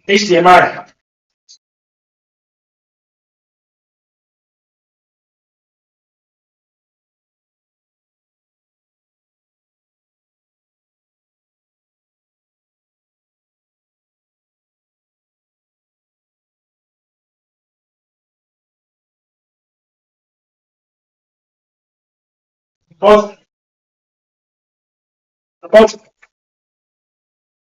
HDMI. Pause. Pause.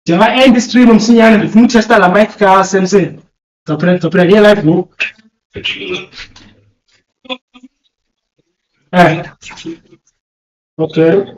Jama end stream msinyana bifu testa la mic ka semse. Topre dia live no. Eh. Okay.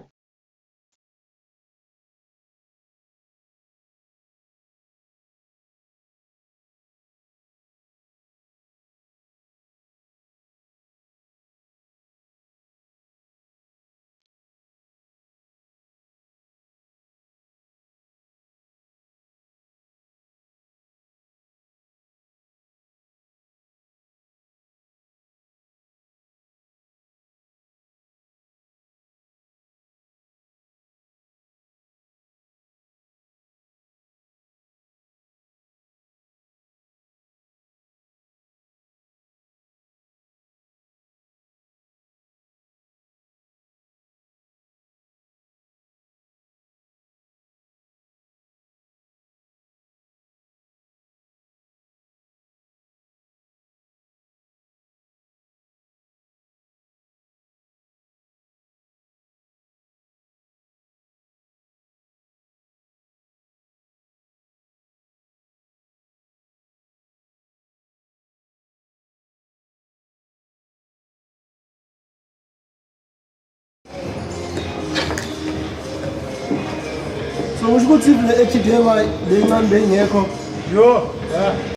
So which good tip the HDMI the man being here come. Yo. Yeah.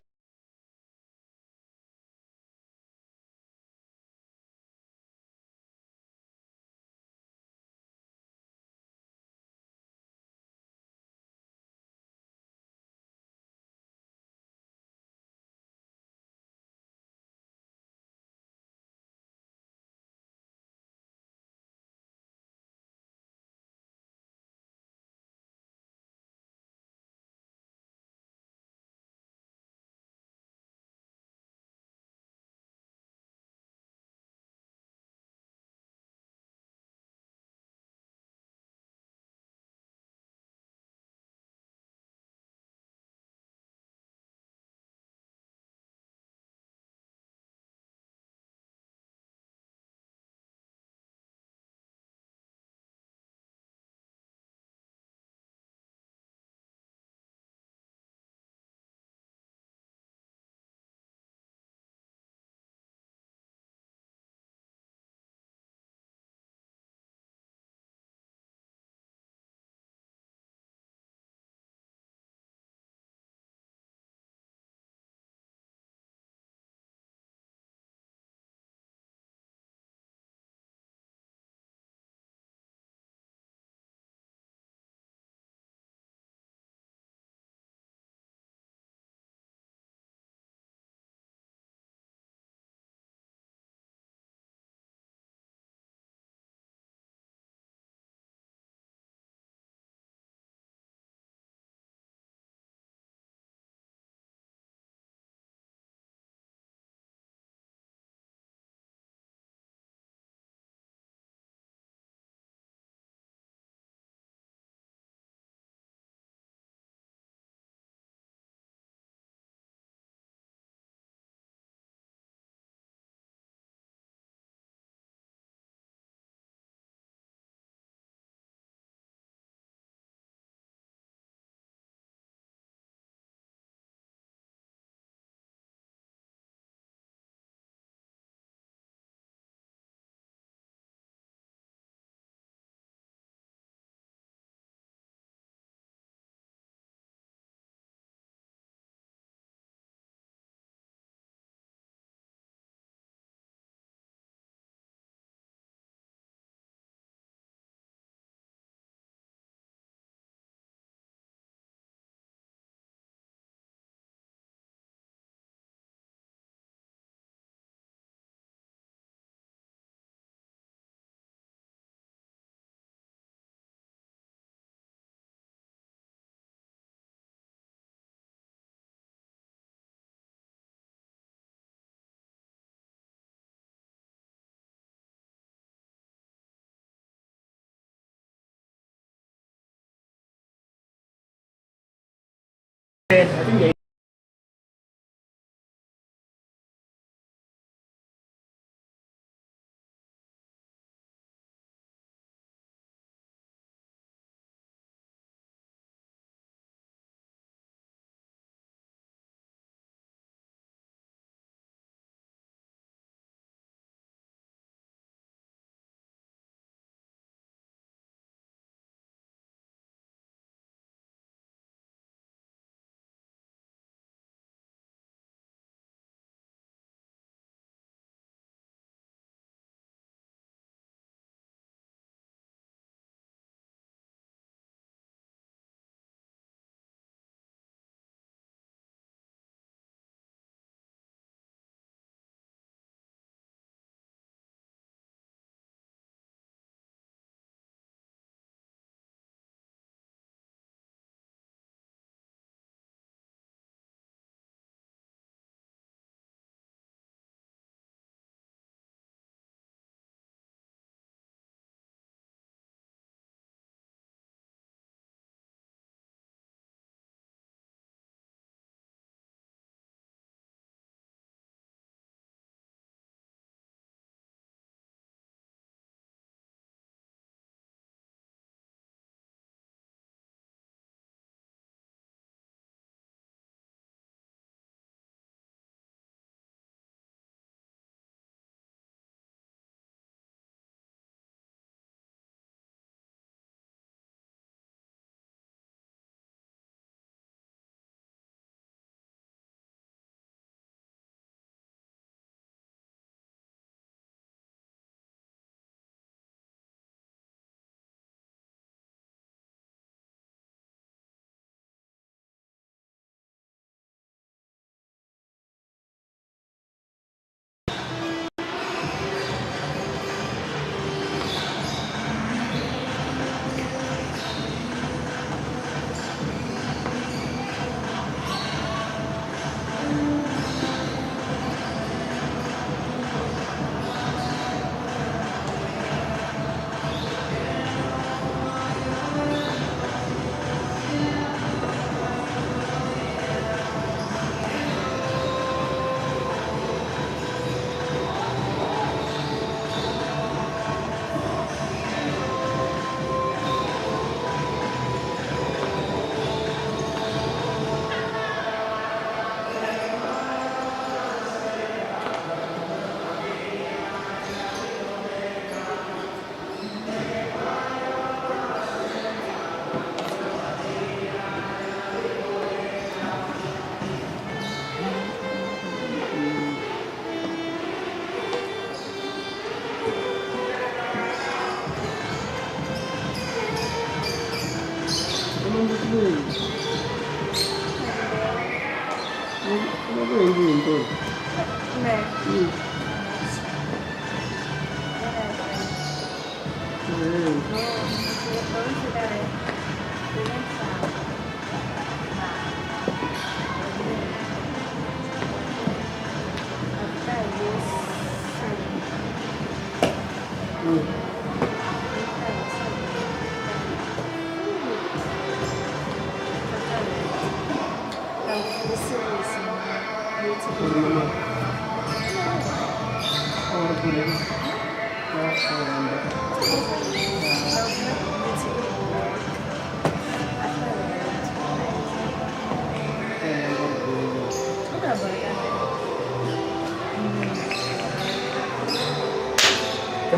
I think they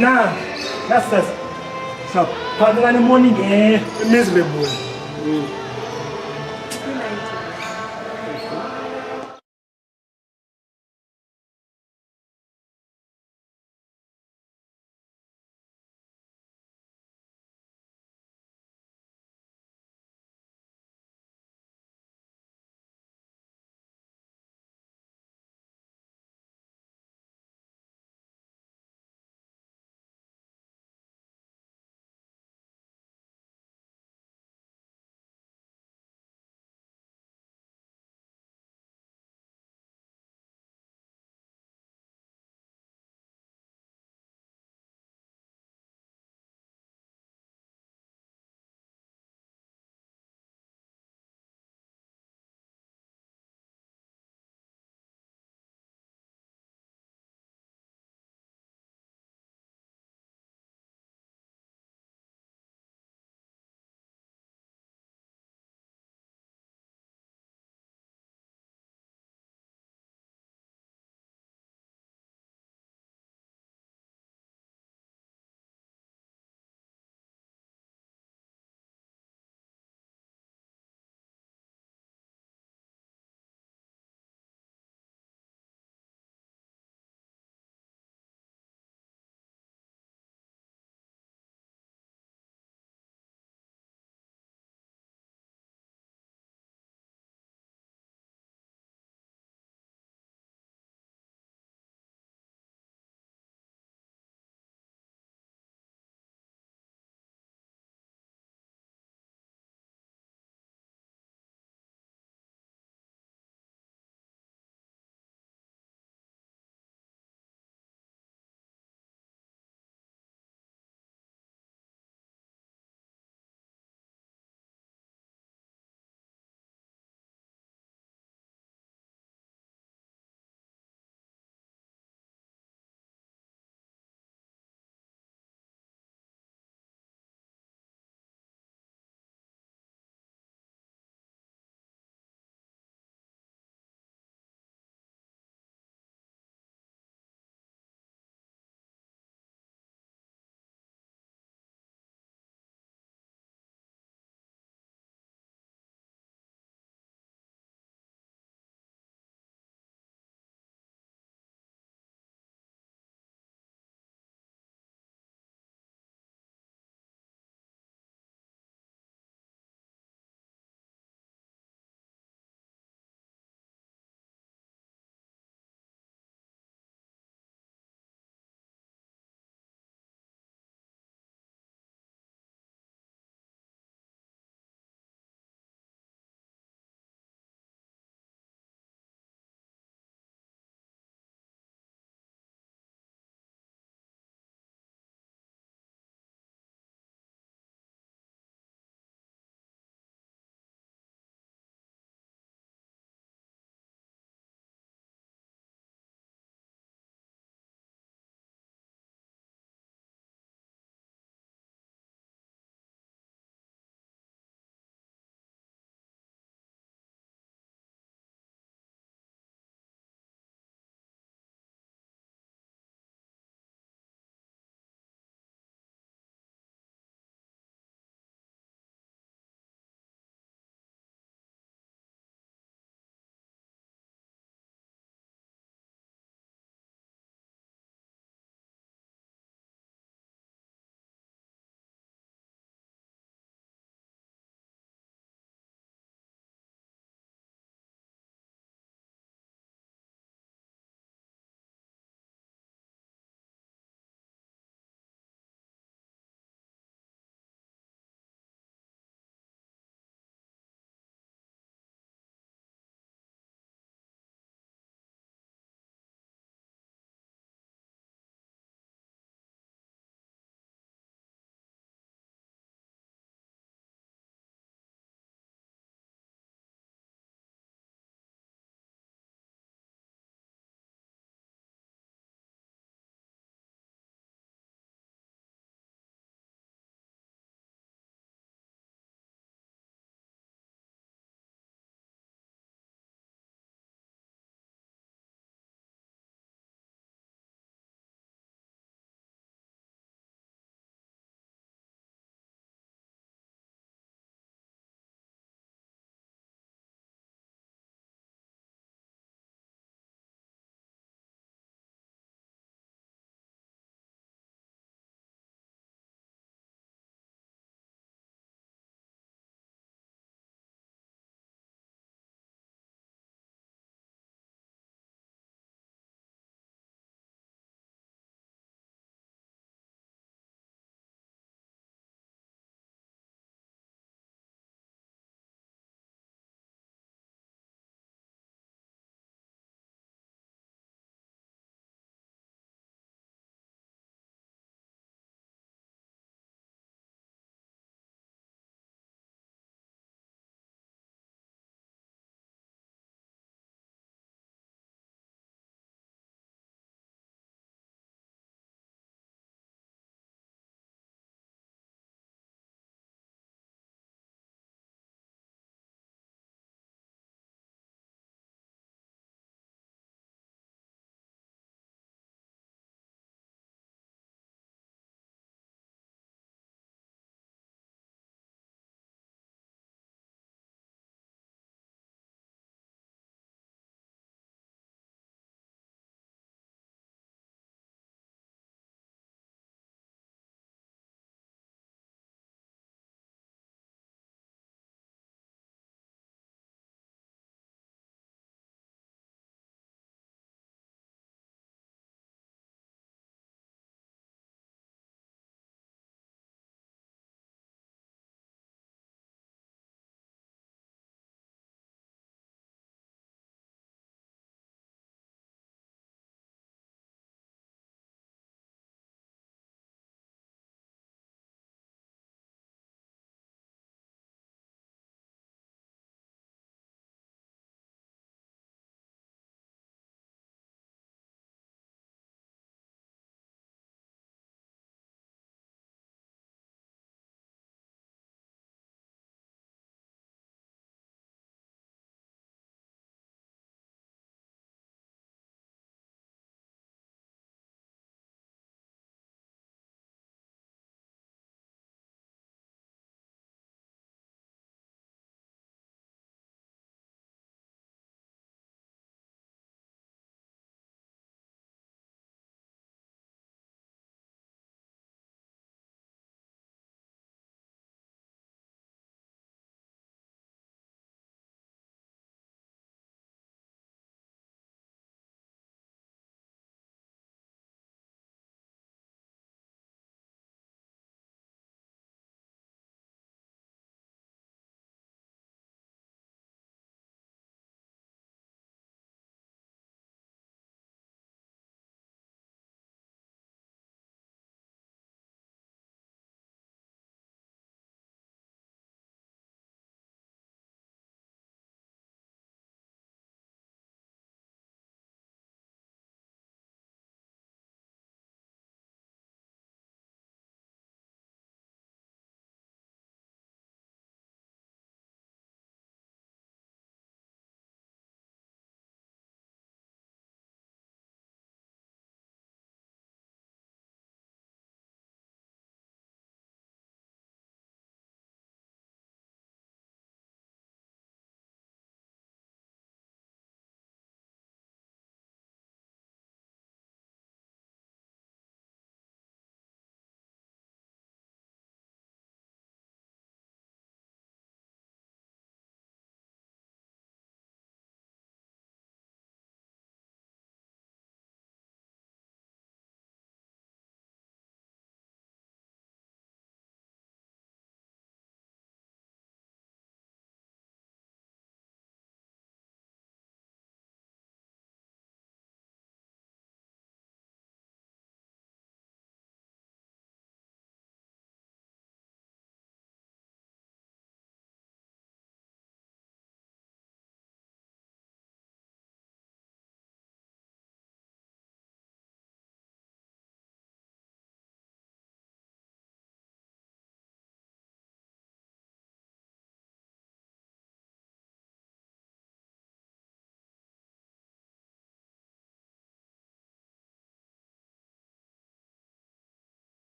Nah, that's just so. Partner in the morning, miserable.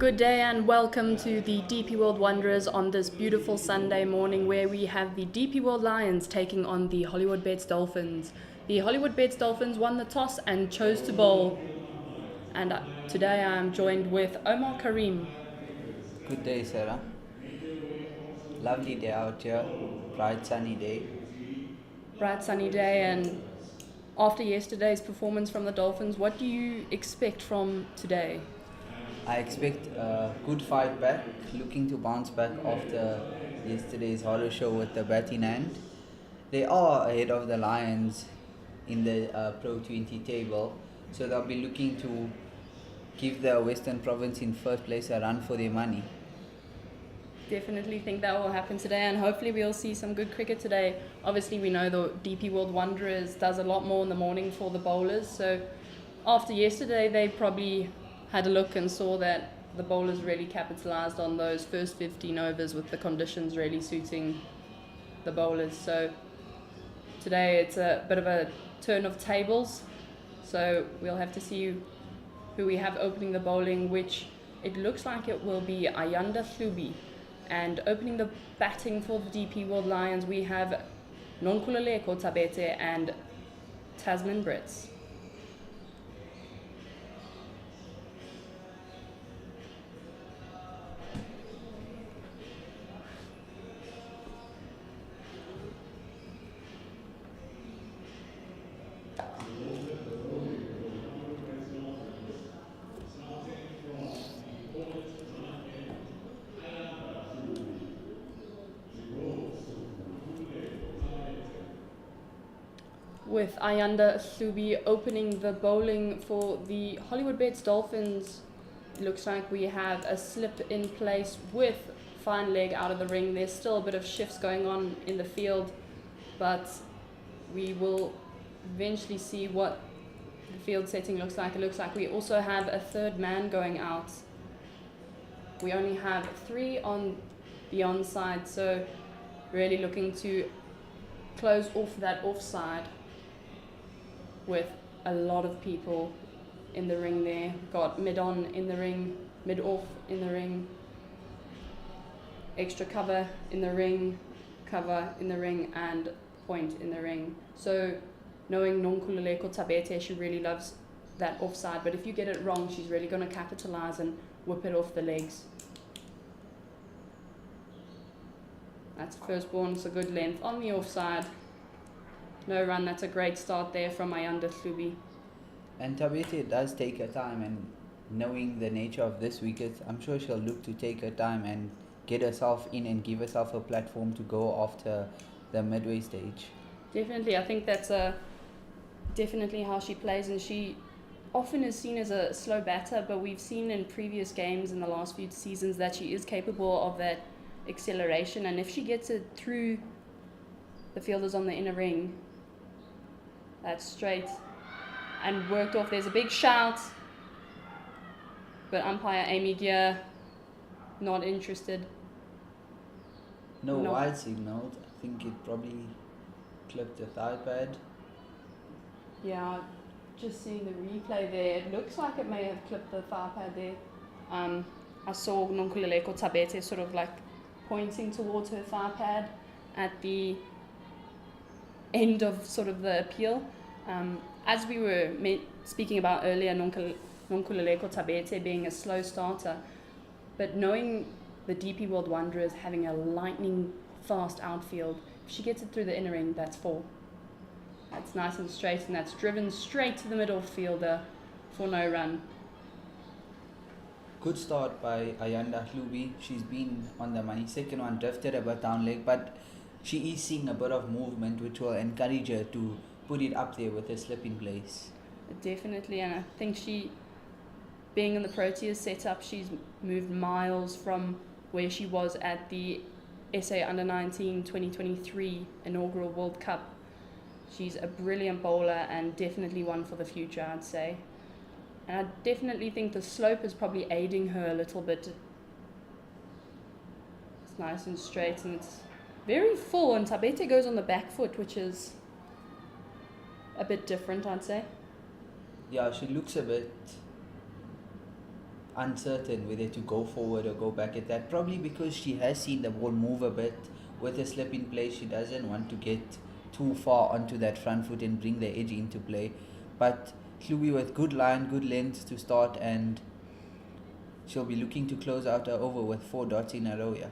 Good day and welcome to the DP World Wanderers on this beautiful Sunday morning where we have the DP World Lions taking on the Hollywoodbets Dolphins. The Hollywoodbets Dolphins won the toss and chose to bowl. And today I am joined with Omar Karim. Good day, Sarah. Lovely day out here. Bright sunny day. Bright sunny day, and after yesterday's performance from the Dolphins, what do you expect from today? I expect a good fight back, looking to bounce back after yesterday's horror show with the bat in hand. They are ahead of the Lions in the Pro20 table, so they'll be looking to give the Western Province in first place a run for their money. Definitely think that will happen today, and hopefully we'll see some good cricket today. Obviously we know the DP World Wanderers does a lot more in the morning for the bowlers, so after yesterday they probably had a look and saw that the bowlers really capitalised on those first 15 overs with the conditions really suiting the bowlers. So today it's a bit of a turn of tables, so we'll have to see who we have opening the bowling, which it looks like it will be Ayanda Hlubi. And opening the batting for the DP World Lions, we have Nonkululeko Tabete and Tasman Brits. With Ayanda Hlubi opening the bowling for the Hollywoodbets Dolphins, it looks like we have a slip in place with fine leg out of the ring. There's still a bit of shifts going on in the field, but we will eventually see what the field setting looks like. It looks like we also have a third man going out. We only have 3 on the onside, so really looking to close off that offside with a lot of people in the ring there. Got mid-on in the ring, mid-off in the ring, extra cover in the ring, cover in the ring, and point in the ring. So knowing Nonkululeko Tabete, she really loves that offside, but if you get it wrong, she's really going to capitalise and whip it off the legs. That's firstborn, it's a good length on the offside. No run, that's a great start there from Ayanda Hlubi. And Tabete does take her time, and knowing the nature of this wicket, I'm sure she'll look to take her time and get herself in and give herself a platform to go after the midway stage. Definitely, I think that's definitely how she plays, and she often is seen as a slow batter, but we've seen in previous games in the last few seasons that she is capable of that acceleration, and if she gets it through the fielders on the inner ring, that's straight and worked off. There's a big shout, but umpire Amy Gear not interested. No wide signaled. I think it probably clipped the thigh pad. Yeah, just seeing the replay there, it looks like it may have clipped the thigh pad there. I saw Nonkululeko Tabete sort of like pointing towards her thigh pad at the end of sort of the appeal. As we were speaking about earlier, Nonkululeko Tabete being a slow starter, but knowing the DP World Wanderers having a lightning fast outfield, if she gets it through the inner ring, that's 4. That's nice and straight, and that's driven straight to the middle fielder for no run. Good start by Ayanda Hlubi. She's been on the money. Second one drifted a bit down leg, but she is seeing a bit of movement, which will encourage her to put it up there with a slip in place. Definitely, and I think she, being in the Proteas setup, she's moved miles from where she was at the SA Under-19 2023 inaugural World Cup. She's a brilliant bowler and definitely one for the future, I'd say. And I definitely think the slope is probably aiding her a little bit. It's nice and straight, and it's very full, and Tabete goes on the back foot, which is a bit different, I'd say. Yeah, she looks a bit uncertain whether to go forward or go back at that. Probably because she has seen the ball move a bit with a slip in play. She doesn't want to get too far onto that front foot and bring the edge into play. But Klubi with good line, good length to start, and she'll be looking to close out her over with 4 dots in a row. Yeah.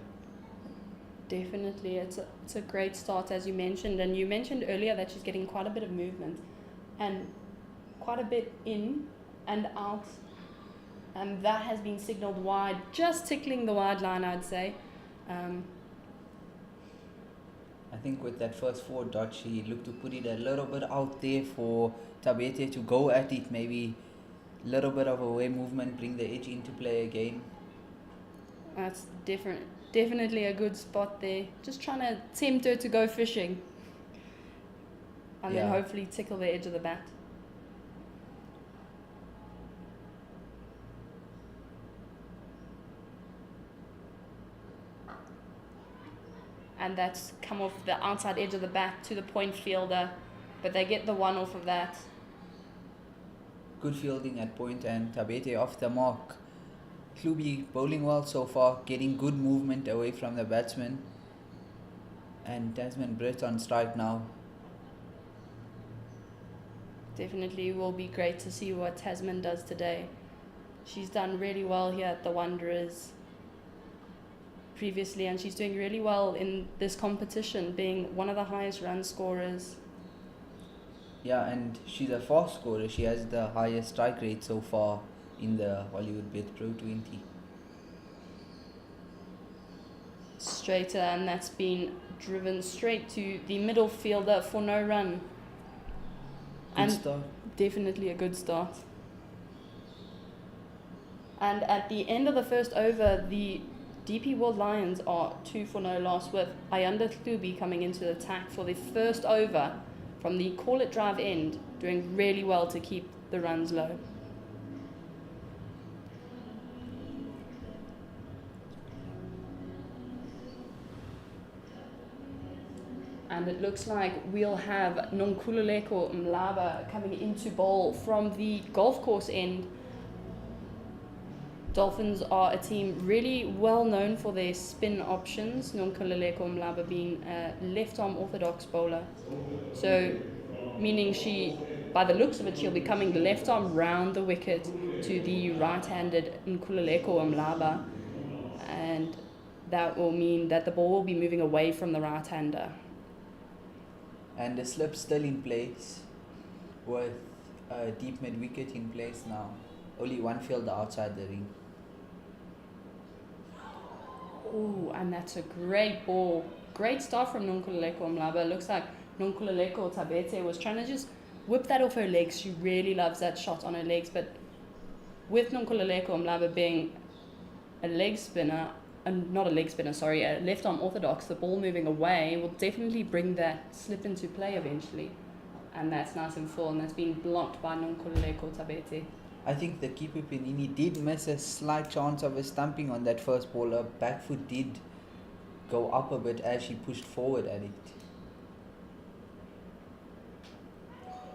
Definitely, it's a great start, as you mentioned, and you mentioned earlier that she's getting quite a bit of movement and quite a bit in and out, and that has been signalled wide, just tickling the wide line, I'd say. I think with that first 4 dots, she looked to put it a little bit out there for Tabete to go at it, maybe a little bit of away movement, bring the edge into play again. That's definitely a good spot there. Just trying to tempt her to go fishing. And then hopefully tickle the edge of the bat. And that's come off the outside edge of the bat to the point fielder. But they get the one off of that. Good fielding at point, and Tabete off the mark. Klubi bowling well so far, getting good movement away from the batsman. And Tasman Britt on strike now. Definitely will be great to see what Tasman does today. She's done really well here at the Wanderers previously, and she's doing really well in this competition, being one of the highest run scorers. Yeah, and she's a fast scorer. She has the highest strike rate so far in the Hollywoodbets Pro20. Straighter, and that's been driven straight to the middle fielder for no run. Good start. Definitely a good start. And at the end of the first over, the DP World Lions are 2 for no loss, with Ayanda Klubi coming into the attack for the first over from the call it drive end, doing really well to keep the runs low. And it looks like we'll have Nonkululeko Mlaba coming into bowl from the golf course end. Dolphins are a team really well known for their spin options, Nonkululeko Mlaba being a left-arm orthodox bowler. So, meaning by the looks of it, she'll be coming left arm round the wicket to the right-handed Nkululeko Mlaba. And that will mean that the ball will be moving away from the right-hander. And the slip still in place with a deep mid wicket in place now. Only one fielder outside the ring. Ooh, and that's a great ball. Great start from Nonkululeko Mlaba. Looks like Nonkululeko Tabete was trying to just whip that off her legs. She really loves that shot on her legs. But with Nonkululeko Mlaba being a leg spinner, not a leg spinner, sorry, a left arm orthodox, the ball moving away will definitely bring that slip into play eventually. And that's nice and full, and that's been blocked by Nonkululeko Tabete. I think the keeper Penini did miss a slight chance of a stumping on that first ball. Her back foot did go up a bit as she pushed forward at it.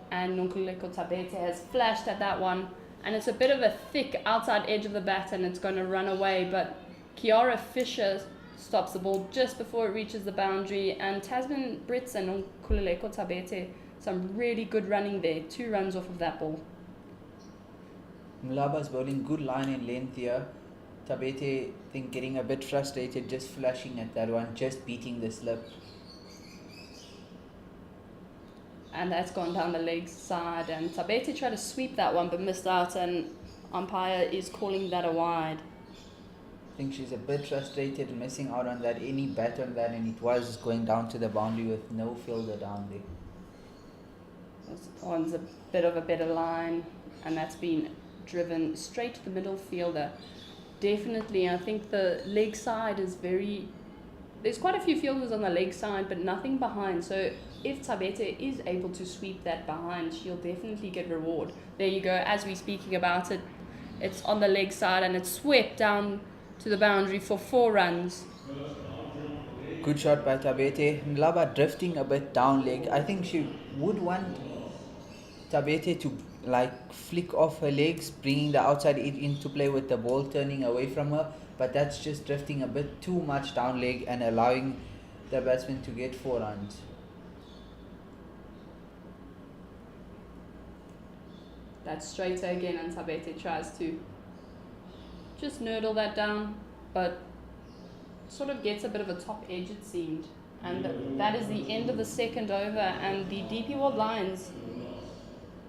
And Nonkululeko Tabete has flashed at that one, and it's a bit of a thick outside edge of the bat, and it's going to run away, but Kiara Fisher stops the ball just before it reaches the boundary, and Tasman Brits and Nonkululeko Tabete, some really good running there, 2 runs off of that ball. Mlaba's bowling good line and length here. Tabete, I think, getting a bit frustrated, just flashing at that one, just beating the slip. And that's gone down the leg side, and Tabete tried to sweep that one but missed out, and umpire is calling that a wide. I think she's a bit frustrated, missing out on that, any bat on that, and it was going down to the boundary with no fielder down there. This one's a bit of a better line, and that's been driven straight to the middle fielder. Definitely, I think the leg side is there's quite a few fielders on the leg side, but nothing behind. So if Tabete is able to sweep that behind, she'll definitely get reward. There you go, as we're speaking about it, it's on the leg side and it's swept down to the boundary for 4 runs. Good shot by Tabete. Mlaba drifting a bit down leg. I think she would want Tabete to like flick off her legs, bringing the outside edge into play with the ball turning away from her, but that's just drifting a bit too much down leg and allowing the batsman to get 4 runs. That's straighter again, and Tabete tries to just nurdle that down, but sort of gets a bit of a top edge, it seemed. And that is the end of the second over, and the DP World Lions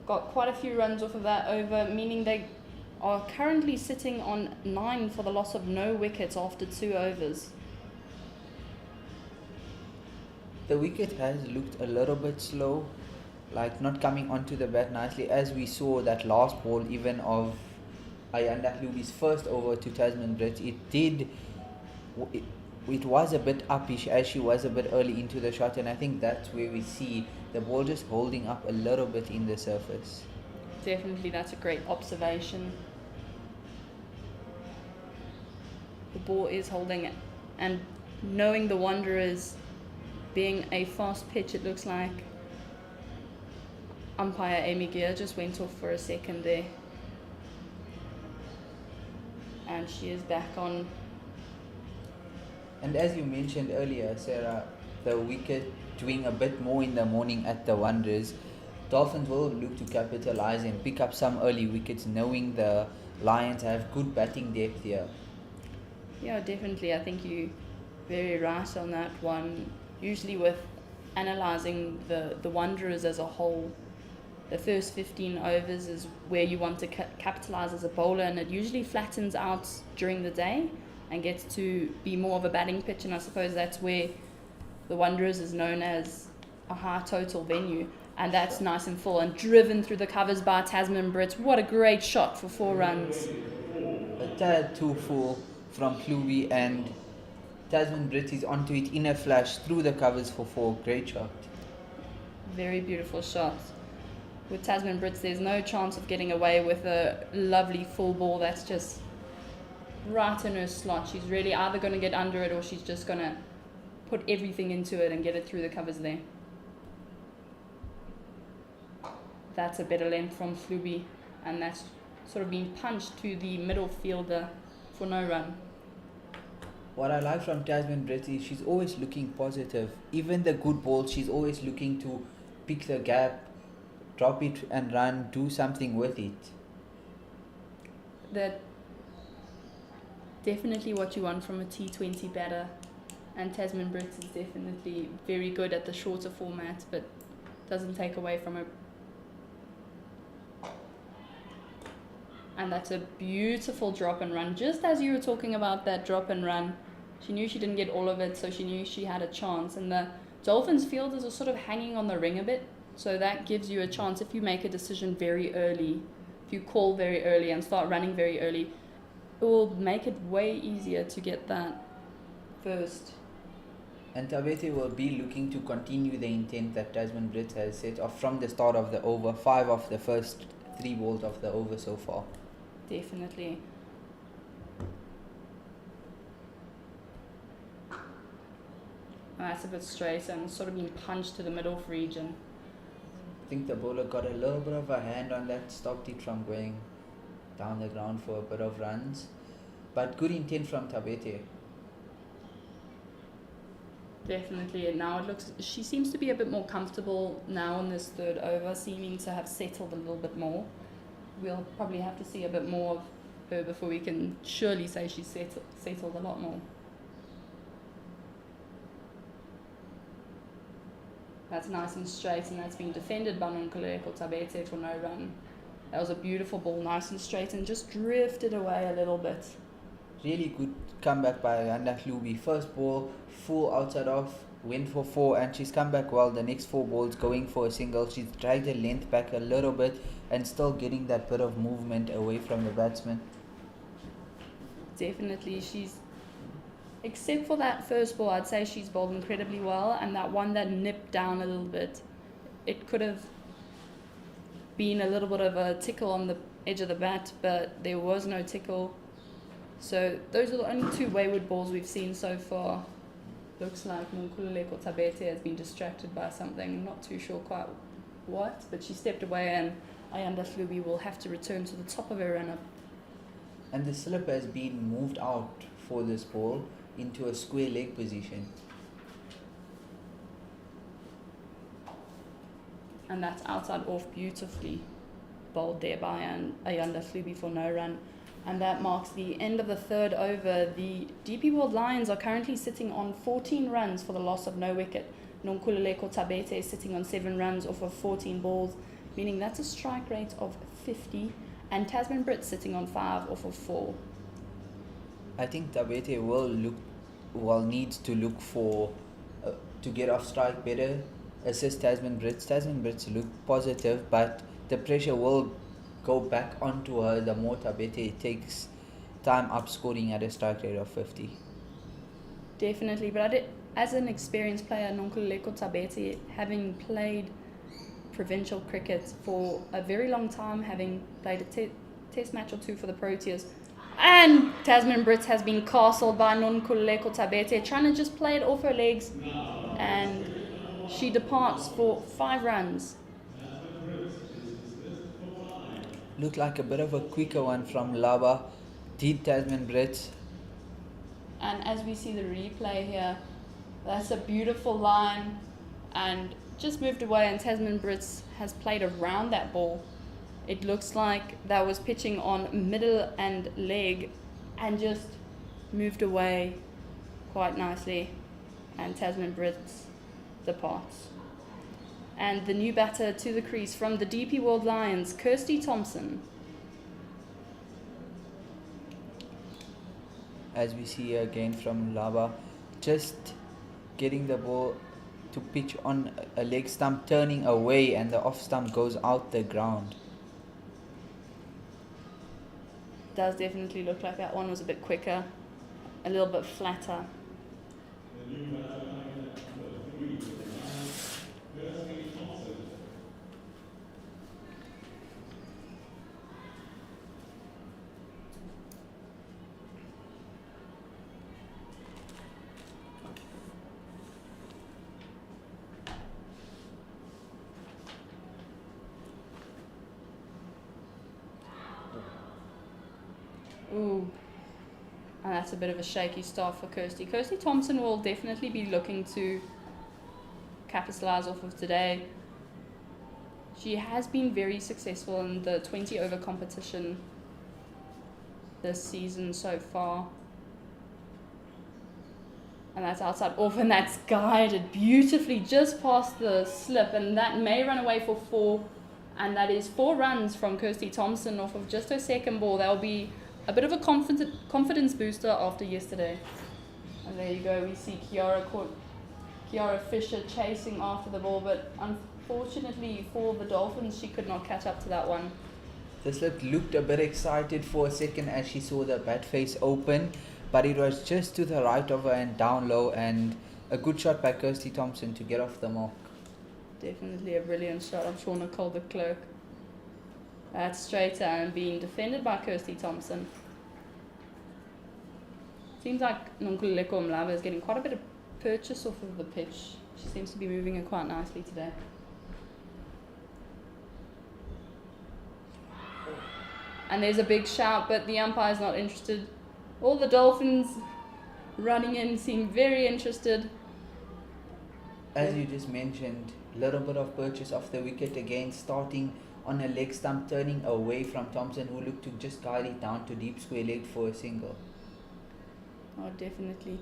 got quite a few runs off of that over, meaning they are currently sitting on 9 for the loss of no wickets after 2 overs. The wicket has looked a little bit slow, like not coming onto the bat nicely, as we saw that last ball even of Ayanda Hlubi's first over to Tasman Brits. It was a bit uppish as she was a bit early into the shot, and I think that's where we see the ball just holding up a little bit in the surface. Definitely, that's a great observation. The ball is holding it, and knowing the Wanderers being a fast pitch, it looks like umpire Amy Gear just went off for a second there, and she is back on. And as you mentioned earlier, Sarah, the wicket doing a bit more in the morning at the Wanderers, Dolphins will look to capitalize and pick up some early wickets, knowing the Lions have good batting depth here. Yeah, definitely. I think you're very right on that one. Usually with analysing the Wanderers as a whole, the first 15 overs is where you want to capitalise as a bowler, and it usually flattens out during the day and gets to be more of a batting pitch, and I suppose that's where the Wanderers is known as a high total venue, and that's nice and full and driven through the covers by Tasman Brits. What a great shot for 4 runs. A tad too full from Hlubi, and Tasman Brits is onto it in a flash through the covers for 4. Great shot. Very beautiful shot. With Tasman Brits, there's no chance of getting away with a lovely full ball that's just right in her slot. She's really either going to get under it, or she's just going to put everything into it and get it through the covers there. That's a better length from Hlubi, and that's sort of being punched to the middle fielder for no run. What I like from Tasman Brits is she's always looking positive. Even the good balls, she's always looking to pick the gap, drop it and run, do something with it. That definitely what you want from a T20 batter, and Tasman Brits is definitely very good at the shorter format, but doesn't take away from her. And that's a beautiful drop and run. Just as you were talking about that drop and run, she knew she didn't get all of it, so she knew she had a chance. And the Dolphins fielders are sort of hanging on the ring a bit, so that gives you a chance if you make a decision very early, if you call very early and start running very early, it will make it way easier to get that first. And Tabete will be looking to continue the intent that Tasman Brits has set off from the start of the over. 5 of the first 3 balls of the over so far. Definitely. That's a bit straight and sort of being punched to the middle region. I think the bowler got a little bit of a hand on that, stopped it from going down the ground for a bit of runs. But good intent from Tabete. Definitely, and now it looks, she seems to be a bit more comfortable now in this third over, seeming to have settled a little bit more. We'll probably have to see a bit more of her before we can surely say she's settled a lot more. That's nice and straight, and that's been defended by Nonkululeko Tabete for no run. That was a beautiful ball, nice and straight, and just drifted away a little bit. Really good comeback by Ayanda Hlubi. First ball, full outside off, went for 4, and she's come back well. The next 4 balls going for a single. She's dragged the length back a little bit and still getting that bit of movement away from the batsman. Definitely, except for that first ball, I'd say she's bowled incredibly well, and that one that nipped down a little bit, it could have been a little bit of a tickle on the edge of the bat, but there was no tickle. So those are the only 2 wayward balls we've seen so far. Looks like Nonkululeko Tabete has been distracted by something. I'm not too sure quite what, but she stepped away and Ayanda Flubi will have to return to the top of her run-up. And the slip has been moved out for this ball into a square leg position. And that's outside off beautifully bowled there by Ayanda Flubi for no run. And that marks the end of the third over. The DP World Lions are currently sitting on 14 runs for the loss of no wicket. Nonkululeko Tabete is sitting on 7 runs off of 14 balls, meaning that's a strike rate of 50. And Tasman Brit sitting on 5 off of 4. I think Tabete will need to look for to get off strike better, assist Tasman Brits. Tasman Brits look positive, but the pressure will go back onto her the more Tabete takes time up scoring at a strike rate of 50. Definitely, but as an experienced player, Nonkululeko Tabete, having played provincial cricket for a very long time, having played a test match or 2 for the Proteas, and Tasman Brits has been castled by Nonkululeko Tabete, trying to just play it off her legs, and she departs for 5 runs. Looked like a bit of a quicker one from Laba. Did Tasman Brits. And as we see the replay here, that's a beautiful line and just moved away, and Tasman Brits has played around that ball. It looks like that was pitching on middle and leg and just moved away quite nicely, and Tasman Brits departs. And the new batter to the crease from the DP World Lions, Kirsty Thompson. As we see again from Laba, just getting the ball to pitch on a leg stump, turning away, and the off stump goes out the ground. Does definitely look like that one was a bit quicker, a little bit flatter. Ooh, and that's a bit of a shaky start for Kirsty. Kirsty Thompson will definitely be looking to capitalise off of today. She has been very successful in the 20 over competition this season so far. And that's outside off, and that's guided beautifully just past the slip, and that may run away for 4. And that is 4 runs from Kirsty Thompson off of just her second ball. That will be a bit of a confidence booster after yesterday. And there you go, we see Kiara Fisher chasing after the ball, but unfortunately for the Dolphins, she could not catch up to that one. The slip looked a bit excited for a second as she saw the bat face open, but it was just to the right of her and down low, and a good shot by Kirsty Thompson to get off the mark. Definitely a brilliant shot of Shauna Colbert-Clerk. That's straighter and being defended by Kirsty Thompson. Seems like Nonkululeko Mlaba is getting quite a bit of purchase off of the pitch. She seems to be moving it quite nicely today. And there's a big shout, but the umpire's not interested. All the Dolphins running in seem very interested. As you just mentioned, a little bit of purchase off the wicket again, starting on a leg stump, turning away from Thompson, who looked to just guide it down to deep square leg for a single. Oh, definitely.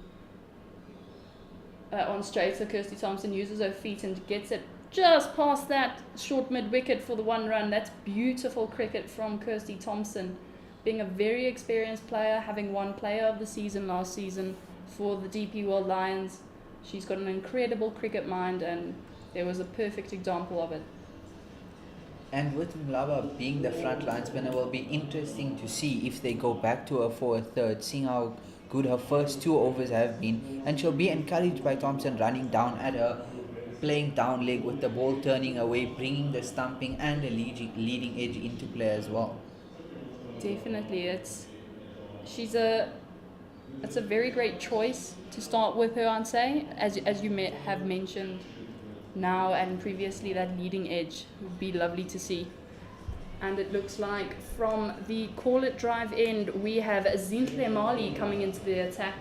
That one straight, so Kirsty Thompson uses her feet and gets it just past that short mid-wicket for the 1 run. That's beautiful cricket from Kirsty Thompson. Being a very experienced player, having won Player of the Season last season for the DP World Lions. She's got an incredible cricket mind, and there was a perfect example of it. And with Mlaba being the front line spinner, will be interesting to see if they go back to her for a third, seeing how good her first 2 overs have been. And she'll be encouraged by Thompson running down at her, playing down leg with the ball turning away, bringing the stumping and the leading edge into play as well. Definitely, it's a very great choice to start with her, I'd say, as you have mentioned now and previously. That leading edge would be lovely to see. And it looks like from the call it drive end, we have Zinhle Mali coming into the attack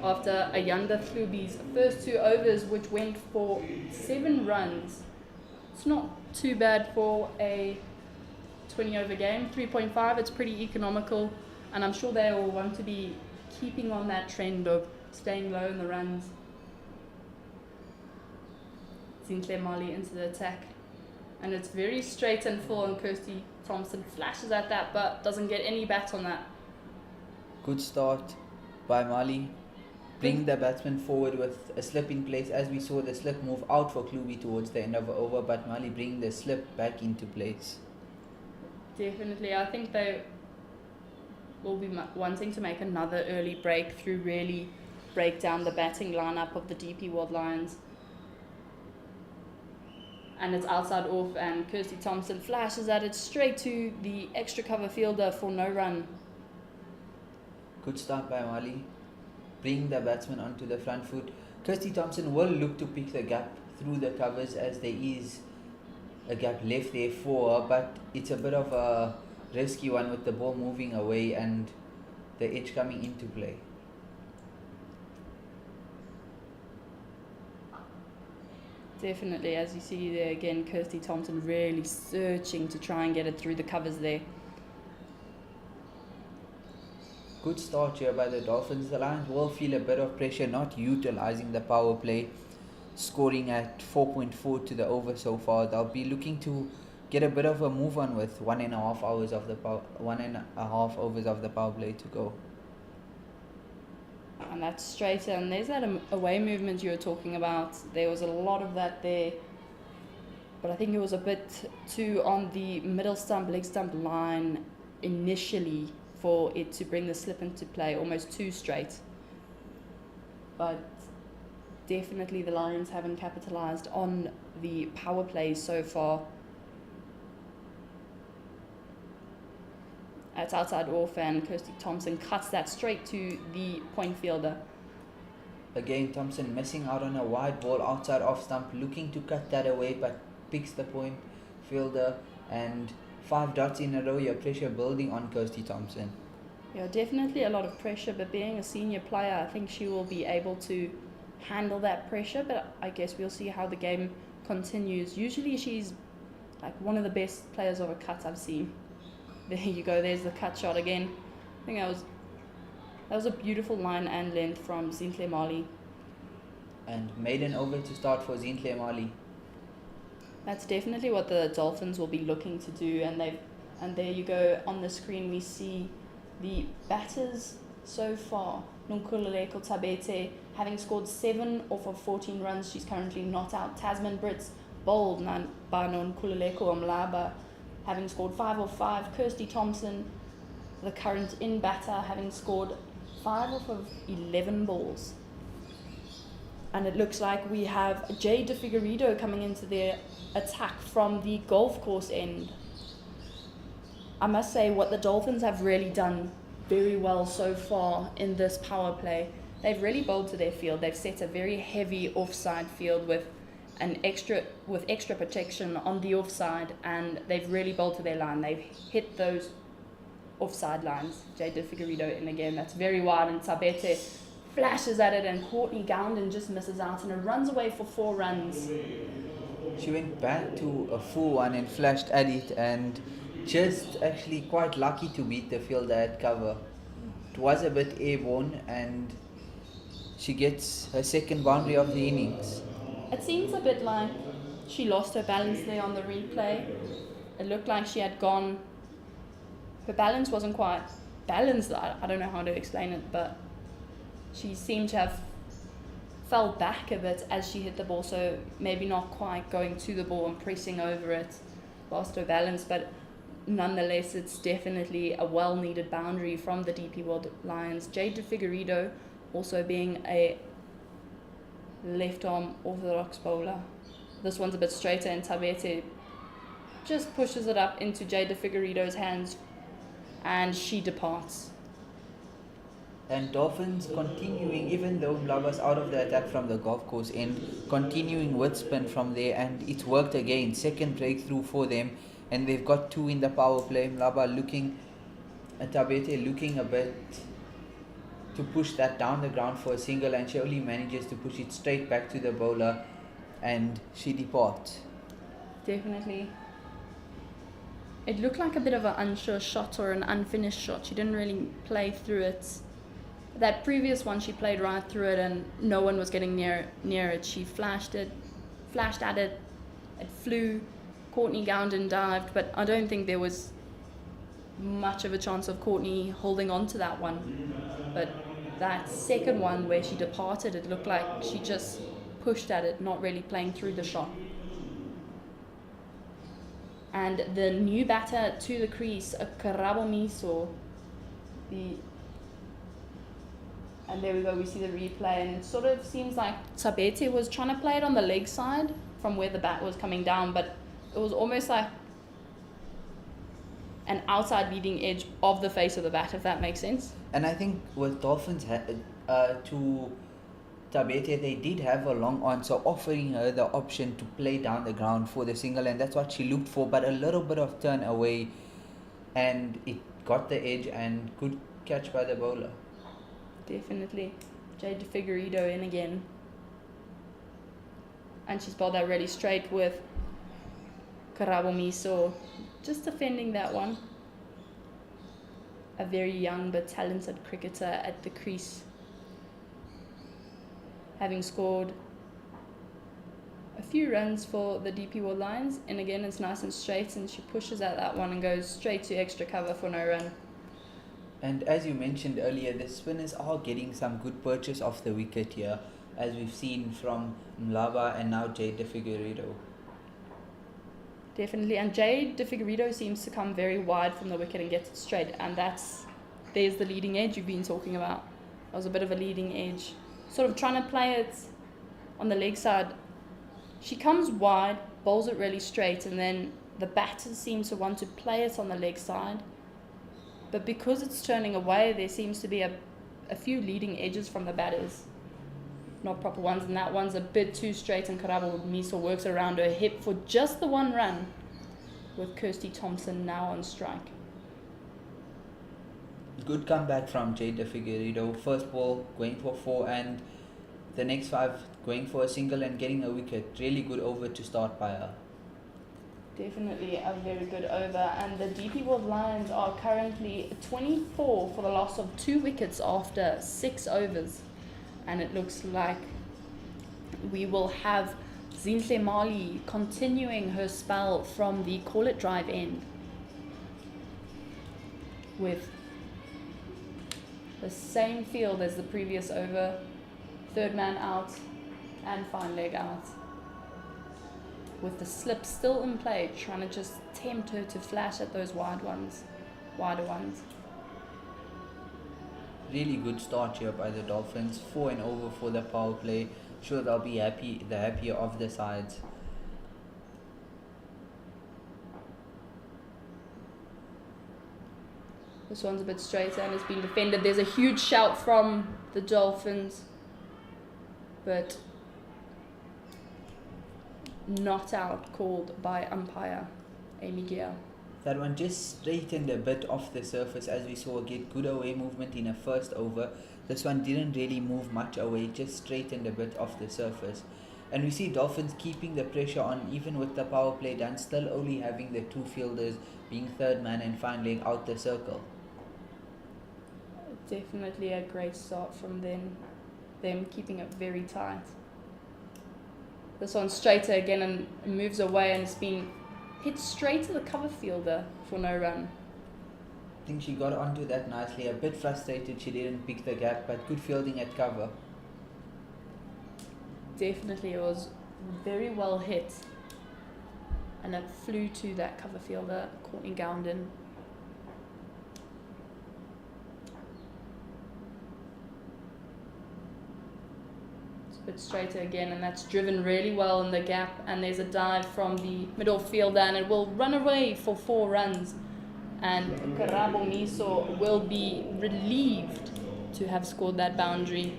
after Ayanda Klubi's first 2 overs, which went for 7 runs. It's not too bad for a 20 over game. 3.5, it's pretty economical, and I'm sure they will want to be keeping on that trend of staying low in the runs. Zinhle Mali into the attack, and it's very straight and full, and Kirsty Thompson flashes at that but doesn't get any bat on that. Good start by Mali. Bring the batsman forward with a slip in place, as we saw the slip move out for Klubi towards the end of the over, but Mali bring the slip back into place. Definitely, I think they will be wanting to make another early breakthrough, really break down the batting lineup of the DP World Lions. And it's outside off, and Kirsty Thompson flashes at it straight to the extra cover fielder for no run. Good start by Mali. Bring the batsman onto the front foot. Kirsty Thompson will look to pick the gap through the covers, as there is a gap left there for her, but it's a bit of a risky one with the ball moving away and the edge coming into play. Definitely, as you see there again, Kirsty Thompson really searching to try and get it through the covers there. Good start here by the Dolphins. The Lions will feel a bit of pressure not utilizing the power play, scoring at 4.4 to the over so far. They'll be looking to get a bit of a move on with 1.5 overs of the power play to go. And that's straight in. There's that away movement you were talking about. There was a lot of that there, but I think it was a bit too on the middle stump, leg stump line initially for it to bring the slip into play, almost too straight. But definitely the Lions haven't capitalized on the power plays so far. It's outside off, and Kirsty Thompson cuts that straight to the point fielder. Again, Thompson missing out on a wide ball outside off stump, looking to cut that away, but picks the point fielder, and 5 dots in a row. Your pressure building on Kirsty Thompson. Yeah, definitely a lot of pressure, but being a senior player, I think she will be able to handle that pressure, but I guess we'll see how the game continues. Usually she's like one of the best players of a cut I've seen. There you go, there's the cut shot again. I think that was a beautiful line and length from Zinhle Mali. And maiden over to start for Zinhle Mali. That's definitely what the Dolphins will be looking to do, and there you go, on the screen we see the batters so far. Nonkululeko Tabete having scored 7 off of 14 runs. She's currently not out. Tasman Brits bowled by Nonkululeko Omlaba, having scored 5 off 5. Kirsty Thompson, the current in batter, having scored 5 off of 11 balls. And it looks like we have Jay De Figueiredo coming into their attack from the golf course end. I must say, what the Dolphins have really done very well so far in this power play, they've really bowled to their field. They've set a very heavy offside field with extra protection on the offside, and they've really bowled to their line. They've hit those offside lines. Jay De Figueiredo in again, that's very wide, and Tabete flashes at it, and Courtney Gounden just misses out, and it runs away for 4 runs. She went back to a full one and flashed at it, and just actually quite lucky to beat the fielder at cover. It was a bit airborne, and she gets her second boundary of the innings. It seems a bit like she lost her balance there on the replay. It looked like she had gone, her balance wasn't quite balanced. I don't know how to explain it, but she seemed to have fell back a bit as she hit the ball, so maybe not quite going to the ball and pressing over it, lost her balance, but nonetheless it's definitely a well-needed boundary from the DP World Lions. Jade De Figueiredo also being a left-arm orthodox bowler. This one's a bit straighter, and Tabete just pushes it up into Jade De Figueiredo's hands, and she departs. And Dolphins continuing, even though Mlaba's out of the attack from the golf course end, continuing with spin from there, and it's worked again. Second breakthrough for them, and they've got 2 in the power play. Mlaba Tabete looking a bit to push that down the ground for a single, and she only manages to push it straight back to the bowler, and she departs. Definitely. It looked like a bit of an unsure shot or an unfinished shot. She didn't really play through it. That previous one, she played right through it and no one was getting near it. She flashed at it, it flew. Courtney Gounden dived, but I don't think there was much of a chance of Courtney holding on to that one. But that second one where she departed, it looked like she just pushed at it, not really playing through the shot. And the new batter to the crease, Karabo Miso. And there we go, we see the replay, and it sort of seems like Tabete was trying to play it on the leg side from where the bat was coming down, but it was almost like an outside leading edge of the face of the bat, if that makes sense. And I think with Dolphins to Tabete, they did have a long on, so offering her the option to play down the ground for the single, and that's what she looked for, but a little bit of turn away, and it got the edge and good catch by the bowler. Definitely. Jade Figueiredo in again. And she's bowled that really straight with Karabo Miso just defending that one. A very young but talented cricketer at the crease, having scored a few runs for the DP World Lions, and again it's nice and straight, and she pushes at that one and goes straight to extra cover for no run. And as you mentioned earlier, the spinners are getting some good purchase off the wicket here, as we've seen from Mlaba and now Jade Figueiredo. Definitely, and Jade Figueiredo seems to come very wide from the wicket and gets it straight, and there's the leading edge you've been talking about. That was a bit of a leading edge, sort of trying to play it on the leg side. She comes wide, bowls it really straight, and then the batters seem to want to play it on the leg side. But because it's turning away, there seems to be a few leading edges from the batters. Not proper ones, and that one's a bit too straight, and Karabo Miso works around her hip for just the one run, with Kirsty Thompson now on strike. Good comeback from Jade Figueiredo. First ball going for 4, and the next 5 going for a single and getting a wicket. Really good over to start by her. Definitely a very good over, and the DP World Lions are currently 24 for the loss of 2 wickets after 6 overs, and it looks like we will have Zinhle Mali continuing her spell from the call it drive end with the same field as the previous over, third man out and fine leg out, with the slip still in play, trying to just tempt her to flash at those wider ones. Really good start here by the Dolphins. 4 and over for the power play. Sure, they'll be happy, the happier of the sides. This one's a bit straighter and it's been defended. There's a huge shout from the Dolphins, but not out, called by umpire Amy Gear. That one just straightened a bit off the surface, as we saw get good away movement in a first over. This one didn't really move much away, just straightened a bit off the surface. And we see Dolphins keeping the pressure on even with the power play done, still only having the 2 fielders being third man and fine leg out the circle. Definitely a great start from them keeping it very tight. This one's straighter again and moves away, and it's been hit straight to the cover fielder for no run. I think she got onto that nicely. A bit frustrated she didn't pick the gap, but good fielding at cover. Definitely, it was very well hit, and it flew to that cover fielder, Courtney Gounden. Bit straighter again, and that's driven really well in the gap, and there's a dive from the middle fielder, and it will run away for 4 runs, and Karabo Miso will be relieved to have scored that boundary.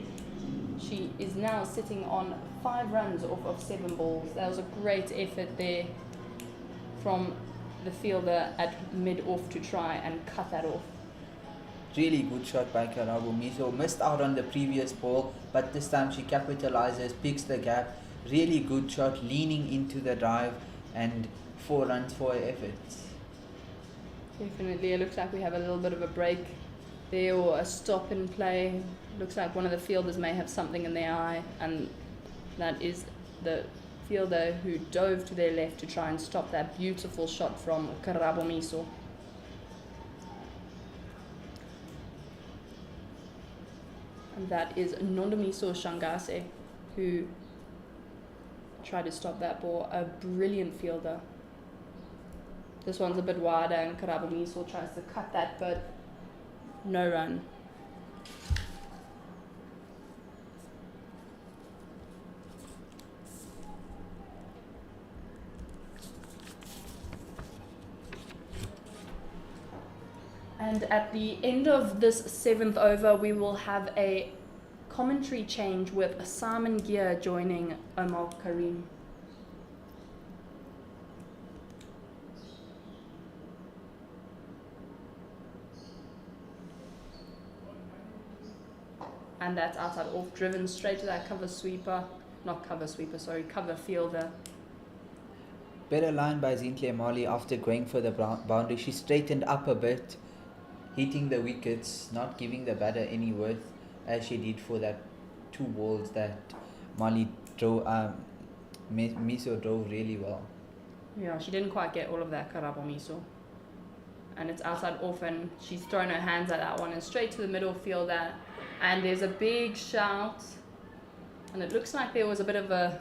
She is now sitting on 5 runs off of 7 balls. That was a great effort there from the fielder at mid-off to try and cut that off. Really good shot by Karabo Miso. Missed out on the previous ball, but this time she capitalizes, picks the gap. Really good shot, leaning into the drive, and 4 runs for her efforts. Definitely, it looks like we have a little bit of a break there, or a stop in play. Looks like one of the fielders may have something in their eye, and that is the fielder who dove to their left to try and stop that beautiful shot from Karabo Miso. And that is Nondomiso Shangase, who tried to stop that ball. A brilliant fielder. This one's a bit wider, and Karabo Miso tries to cut that, but no run. And at the end of this 7th over, we will have a commentary change with Simon Gear joining Omar Karim. And that's outside off, driven straight to that cover fielder. Better line by Zintle Mali after going for the boundary. She straightened up a bit, hitting the wickets, not giving the batter any worth, as she did for that 2 balls that Mali drove. Miso drove really well. Yeah, she didn't quite get all of that Karabo Miso. And it's outside off, and she's thrown her hands at that one and straight to the middle fielder. And there's a big shout, and it looks like there was a bit of a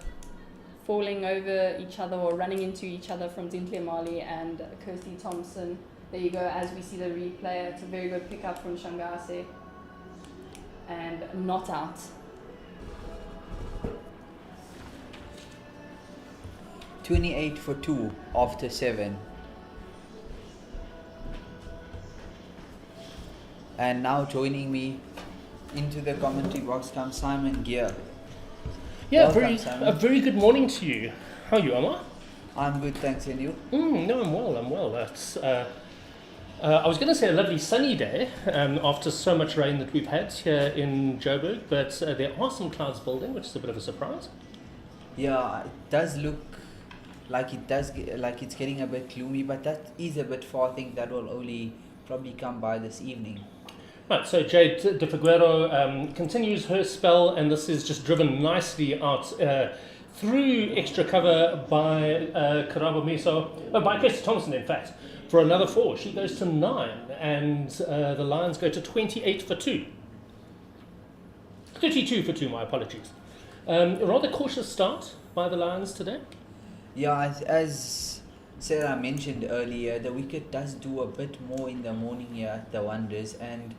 falling over each other or running into each other from Zintle Mali and Kirsty Thompson. There you go, as we see the replay. It's a very good pickup from Shangase. And not out. "28 for 2 after 7. And now joining me into the commentary box comes Simon Gear. Yeah, Welcome, Simon. a very good morning to you. How are you, Omar? I'm good, thanks, and you? No, I'm well. That's, I was going to say a lovely sunny day after so much rain that we've had here in Joburg, but there are some clouds building, which is a bit of a surprise. Yeah, it does look like it's getting a bit gloomy, but that is a bit far. I think that will only probably come by this evening. Right, so Jade De Figueiro continues her spell, and this is just driven nicely out through extra cover by Karabo Miso, by Kirsty Thompson, in fact, for another 4. She goes to 9, and the Lions go to 28 for 2. 32 for 2, my apologies. A rather cautious start by the Lions today. Yeah, as Sarah mentioned earlier, the wicket does do a bit more in the morning here at the Wanderers, and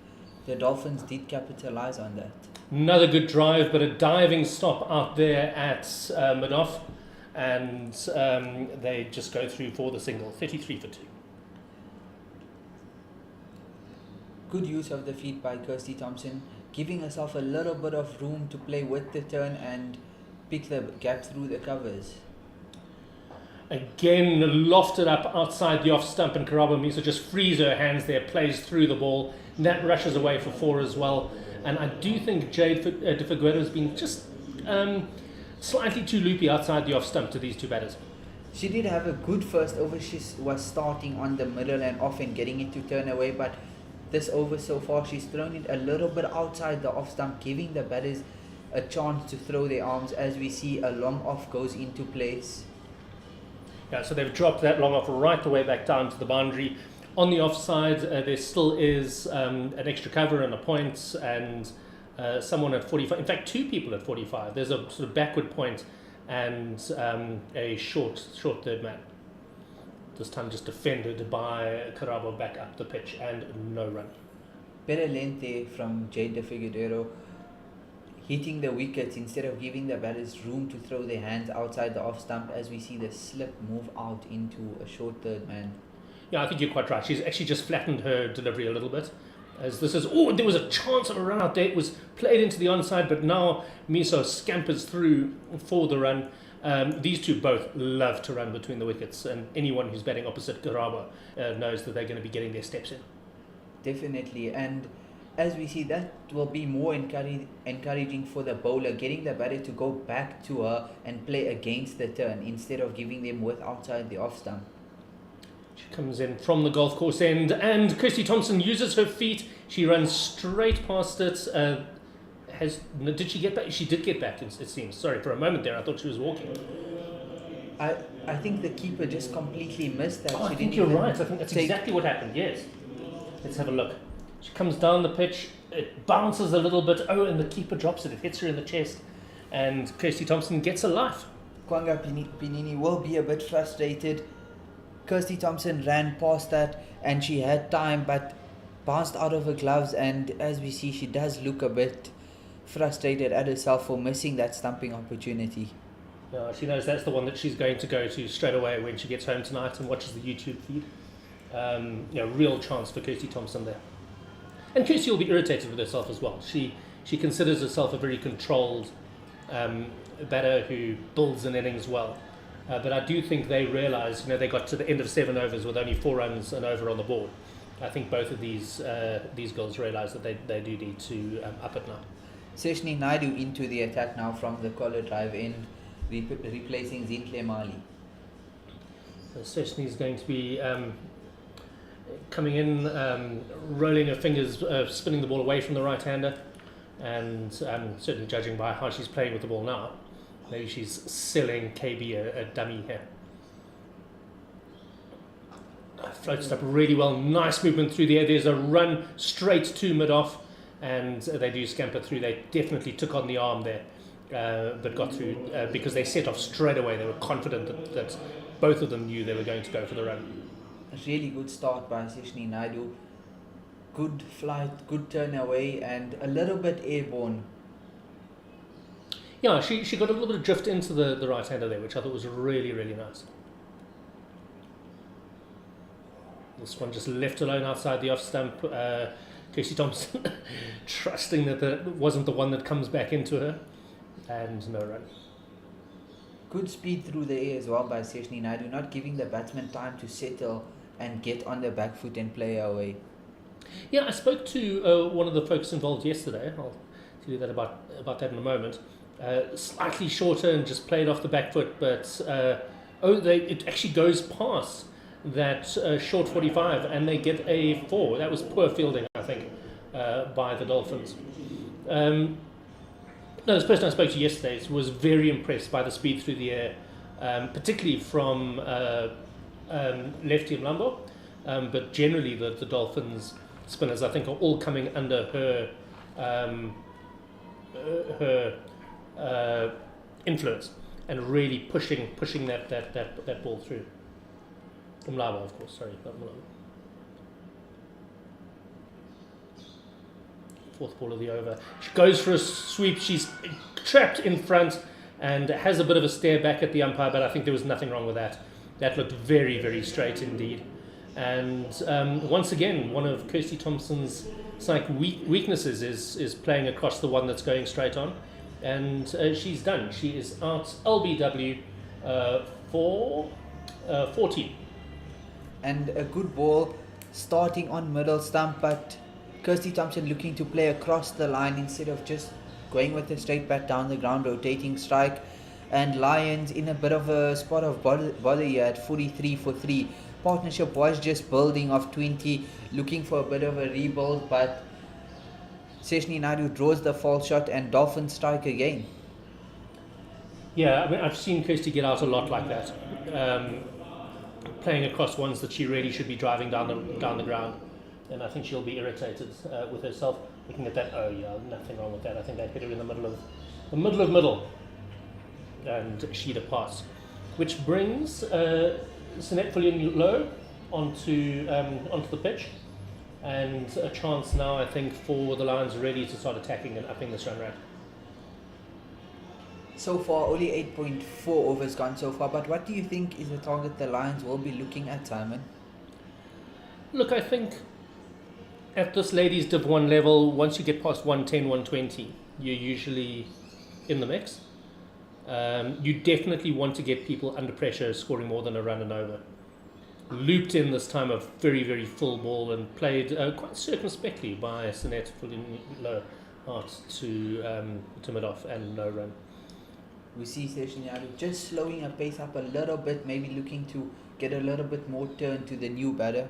the Dolphins did capitalize on that. Another good drive, but a diving stop out there at mid-off, and they just go through for the single, 33 for 2. Good use of the feet by Kirsty Thompson, giving herself a little bit of room to play with the turn and pick the gap through the covers. Again, lofted up outside the off stump, and Karabo Miso just frees her hands there, plays through the ball. That rushes away for 4 as well. And I do think Jade De Figueiro has been just slightly too loopy outside the off stump to these 2 batters. She did have a good first over. She was starting on the middle and off and getting it to turn away, but this over so far, she's thrown it a little bit outside the off stump, giving the batters a chance to throw their arms, as we see a long off goes into place. Yeah, so they've dropped that long off right the way back down to the boundary. On the offside, there still is an extra cover and a point, and someone at 45. In fact, 2 people at 45. There's a sort of backward point and a short third man. This time just defended by Karabo back up the pitch, and no run. Better length there from Jade De Figueiro, hitting the wickets instead of giving the batters room to throw their hands outside the off stump, as we see the slip move out into a short third man. Yeah, I think you're quite right. She's actually just flattened her delivery a little bit. As this is, there was a chance of a run out there. It was played into the onside, but now Miso scampers through for the run. These two both love to run between the wickets, and anyone who's batting opposite Garaba knows that they're going to be getting their steps in. Definitely, and as we see, that will be more encouraging for the bowler, getting the batter to go back to her and play against the turn instead of giving them width outside the off stump. She comes in from the golf course end, and Kirsty Thompson uses her feet. She runs straight past it. Did she get back? She did get back, it seems. Sorry, for a moment there, I thought she was walking. I think the keeper just completely missed that. I think you're right. I think that's exactly what happened, yes. Let's have a look. She comes down the pitch, it bounces a little bit, and the keeper drops it. It hits her in the chest, and Kirsty Thompson gets a life. Kwanga Pinini will be a bit frustrated. Kirsty Thompson ran past that, and she had time, but bounced out of her gloves, and as we see, she does look a bit frustrated at herself for missing that stumping opportunity. She knows that's the one that she's going to go to straight away when she gets home tonight and watches the YouTube feed. Real chance for Kirsty Thompson there. And Kirsty will be irritated with herself as well. She considers herself a very controlled batter who builds an innings well. But I do think they realise, they got to the end of 7 overs with only 4 runs and over on the board. I think both of these girls realise that they do need to up it now. Seshni Naidu into the attack now from the collar drive end, replacing Zintle Mali. So Seshni is going to be coming in, rolling her fingers, spinning the ball away from the right-hander, and certainly judging by how she's playing with the ball now, maybe she's selling KB a dummy here. Floats up really well, nice movement through the air. There's a run straight to mid-off, and they do scamper through. They definitely took on the arm there, but got through because they set off straight away. They were confident that both of them knew they were going to go for the run. A really good start by Seshni Naidu. Good flight, good turn away, and a little bit airborne. Yeah, she got a little bit of drift into the right-hander there, which I thought was really, really nice. This one just left alone outside the off-stump. Kirsty Thompson trusting that wasn't the one that comes back into her, and no run. Good speed through the air as well by Seshni Naidu, not giving the batsman time to settle and get on the back foot and play away. Yeah, I spoke to one of the folks involved yesterday. I'll tell you that about that in a moment. Slightly shorter and just played off the back foot, but it actually goes past that short 45 and they get a 4. That was poor fielding, I think, by the Dolphins. This person I spoke to yesterday was very impressed by the speed through the air, particularly from Lefty Mlambo, but generally the Dolphins spinners, I think, are all coming under her influence and really pushing that ball through. Mlambo, of course, sorry, not Mlambo. 4th ball of the over. She goes for a sweep. She's trapped in front and has a bit of a stare back at the umpire, but I think there was nothing wrong with that. That looked very, very straight indeed. And once again, one of Kirsty Thompson's weaknesses is playing across the one that's going straight on. And she's done. She is out LBW for 14. And a good ball starting on middle stump, but Kirsty Thompson looking to play across the line instead of just going with a straight bat down the ground, rotating strike. And Lions in a bit of a spot of bother here at 43 for 3. Partnership was just building off 20, looking for a bit of a rebuild, but Seshni Naidu draws the false shot and Dolphins strike again. Yeah, I mean, I've seen Kirsty get out a lot like that, playing across ones that she really should be driving down the ground. And I think she'll be irritated with herself looking at that. Oh yeah, nothing wrong with that. I think I hit her in the middle, and she departs, which brings Sinette Fullion low onto the pitch, and a chance now, I think, for the Lions really to start attacking and upping this run rate. So far, only 8.4 overs gone so far. But what do you think is the target the Lions will be looking at, Simon? Look, I think at this ladies Div 1 level, once you get past 110, 120, you're usually in the mix. You definitely want to get people under pressure scoring more than a run and over. Looped in this time a very, very full ball and played quite circumspectly by Sinet pulling low out to mid-off and no run. We see Seshinyadu just slowing her pace up a little bit, maybe looking to get a little bit more turn to the new batter.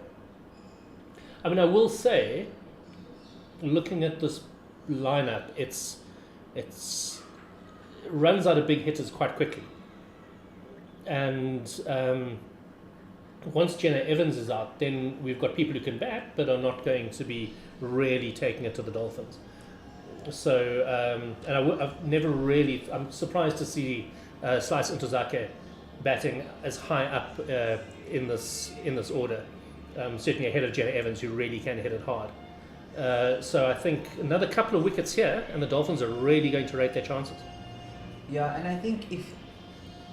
I mean, I will say, looking at this lineup, it's runs out of big hitters quite quickly. And once Jenna Evans is out, then we've got people who can bat but are not going to be really taking it to the Dolphins. So, and I've never really, I'm surprised to see Slice Intozake batting as high up in this order, certainly ahead of Jenna Evans, who really can hit it hard. So I think another couple of wickets here, and the Dolphins are really going to rate their chances. Yeah, and I think if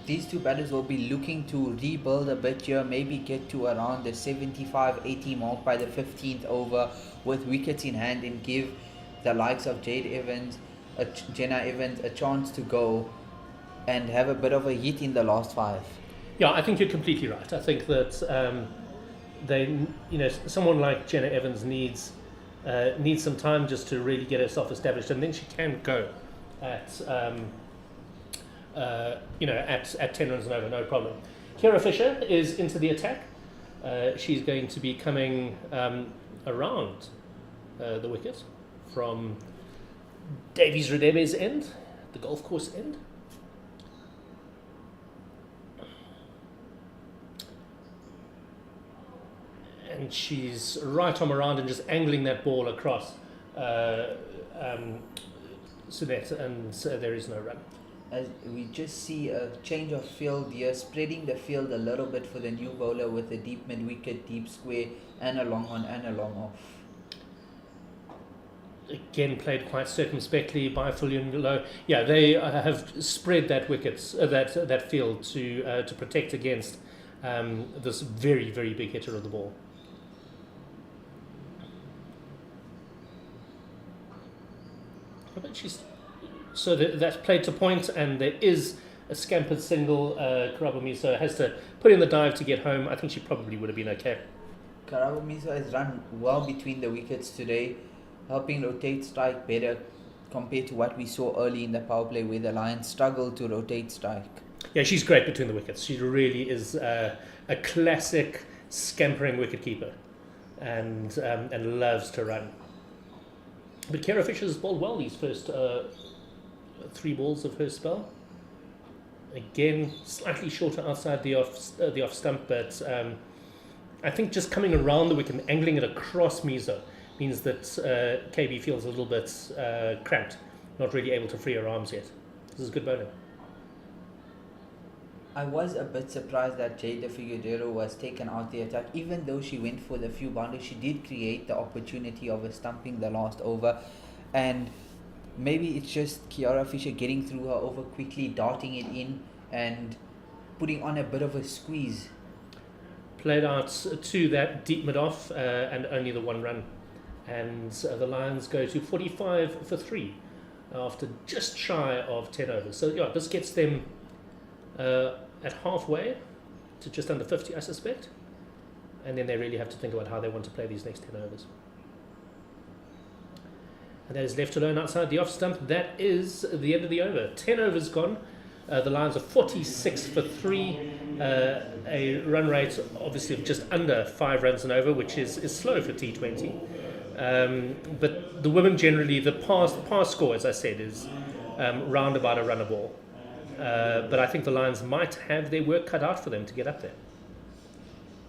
these two batters will be looking to rebuild a bit here, maybe get to around the 75-80 mark by the 15th over with wickets in hand, and give the likes of Jade Evans, Jenna Evans a chance to go and have a bit of a hit in the last 5. Yeah, I think you're completely right. I think that someone like Jenna Evans needs some time just to really get herself established, and then she can go at 10 runs and over, no problem. Kira Fisher is into the attack. She's going to be coming around the wicket from Davies Radebe's end, the golf course end. And she's right arm around and just angling that ball across Sunette, and there is no run. As we just see a change of field here, spreading the field a little bit for the new bowler with a deep mid-wicket, deep square, and a long on and a long off. Again, played quite circumspectly by Fullion Low. Yeah, they have spread that that field to protect against this very, very big hitter of the ball. But that's played to point, and there is a scampered single. Karabumiso has to put in the dive to get home. I think she probably would have been okay. Karabumiso has run well between the wickets today, helping rotate strike better compared to what we saw early in the power play where the Lions struggled to rotate strike. Yeah, she's great between the wickets. She really is a classic scampering wicketkeeper, and loves to run. But Kara Fisher's bowled well these first 3 balls of her spell. Again, slightly shorter outside the off stump, but I think just coming around the wicket and angling it across Mizo means that KB feels a little bit cramped, not really able to free her arms yet. This is good bowling. I was a bit surprised that Jada Figueiredo was taken out the attack. Even though she went for the few boundaries, she did create the opportunity of a stumping the last over. And maybe it's just Kiara Fisher getting through her over quickly, darting it in and putting on a bit of a squeeze. Played out to that deep mid-off and only the 1 run. And the Lions go to 45 for 3 after just shy of 10 overs. So yeah, this gets them at halfway to just under 50, I suspect. And then they really have to think about how they want to play these next 10 overs. And that is left alone outside the off stump. That is the end of the over. 10 overs gone. The Lions are 46 for 3. A run rate, obviously, of just under 5 runs and over, which is slow for T20. But the women generally, the past score, as I said, is round about a run a ball. But I think the Lions might have their work cut out for them to get up there.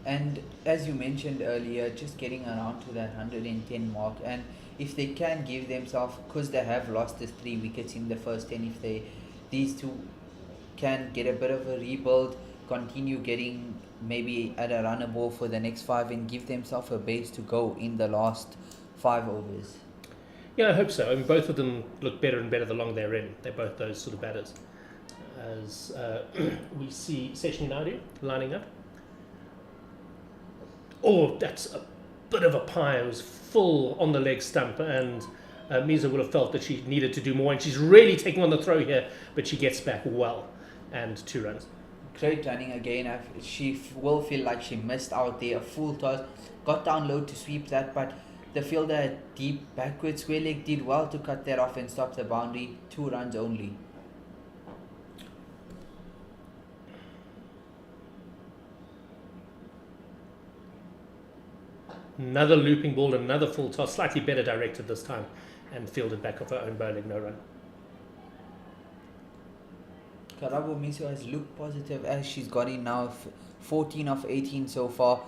And as you mentioned earlier, just getting around to that 110 mark, and if they can give themselves, because they have lost the 3 wickets in the first 10, if these two can get a bit of a rebuild, continue getting maybe at a runner ball for the next 5 and give themselves a base to go in the last 5 overs. Yeah, I hope so. I mean, both of them look better and better the longer they're in. They're both those sort of batters. As we see Seshni Naidu lining up. Oh, that's a bit of a pie. It was full on the leg stump, and Misa would have felt that she needed to do more, and she's really taking on the throw here, but she gets back well, and 2 runs. Great running again. She will feel like she missed out there. A full toss, got down low to sweep that, but the fielder deep backwards square leg did well to cut that off and stop the boundary. 2 runs only. Another looping ball, another full toss, slightly better directed this time, and fielded back off her own bowling, no run. Karabo Miso has looked positive as she's got in now 14 of 18 so far,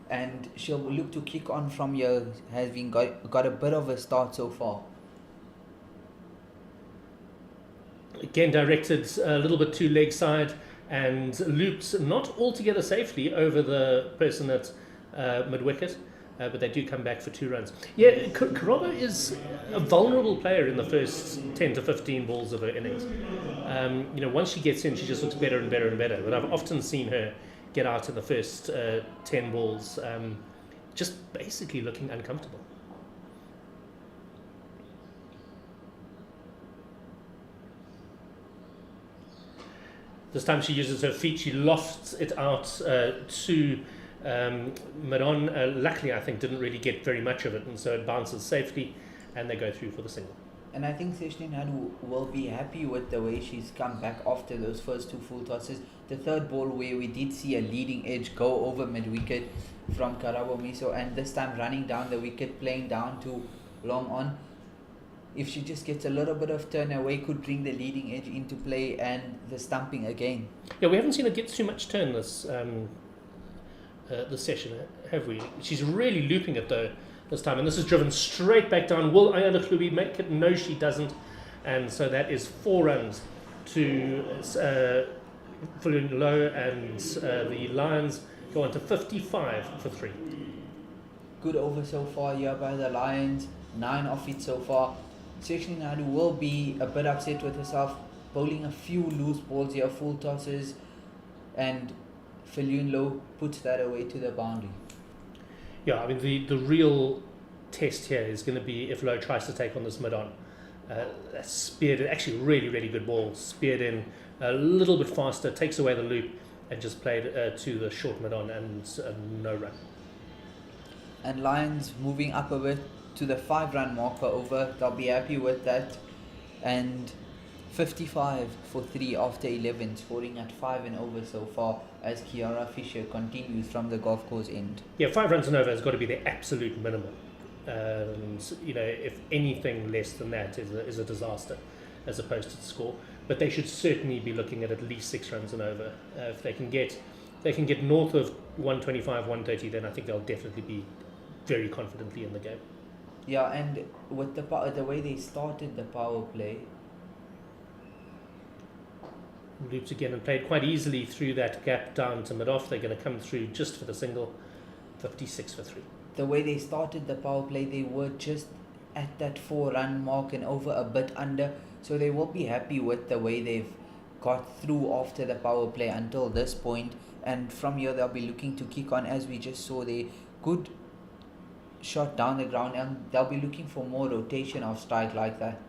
and she'll look to kick on from here, having got a bit of a start so far. Again directed a little bit to leg side and looped not altogether safely over the person at mid-wicket. But they do come back for 2 runs. Yeah, Karabo is a vulnerable player in the first 10 to 15 balls of her innings. Once she gets in, she just looks better and better and better. But I've often seen her get out in the first 10 balls, just basically looking uncomfortable. This time she uses her feet. She lofts it out to Madon. Luckily, I think, didn't really get very much of it, and so it bounces safely, and they go through for the single. And I think Seshni Nadu will be happy with the way she's come back after those first 2 full tosses. The third ball where we did see a leading edge go over mid-wicket from Karabo Miso, and this time running down the wicket, playing down to long on. If she just gets a little bit of turn away, could bring the leading edge into play and the stumping again. Yeah, we haven't seen her get too much turn this session, have we? She's really looping it though this time, and this is driven straight back down. Will Ayala Klubi make it? No, she doesn't, and so that is 4 runs to Fulun Low, and the Lions go on to 55 for 3. Good over so far here by the Lions, 9 off it so far. Seshni Nadu will be a bit upset with herself, bowling a few loose balls here, full tosses, and Fulun Low puts that away to the boundary. Yeah, I mean the real test here is going to be if Low tries to take on this mid-on. Speared, actually really, really good ball, speared in a little bit faster, takes away the loop, and just played to the short mid-on, and no run. And Lions moving up a bit to the 5-run mark per over. They'll be happy with that. And 55 for 3 after 11, scoring at 5 and over so far as Kiara Fisher continues from the golf course end. Yeah, 5 runs and over has got to be the absolute minimum. And if anything less than that is a disaster as opposed to the score. But they should certainly be looking at least 6 runs and over. If they can get north of 125, 130, then I think they'll definitely be very confidently in the game. Yeah, and with the way they started the power play, looped again and played quite easily through that gap down to mid-off. They're going to come through just for the single, 56 for 3. The way they started the power play, they were just at that 4-run mark and over a bit under, so they will be happy with the way they've got through after the power play until this point, and from here they'll be looking to kick on, as we just saw there. Good shot down the ground, and they'll be looking for more rotation of strike like that.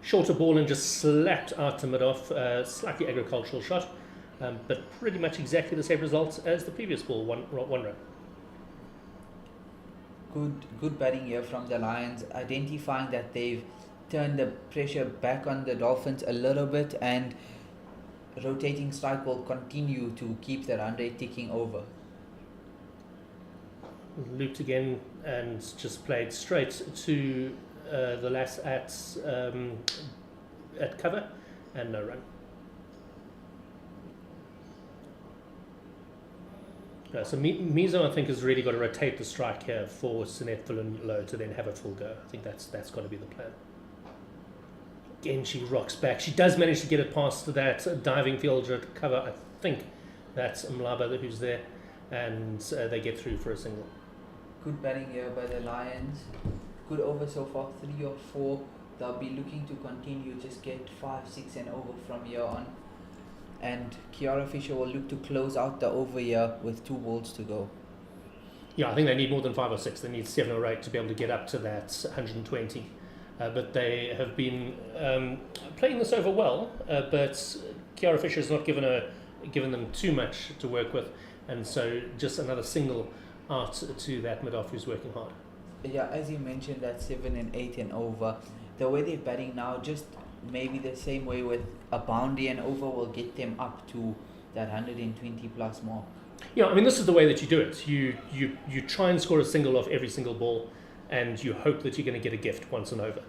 Shorter ball and just slapped out to mid-off, slightly agricultural shot, but pretty much exactly the same results as the previous ball, one run. Good batting here from the Lions, identifying that they've turned the pressure back on the Dolphins a little bit, and rotating strike will continue to keep the run rate ticking over. Looped again and just played straight to the lass at cover, and no run. So Mizo, I think, has really got to rotate the strike here for Sinet Fulun to then have a full go. I think that's got to be the plan. Again, she rocks back. She does manage to get it past that diving fielder at cover. I think that's Mlaba who's there, and they get through for a single. Good batting here by the Lions. Good over so far, 3 or 4. They'll be looking to continue, just get 5, 6 and over from here on. And Kiara Fisher will look to close out the over here with 2 balls to go. Yeah, I think they need more than 5 or 6. They need 7 or 8 to be able to get up to that 120. but they have been playing this over well. But Kiara Fisher has not given them too much to work with, and so just another single out to that mid-off who's working hard. Yeah, as you mentioned, that 7 and 8 and over, the way they're batting now, just maybe the same way with a boundary and over will get them up to that 120 plus mark. Yeah, I mean, this is the way that you do it. You try and score a single off every single ball, and you hope that you're going to get a gift once and over,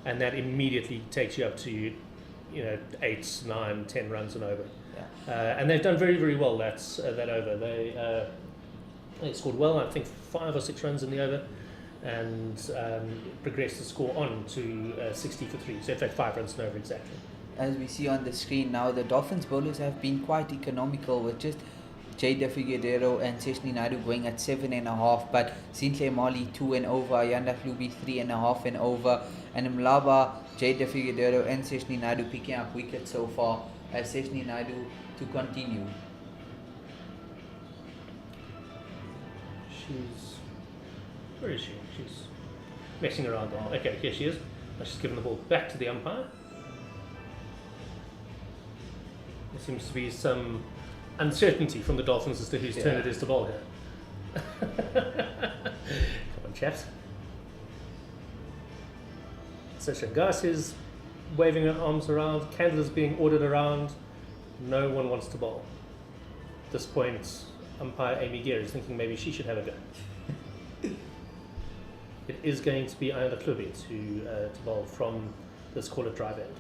and that immediately takes you up to 8, 9, 10 runs and over. Yeah. And they've done very, very well that over. They scored well, I think 5 or 6 runs in the over, and progressed the score on to 60 for 3. So in fact 5 runs and over exactly. As we see on the screen now, the Dolphins bowlers have been quite economical with just Jada Figueiredo and Seshni Naidu going at 7.5, but Sinclair Mali 2 and over, Ayanda Hlubi 3.5 and over, and Mlaba, Jada Figueiredo and Seshni Naidu picking up wickets so far, as Seshni Naidu to continue. Where is she? She's messing around. Okay, here she is. She's given the ball back to the umpire. There seems to be some uncertainty from the Dolphins as to whose turn it is to bowl here. Come on, chaps. So Shangas is waving her arms around. Candle is being ordered around. No one wants to bowl. At this point, umpire Amy Gear is thinking maybe she should have a go. It is going to be Ayanda Hlubi to bowl from this call it drive end.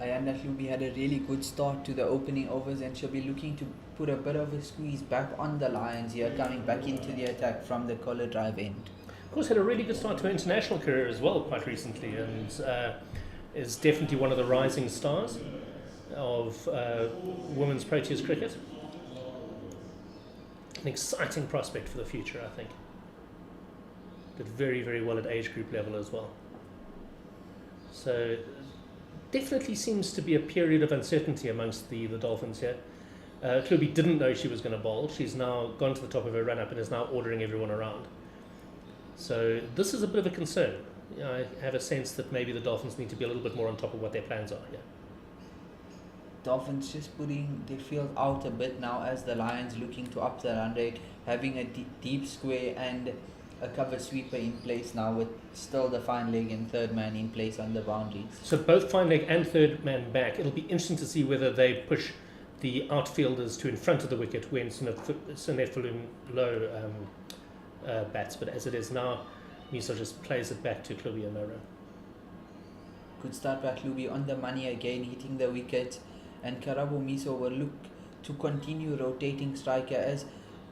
Ayanda Hlubi had a really good start to the opening overs, and she'll be looking to put a bit of a squeeze back on the Lions here, coming back into the attack from the collar drive end. Of course, had a really good start to her international career as well quite recently, and is definitely one of the rising stars of women's Proteas cricket. An exciting prospect for the future, I think. Did very, very well at age group level as well. So definitely seems to be a period of uncertainty amongst the Dolphins here. Hlubi didn't know she was going to bowl. She's now gone to the top of her run-up and is now ordering everyone around. So this is a bit of a concern. I have a sense that maybe the Dolphins need to be a little bit more on top of what their plans are here. Dolphins just putting their field out a bit now as the Lions looking to up the run rate, having a deep square and a cover sweeper in place now, with still the fine leg and third man in place on the boundaries. So both fine leg and third man back. It'll be interesting to see whether they push the outfielders to in front of the wicket when Sunefulun Low bats, but as it is now, Miso just plays it back to Hlubi and no run. Good start by Hlubi on the money again, hitting the wicket, and Karabo Miso will look to continue rotating striker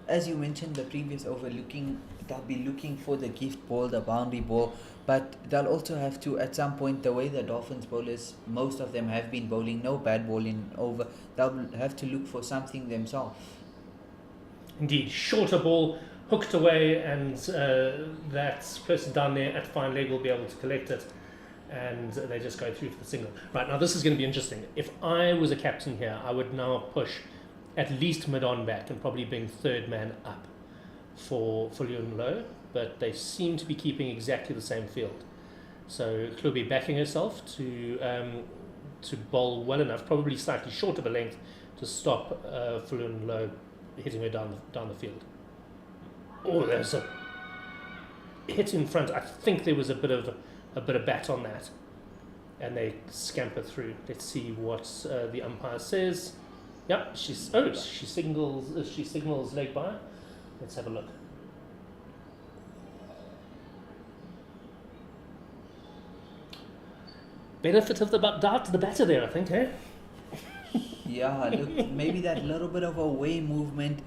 as you mentioned the previous over, they'll be looking for the gift ball, the boundary ball, but they'll also have to, at some point, the way the Dolphins bowlers, most of them have been bowling no bad ball in over, they'll have to look for something themselves. Indeed, shorter ball hooked away, and that person down there at fine leg will be able to collect it, and they just go through for the single. Right, now this is going to be interesting. If I was a captain here, I would now push at least mid-on back and probably bring third man up for Fulian Low, but they seem to be keeping exactly the same field. So Hlubi backing herself to bowl well enough, probably slightly short of a length, to stop Fulian Low hitting her down the field. Oh, there's a hit in front. I think there was a bit of bat on that, and they scamper through. Let's see what the umpire says. Yep, she signals leg by. Let's have a look. Benefit of the doubt to the batter there, I think, eh? Yeah, look, maybe that little bit of away movement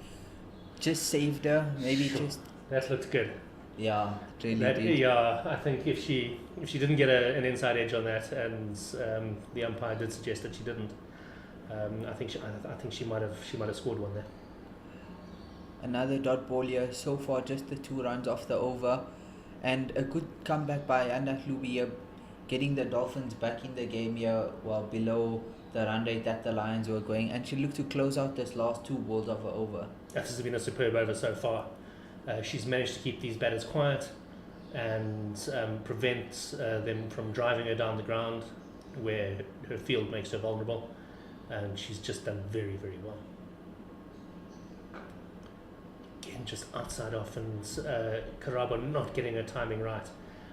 just saved her. Maybe just that looked good. Yeah, it really did. Yeah, I think if she didn't get an inside edge on that, and the umpire did suggest that she didn't, I think she might have scored one there. Another dot ball here. So far, just the 2 runs off the over, and a good comeback by Ayanda Hlubi, getting the Dolphins back in the game here, well below the run rate that the Lions were going, and she looked to close out this last 2 balls of her over. This has been a superb over so far. She's managed to keep these batters quiet and prevent them from driving her down the ground where her field makes her vulnerable, and she's just done very, very well. Again, just outside off, and Karabo not getting her timing right,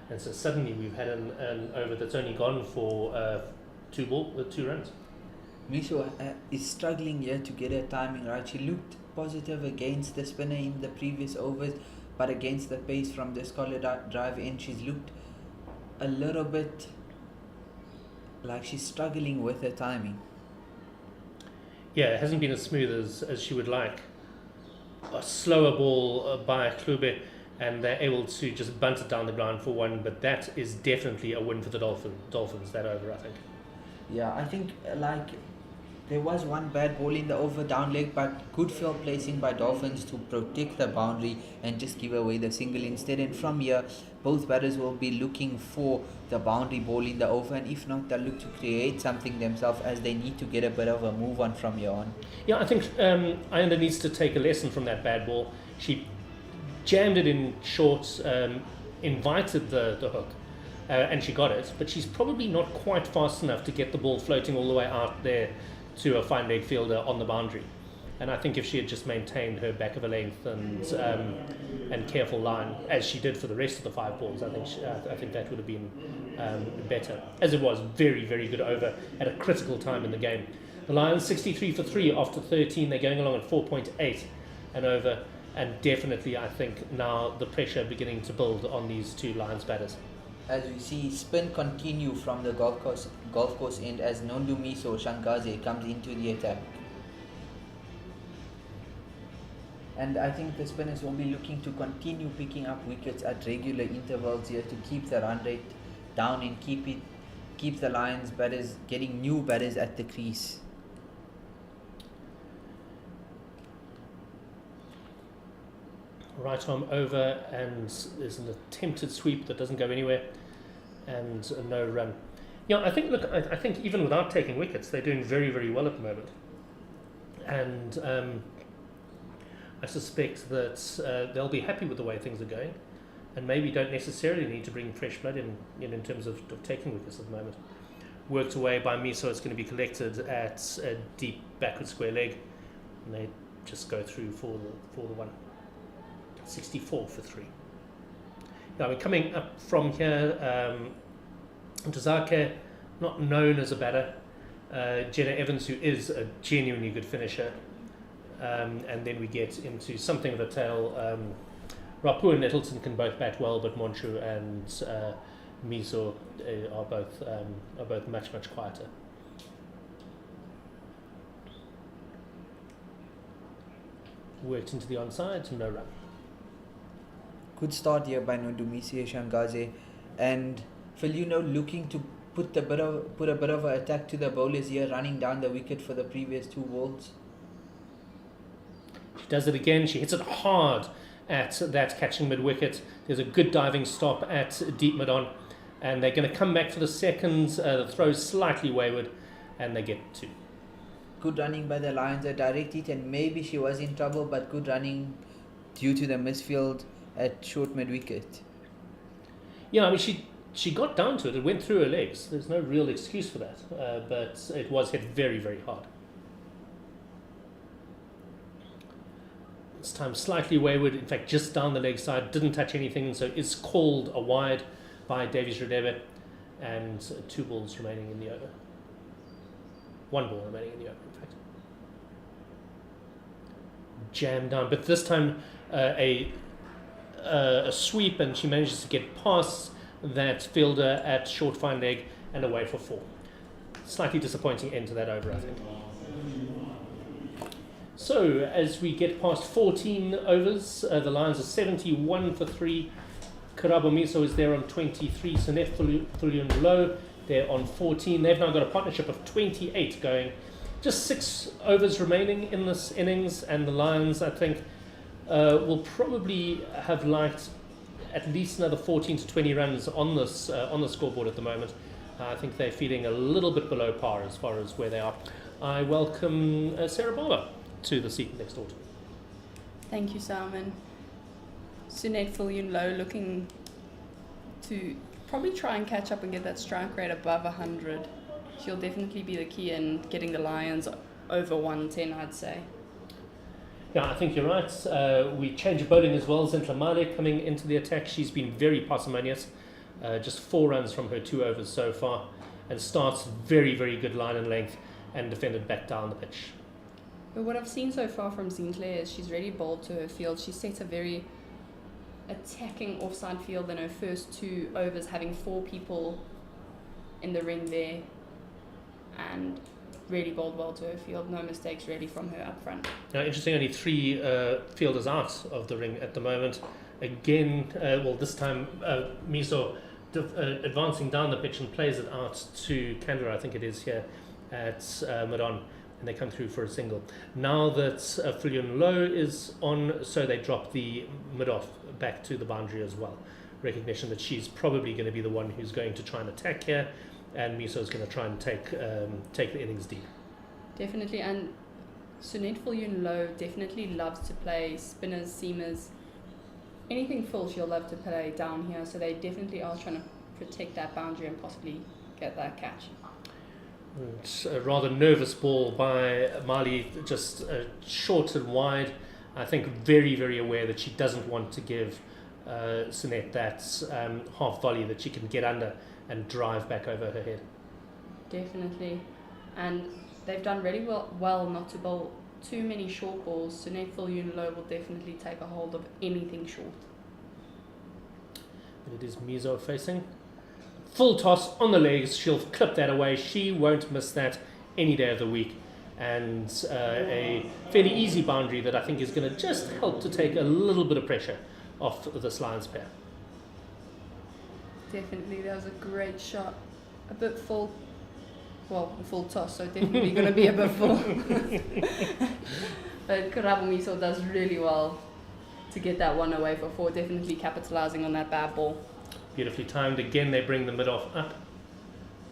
and so suddenly we've had an over that's only gone for 2 runs. Miso is struggling here to get her timing right. She looked positive against the spinner in the previous overs, but against the pace from the scholar drive in, she's looked a little bit like she's struggling with her timing. Yeah, it hasn't been as smooth as she would like. A slower ball by Klube, and they're able to just bunt it down the ground for 1, but that is definitely a win for the Dolphins, that over, I think. Yeah, I think there was one bad ball in the over down leg, but good field placing by Dolphins to protect the boundary and just give away the single instead. And from here, both batters will be looking for the boundary ball in the over, and if not, they'll look to create something themselves, as they need to get a bit of a move on from here on. Yeah, I think Ayanda needs to take a lesson from that bad ball. She jammed it in short, invited the hook, and she got it, but she's probably not quite fast enough to get the ball floating all the way out there to a fine leg fielder on the boundary. And I think if she had just maintained her back of a length and careful line, as she did for the rest of the 5 balls, I think that would have been better. As it was, very, very good over at a critical time in the game. The Lions 63 for 3 after 13. They're going along at 4.8 and over, and definitely I think now the pressure beginning to build on these 2 Lions batters. As we see spin continue from the golf course end as Nondumiso Shangaze comes into the attack. And I think the spinners will be looking to continue picking up wickets at regular intervals here to keep the run rate down and keep the Lions batters getting new batters at the crease. Right arm over, and there's an attempted sweep that doesn't go anywhere, and no run. Yeah, I think even without taking wickets, they're doing very, very well at the moment. And I suspect that they'll be happy with the way things are going, and maybe don't necessarily need to bring fresh blood in terms of taking wickets at the moment. Worked away by Miso, it's going to be collected at a deep backward square leg, and they just go through for the 1. 64 for 3. Now we're coming up from here. Ntozake, not known as a batter. Jenna Evans, who is a genuinely good finisher. And then we get into something of a tale. Rapu and Nettleton can both bat well, but Monchu and Miso are both much, much quieter. Worked into the onside, no run. Good start here by Nondumiso Shangaze, and Feluno looking to put a bit of an attack to the bowlers here, running down the wicket for the previous 2 balls. She does it again. She hits it hard at that catching mid-wicket. There's a good diving stop at deep mid-on, and they're going to come back for the second. The throw's slightly wayward, and they get 2. Good running by the Lions, a direct hit, and maybe she was in trouble, but good running due to the misfield at short mid-wicket. Yeah, I mean, she got down to it. It went through her legs. There's no real excuse for that, but it was hit very, very hard. This time slightly wayward, in fact just down the leg side, didn't touch anything, so it's called a wide by Davies Radebe, and 2 balls remaining in the over. 1 ball remaining in the over, in fact. Jammed down, but this time a sweep, and she manages to get past that fielder at short fine leg and away for 4. Slightly disappointing end to that over, I think. So as we get past 14 overs, the Lions are 71 for 3. Karabo Miso is there on 23. Senef Fulian Low, they're on 14. They've now got a partnership of 28 going. Just 6 overs remaining in this innings, and the Lions, I think, will probably have liked at least another 14 to 20 runs on this on the scoreboard at the moment. I think they're feeling a little bit below par as far as where they are. I welcome Sarah Barber to the seat next door to me. Thank you, Simon. Sunette Viljoen Low looking to probably try and catch up and get that strike rate above 100. She'll definitely be the key in getting the Lions over 110, I'd say. Yeah, I think you're right. We change of bowling as well. Zintle Male coming into the attack. She's been very parsimonious. Just 4 runs from her 2 overs so far. And starts very, very good line and length and defended back down the pitch. But what I've seen so far from Zintle is she's really bowled to her field. She sets a very attacking offside field in her first 2 overs, having 4 people in the ring there, and really bowled well to her field. No mistakes really from her up front. Now, interesting, only 3 fielders out of the ring at the moment. Again, this time Miso advancing down the pitch and plays it out to Candler, I think it is here at mid-on, and they come through for a single. Now that Viljoen Low is on, so they drop the mid-off back to the boundary as well. Recognition that she's probably going to be the one who's going to try and attack here, and Miso is going to try and take the innings deep. Definitely, and Sunette Viljoen Low definitely loves to play spinners, seamers, anything full she'll love to play down here, so they definitely are trying to protect that boundary and possibly get that catch. It's a rather nervous ball by Mali, just short and wide. I think very, very aware that she doesn't want to give Sunette that half volley that she can get under and drive back over her head. Definitely, and they've done really well not to bowl too many short balls. Sunette Viljoen Low will definitely take a hold of anything short. And it is Miso facing. Full toss on the legs, she'll clip that away. She won't miss that any day of the week. And a fairly easy boundary that I think is going to just help to take a little bit of pressure off this Lions pair. Definitely, that was a great shot. A bit full, well, a full toss, so definitely going to be a bit full. But Karabo Miso does really well to get that one away for 4, definitely capitalising on that bad ball. Beautifully timed. Again, they bring the mid-off up,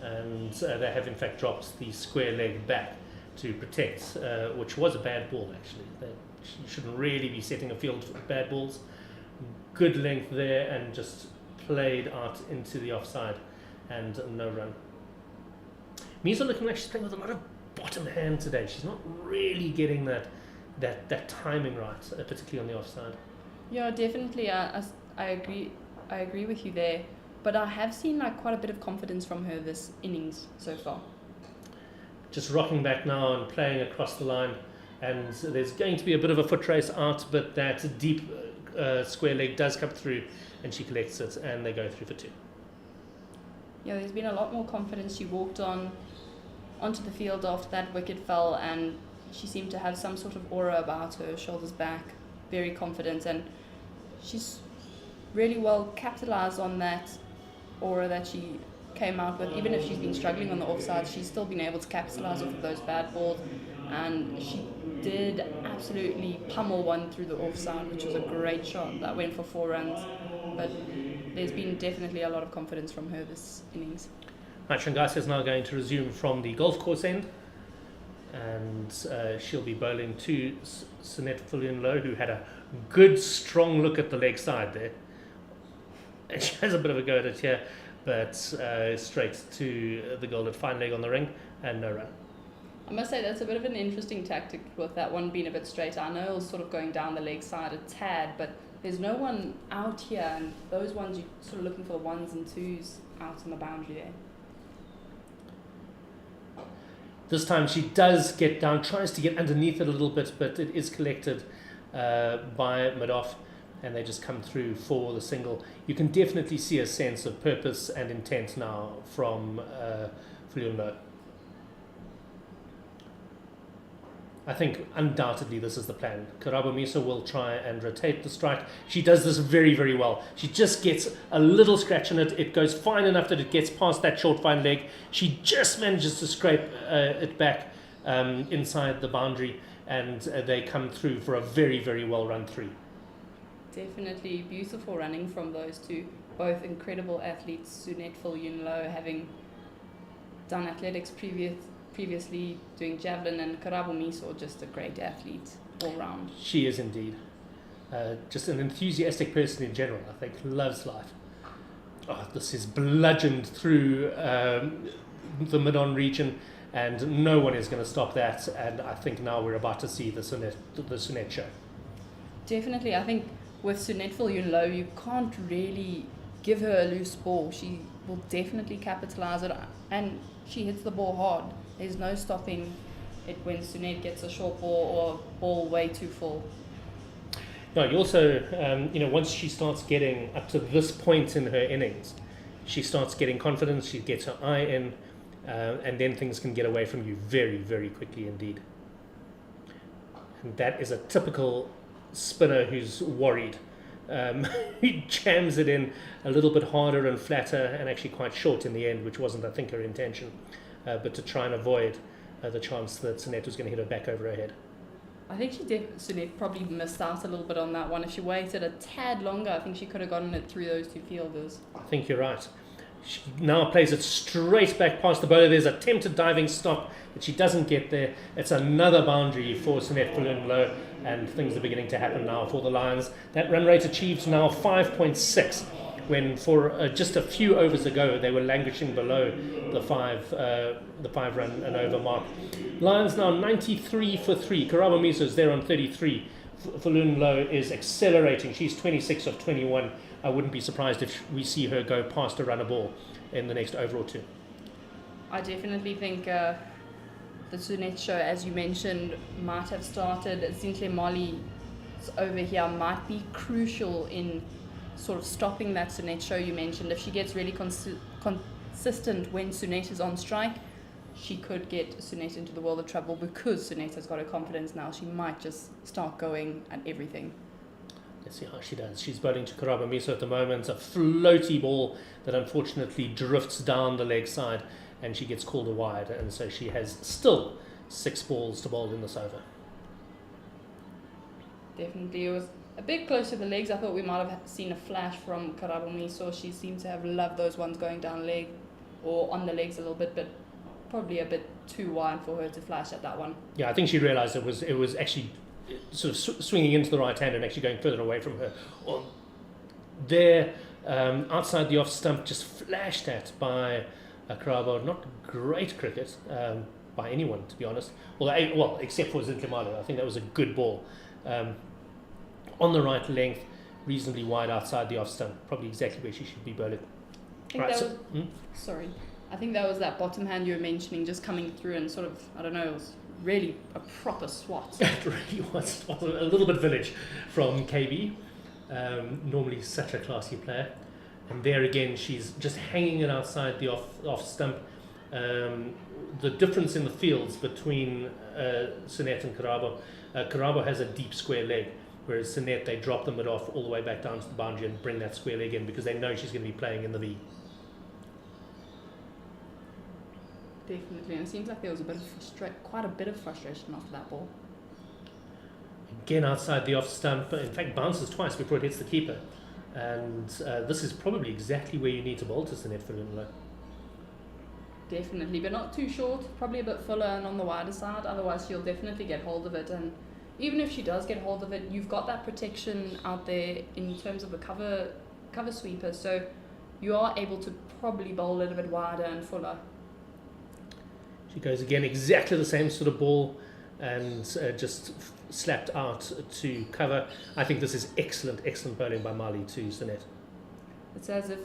and they have in fact dropped the square leg back to protect, which was a bad ball actually. You shouldn't really be setting a field for bad balls. Good length there, and just played out into the offside, and no run. Miso looking like she's playing with a lot of bottom hand today. She's not really getting that timing right, particularly on the offside. Yeah, definitely. I agree with you there. But I have seen quite a bit of confidence from her this innings so far. Just rocking back now and playing across the line, and there's going to be a bit of a foot race out, but that deep square leg does come through, and she collects it, and they go through for 2. Yeah, there's been a lot more confidence. She walked onto the field after that wicket fell, and she seemed to have some sort of aura about her, shoulders back, very confident, and she's really well capitalised on that aura that she came out with. Even if she's been struggling on the offside, she's still been able to capitalise off of those bad balls, and she did absolutely pummel one through the offside, which was a great shot that went for 4 runs. But there's been definitely a lot of confidence from her this innings. Right, Shangaisa is now going to resume from the golf course end, and she'll be bowling to Sunette Viljoen Low, who had a good strong look at the leg side there. And she has a bit of a go at it here, but straight to the goal at fine leg on the ring, and no run. I must say that's a bit of an interesting tactic with that one being a bit straight. I know it was sort of going down the leg side a tad, but there's no one out here, and those ones you're sort of looking for 1s and 2s out on the boundary there. This time she does get down, tries to get underneath it a little bit, but it is collected by mid-off, and they just come through for the single. You can definitely see a sense of purpose and intent now from Viljoen Low. I think undoubtedly this is the plan. Karabo Miso will try and rotate the strike. She does this very, very well. She just gets a little scratch in it. It goes fine enough that it gets past that short fine leg. She just manages to scrape it back inside the boundary, and they come through for a very, very well run 3. Definitely beautiful running from those two. Both incredible athletes. Sunette Viljoen Low having done athletics previously, doing javelin, and Karabo Miso just a great athlete all round. She is indeed. just an enthusiastic person in general, I think, loves life. Oh, this is bludgeoned through the mid-on region, and no one is going to stop that. And I think now we're about to see the Sunette show. Definitely, I think with Sunette Viljoen-Louw, you can't really give her a loose ball. She will definitely capitalize it, and she hits the ball hard. There's no stopping it when Sunette gets a short ball or a ball way too full. No, you also, once she starts getting up to this point in her innings, she starts getting confidence, she gets her eye in, and then things can get away from you very, very quickly indeed. And that is a typical spinner who's worried. Who jams it in a little bit harder and flatter and actually quite short in the end, which wasn't, I think, her intention, but to try and avoid the chance that Sunette was going to hit her back over her head. I think Sunette probably missed out a little bit on that one. If she waited a tad longer, I think she could have gotten it through those two fielders. I think you're right. She now plays it straight back past the bowler. There's a attempted diving stop, but she doesn't get there. It's another boundary for Sunette Viljoen-Louw, and things are beginning to happen now for the Lions. That run rate achieved now 5.6, when for just a few overs ago they were languishing below the five run and over mark. Lions now 93 for 3. Karabo Miso is there on 33. Viljoen-Louw is accelerating. She's 26 of 21. I wouldn't be surprised if we see her go past a runner ball in the next over or two. I definitely think the Sunette show, as you mentioned, might have started. Zinhle Molly's over here might be crucial in sort of stopping that Sunette show you mentioned. If she gets really consistent when Sunette is on strike, she could get Sunette into the world of trouble, because Sunette has got her confidence now. She might just start going at everything. Let's see how she does. She's bowling to Karabo Miso at the moment, a floaty ball that unfortunately drifts down the leg side, and she gets called a wide, and so she has still 6 balls to bowl in this over. Definitely, it was a bit close to the legs. I thought we might have seen a flash from Karabo Miso. She seemed to have loved those ones going down leg or on the legs a little bit, but probably a bit too wide for her to flash at that one. Yeah, I think she realised it was actually sort of swinging into the right hand and actually going further away from her. There, outside the off stump, just flashed at by Karabo. Not great cricket by anyone, to be honest. Well, except for Zinhle Molly. I think that was a good ball. On the right length, reasonably wide outside the off stump. Probably exactly where she should be bowling. I think that was that bottom hand you were mentioning, just coming through and sort of, I don't know, it was really a proper swat. It really was a little bit village from KB. Normally such a classy player. And there again, she's just hanging it outside the off stump. The difference in the fields between Sunette and Karabo. Karabo has a deep square leg, whereas Sunette, they drop the mid off all the way back down to the boundary and bring that square leg in, because they know she's going to be playing in the V. Definitely, and it seems like there was quite a bit of frustration after that ball. Again outside the off stump, in fact bounces twice before it hits the keeper. And this is probably exactly where you need to bowl to Sunette Viljoen-Louw. Definitely, but not too short, probably a bit fuller and on the wider side, otherwise she'll definitely get hold of it. And even if she does get hold of it, you've got that protection out there in terms of the cover sweeper, so you are able to probably bowl a little bit wider and fuller. She goes again, exactly the same sort of ball, and just slapped out to cover. I think this is excellent bowling by Molly to Sunette. It's as if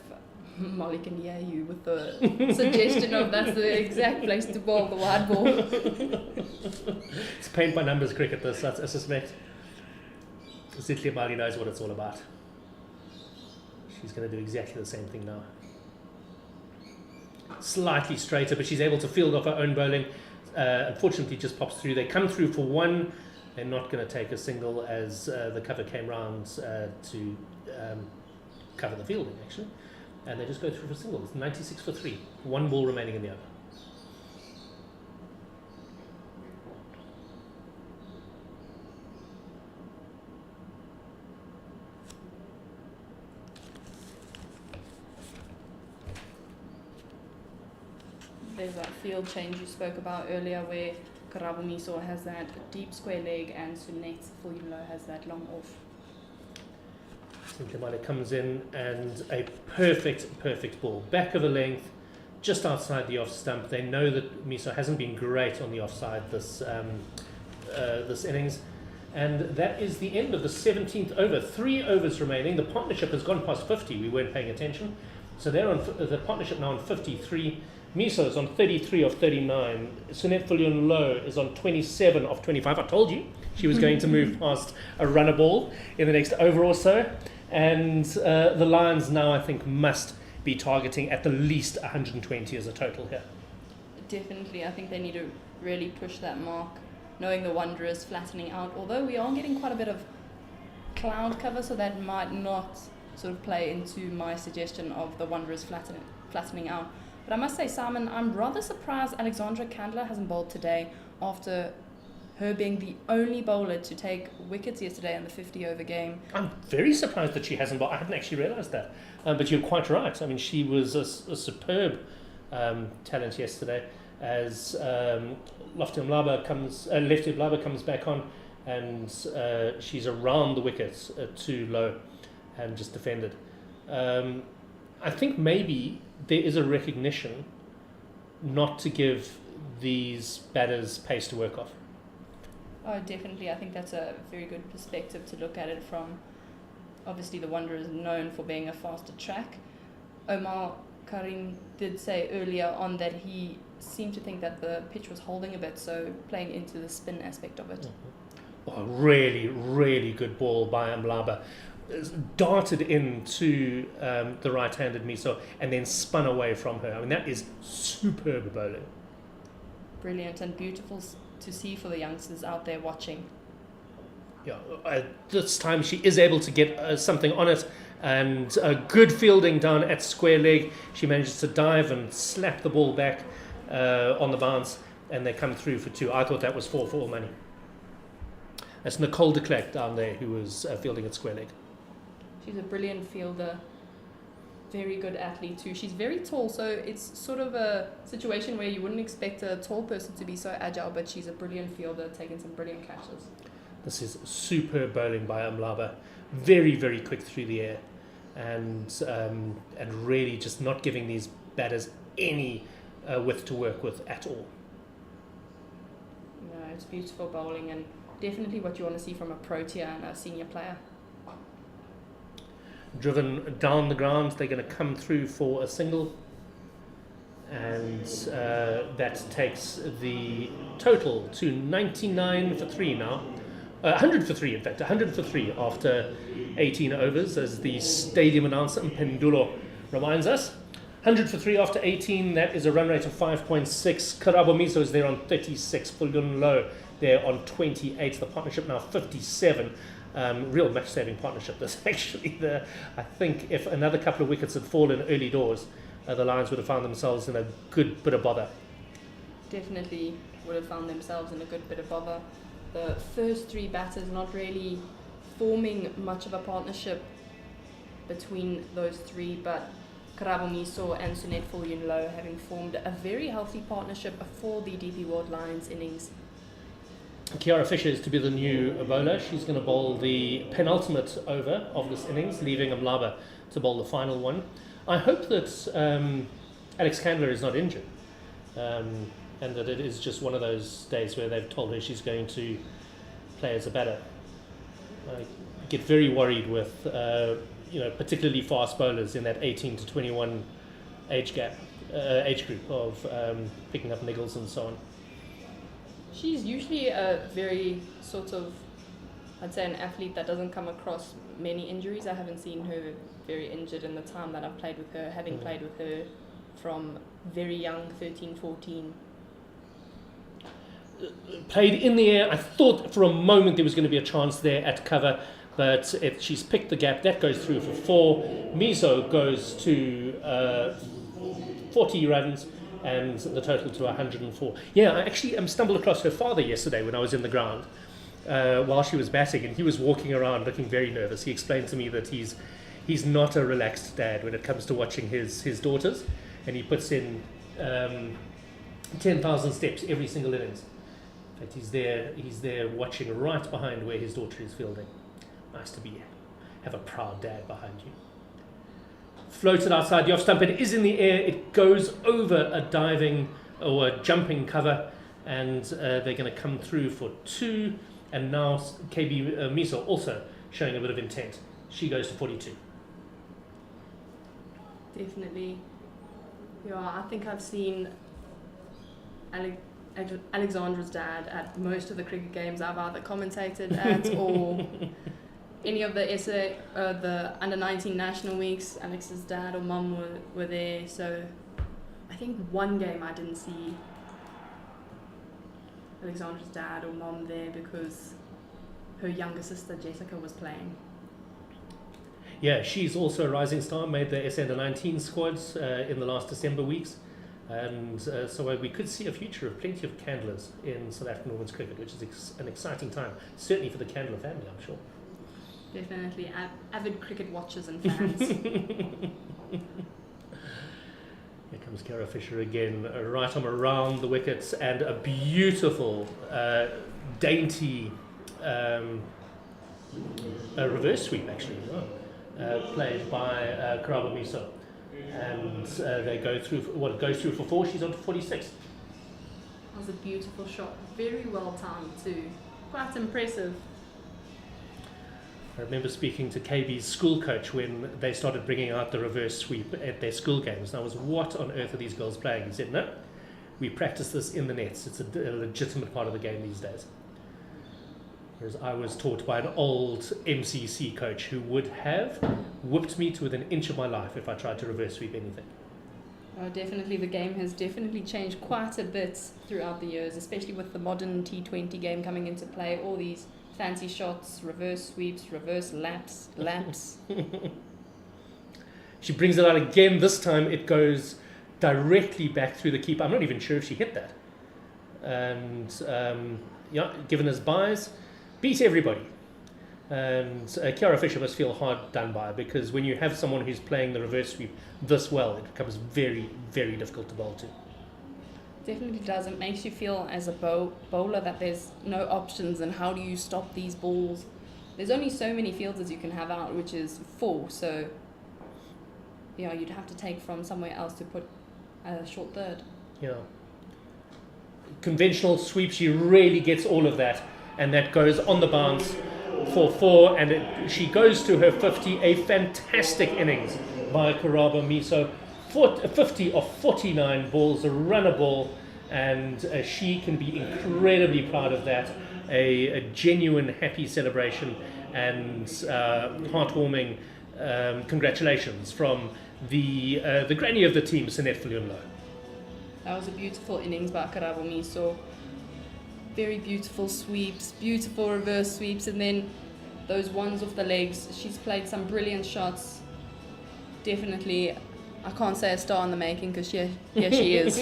Molly can hear you with the suggestion of that's the exact place to bowl the wide ball. It's paint by numbers cricket, this, I suspect. Zinhle Molly knows what it's all about. She's going to do exactly the same thing now. Slightly straighter, but she's able to field off her own bowling. Unfortunately, just pops through. They come through for one. They're not going to take a single, as the cover came round to cover the fielding, actually. And they just go through for singles. 96 for 3. 1 ball remaining in the over. There's that field change you spoke about earlier, where Karabo Miso has that deep square leg and Sunette Viljoen-Louw has that long off. Male comes in and a perfect ball. Back of a length, just outside the off stump. They know that Miso hasn't been great on the offside this innings. And that is the end of the 17th over. 3 overs remaining. The partnership has gone past 50. We weren't paying attention. So they're on the partnership now on 53. Miso is on 33 of 39. Sunette Fullion Low is on 27 of 25. I told you she was going to move past a runner ball in the next over or so. And the Lions now, I think, must be targeting at the least 120 as a total here. Definitely, I think they need to really push that mark, knowing the Wanderers flattening out, although we are getting quite a bit of cloud cover, so that might not sort of play into my suggestion of the Wanderers flattening out. But I must say, Simon, I'm rather surprised Alexandra Candler hasn't bowled today after her being the only bowler to take wickets yesterday in the 50-over game. I'm very surprised that she hasn't bowled. I hadn't actually realised that. But you're quite right. I mean, she was a superb talent yesterday as Lefty Mlaba comes back on, and she's around the wickets too low and just defended. I think maybe there is a recognition not to give these batters pace to work off. Oh, definitely. I think that's a very good perspective to look at it from. Obviously, the Wanderers are known for being a faster track. Omar Karim did say earlier on that he seemed to think that the pitch was holding a bit, so playing into the spin aspect of it. Oh, really good ball by Mlaba. Darted into the right-handed Miso and then spun away from her. I mean, that is superb bowling. Brilliant and beautiful to see for the youngsters out there watching. Yeah, this time she is able to get something on it, and a good fielding down at square leg. She manages to dive and slap the ball back on the bounce, and they come through for 2. I thought that was 4 for all money. That's Nicole de Klerk down there who was fielding at square leg. She's a brilliant fielder, very good athlete too. She's very tall, so it's sort of a situation where you wouldn't expect a tall person to be so agile, but she's a brilliant fielder, taking some brilliant catches. This is superb bowling by Mlaba. Very quick through the air, and really just not giving these batters any width to work with at all. No, it's beautiful bowling and definitely what you want to see from a pro-tier and a senior player. Driven down the ground, they're going to come through for a single, and that takes the total to 99 for 3 now. 100 for 3, in fact, 100 for 3 after 18 overs, as the stadium announcer Pendulo reminds us. 100 for 3 after 18, that is a run rate of 5.6. Karabo Miso is there on 36, Fulgun Low there on 28, the partnership now 57. Real match-saving partnership this actually. I think if another couple of wickets had fallen early doors, the Lions would have found themselves in a good bit of bother. Definitely would have found themselves in a good bit of bother. The first 3 batters not really forming much of a partnership between those 3, but Karabo Miso and Sunette Fullion Low having formed a very healthy partnership for the DP World Lions innings. Kiara Fisher is to be the new bowler. She's going to bowl the penultimate over of this innings, leaving Mlaba to bowl the final one. I hope that Alex Candler is not injured, and that it is just one of those days where they've told her she's going to play as a batter. I get very worried with particularly fast bowlers in that 18 to 21 age group of picking up niggles and so on. She's usually a very sort of, I'd say, an athlete that doesn't come across many injuries. I haven't seen her very injured in the time that I've played with her, having played with her from very young, 13, 14. Played in the air. I thought for a moment there was going to be a chance there at cover, but she's picked the gap. That goes through for 4. Miso goes to 40 runs, and the total to 104. Yeah, I actually stumbled across her father yesterday when I was in the ground while she was batting, and he was walking around looking very nervous. He explained to me that he's not a relaxed dad when it comes to watching his daughters, and he puts in 10,000 steps every single innings. In fact, he's there watching right behind where his daughter is fielding. Nice to be have a proud dad behind you. Floated outside the off stump, it is in the air, it goes over a diving or a jumping cover, and they're going to come through for 2, and now KB Miso also showing a bit of intent. She goes to 42. Definitely. Yeah, I think I've seen Alexandra's dad at most of the cricket games I've either commentated at or any of the under-19 national weeks. Alex's dad or mum were there, so I think one game I didn't see Alexandra's dad or mum there because her younger sister Jessica was playing. Yeah, she's also a rising star, made the SA Under-19 squads in the last December weeks. And so we could see a future of plenty of Candlers in South African women's cricket, which is an exciting time, certainly for the Candler family, I'm sure. Definitely avid cricket watchers and fans. Here comes Kara Fisher again, a right arm around the wickets, and a beautiful, dainty reverse sweep, actually, as well. Played by Karabo Miso, and they go through. It goes through for 4. She's on to 46. That was a beautiful shot, very well timed too. Quite impressive. I remember speaking to KB's school coach when they started bringing out the reverse sweep at their school games. And I was, what on earth are these girls playing? He said, no, we practice this in the nets. It's a legitimate part of the game these days. Whereas I was taught by an old MCC coach who would have whipped me to within an inch of my life if I tried to reverse sweep anything. Oh, definitely, the game has definitely changed quite a bit throughout the years, especially with the modern T20 game coming into play. All these fancy shots, reverse sweeps, reverse laps. She brings it out again. This time it goes directly back through the keeper. I'm not even sure if she hit that. And given as buys, beat everybody. And Kiara Fisher must feel hard done by, because when you have someone who's playing the reverse sweep this well, it becomes very, very difficult to bowl to. Definitely does. It makes you feel as a bowler that there's no options, and how do you stop these balls? There's only so many fielders you can have out, which is 4. So, you'd have to take from somewhere else to put a short third. Yeah. Conventional sweep, she really gets all of that, and that goes on the bounce for 4, and she goes to her 50. A fantastic innings by Karabo Miso. 50 of 49 balls, a runner ball, and she can be incredibly proud of that. A genuine happy celebration and heartwarming congratulations from the granny of the team, Sinette Viljoenlo. That was a beautiful innings by Karabo Miso. Very beautiful sweeps, beautiful reverse sweeps, and then those ones off the legs. She's played some brilliant shots. Definitely, I can't say a star in the making, because she is.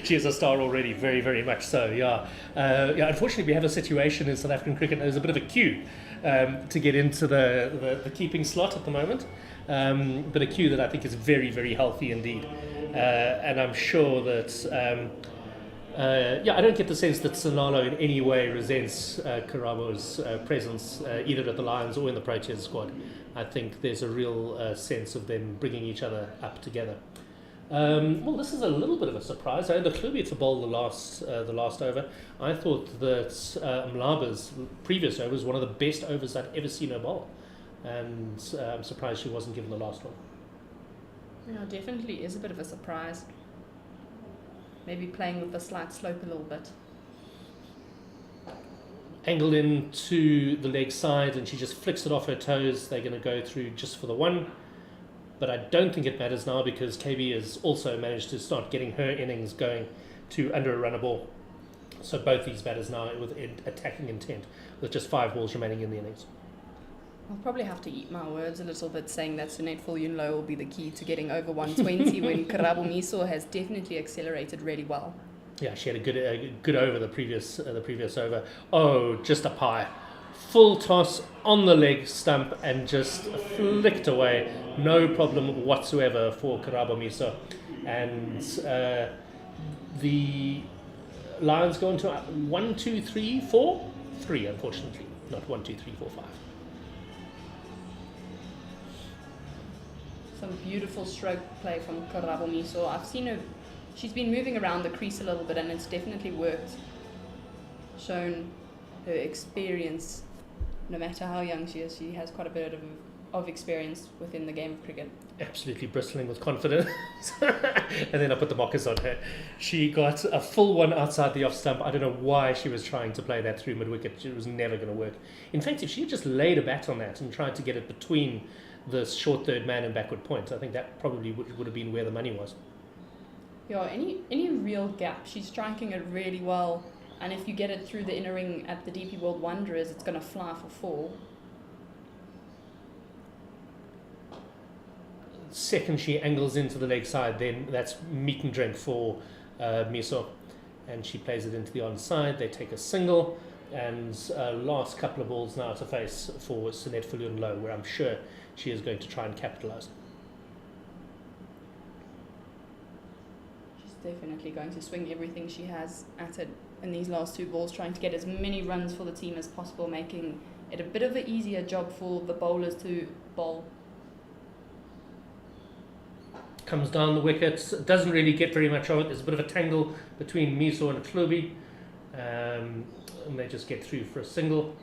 She is a star already, very, very much so, yeah. Unfortunately, we have a situation in South African cricket. There's a bit of a queue to get into the keeping slot at the moment, but a queue that I think is very, very healthy indeed. And I'm sure that, I don't get the sense that Sonalo in any way resents Karabo's presence, either at the Lions or in the Proteas squad. I think there's a real sense of them bringing each other up together. Well, this is a little bit of a surprise. I had Mhlubi to bowl the last over. I thought that Mlaba's previous over was one of the best overs I'd ever seen her bowl, and I'm surprised she wasn't given the last one. Yeah, definitely is a bit of a surprise. Maybe playing with the slight slope a little bit. Angled into the leg side, and she just flicks it off her toes. They're going to go through just for the 1. But I don't think it matters now, because KB has also managed to start getting her innings going to under a runner ball. So both these batters now with attacking intent, with just 5 balls remaining in the innings. I'll probably have to eat my words a little bit, saying that Sinette Viljoenlo will be the key to getting over 120 when Karabo Miso has definitely accelerated really well. Yeah, she had a good over the previous over. Oh, just a pie. Full toss on the leg stump and just flicked away. No problem whatsoever for Karabo Miso. And the Lions go into 1, 2, 3, 4? 3, unfortunately. Not 1, 2, 3, 4, 5. some beautiful stroke play from Karabo Miso. I've seen her, she's been moving around the crease a little bit and it's definitely worked. Shown her experience, no matter how young she is, she has quite a bit of experience within the game of cricket. Absolutely bristling with confidence. And then I put the mockers on her. She got a full one outside the off stump. I don't know why she was trying to play that through mid-wicket. It was never going to work. In fact, if she had just laid a bat on that and tried to get it between the short third man and backward point, I think that probably would have been where the money was. Yeah, any real gap, she's striking it really well. And if you get it through the inner ring at the DP World Wanderers, it's going to fly for 4. Second she angles into the leg side, then that's meat and drink for Miso, and she plays it into the onside. They take a single, and last couple of balls now to face for Sunette Viljoen Low, where I'm sure she is going to try and capitalise. She's definitely going to swing everything she has at it in these last 2 balls, trying to get as many runs for the team as possible, making it a bit of an easier job for the bowlers to bowl. Comes down the wickets, doesn't really get very much of it. There's a bit of a tangle between Miso and Klubi, and they just get through for a single.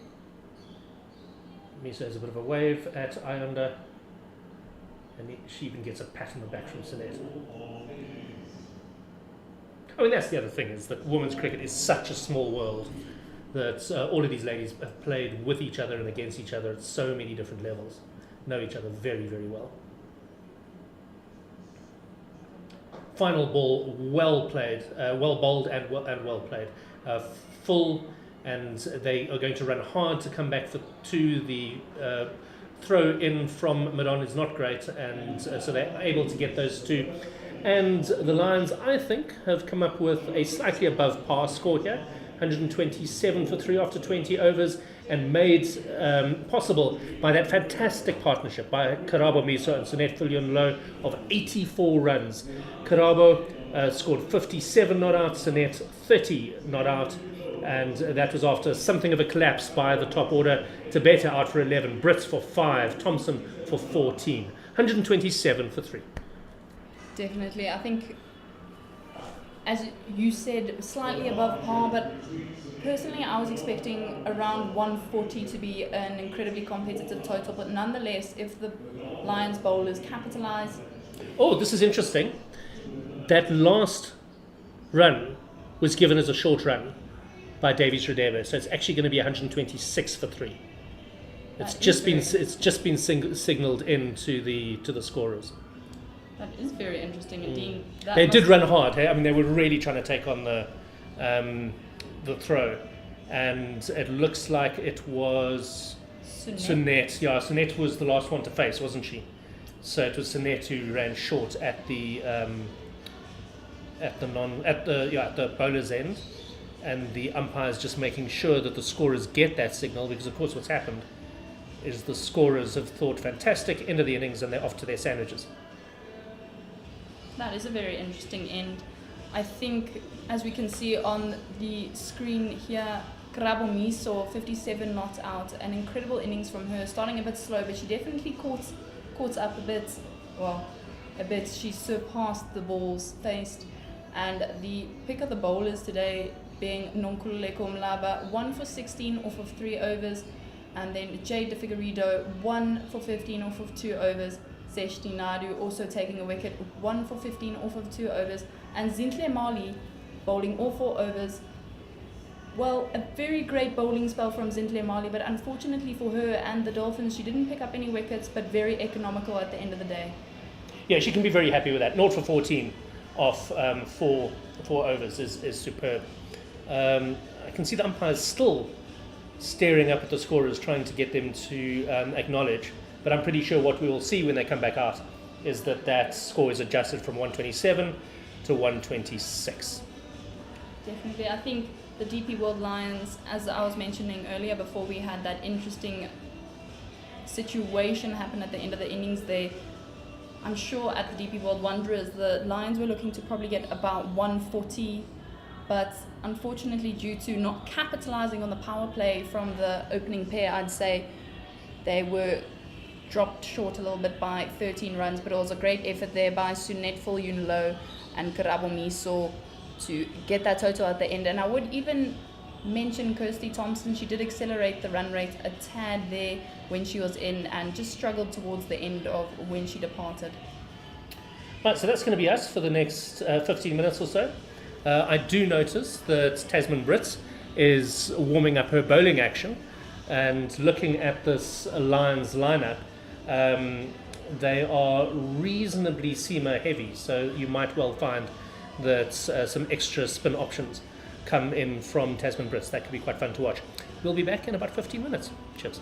Miso has a bit of a wave at Ayanda, and she even gets a pat on the back from Sunette. I mean, that's the other thing, is that women's cricket is such a small world that all of these ladies have played with each other and against each other at so many different levels, know each other very, very well. Final ball, well played, well bowled and well played. Full, and they are going to run hard to come back for 2. The throw in from mid-on is not great, and so they're able to get those 2. And the Lions, I think, have come up with a slightly above par score here, 127 for 3 after 20 overs, and made possible by that fantastic partnership by Karabo Miso and Sunette Viljoen Low of 84 runs. Karabo scored 57 not out, Sunette 30 not out, and that was after something of a collapse by the top order. Tabeta out for 11, Brits for 5, Thompson for 14. 127 for 3. Definitely, I think, as you said, slightly above par, but personally I was expecting around 140 to be an incredibly competitive total, but nonetheless, if the Lions bowlers capitalise... Oh, this is interesting. That last run was given as a short run by Davies Radebe, so it's actually going to be 126 for 3. It's just been signalled in to the scorers. That is very interesting indeed. They did run hard. Hey? I mean, they were really trying to take on the throw, and it looks like it was Sunette. Yeah, Sunette was the last one to face, wasn't she? So it was Sunette who ran short at the bowler's end, and the umpires just making sure that the scorers get that signal, because of course what's happened is the scorers have thought fantastic, end of the innings, and they're off to their sandwiches. That is a very interesting end. I think, as we can see on the screen here, Karabo Miso, 57 not out, an incredible innings from her, starting a bit slow, but she definitely caught up a bit. Well, a bit. She surpassed the balls faced, and the pick of the bowlers today being Nonkululeko Mlaba, 1 for 16 off of 3 overs, and then Jade De Figueiredo, 1 for 15 off of 2 overs. Seshti Nadu also taking a wicket, 1 for 15 off of 2 overs, and Zintle Mali bowling all 4 overs. Well, a very great bowling spell from Zintle Mali, but unfortunately for her and the Dolphins, she didn't pick up any wickets, but very economical at the end of the day. Yeah, she can be very happy with that. 0 for 14 off 4 overs is superb. I can see the umpires still staring up at the scorers, trying to get them to acknowledge. But I'm pretty sure what we will see when they come back out is that score is adjusted from 127 to 126. Definitely. I think the DP World Lions, as I was mentioning earlier before we had that interesting situation happen at the end of the innings there, I'm sure at the DP World Wanderers, the Lions were looking to probably get about 140, but unfortunately due to not capitalising on the power play from the opening pair, I'd say they were dropped short a little bit by 13 runs, but it was a great effort there by Sunet Low and Karabo Miso to get that total at the end. And I would even mention Kirsty Thompson. She did accelerate the run rate a tad there when she was in and just struggled towards the end of when she departed. Right, so that's going to be us for the next 15 minutes or so. I do notice that Tasman Brits is warming up her bowling action, and looking at this Lions lineup, they are reasonably seamer heavy, so you might well find that some extra spin options come in from Tasman Brits. That could be quite fun to watch. We'll be back in about 15 minutes. Cheers.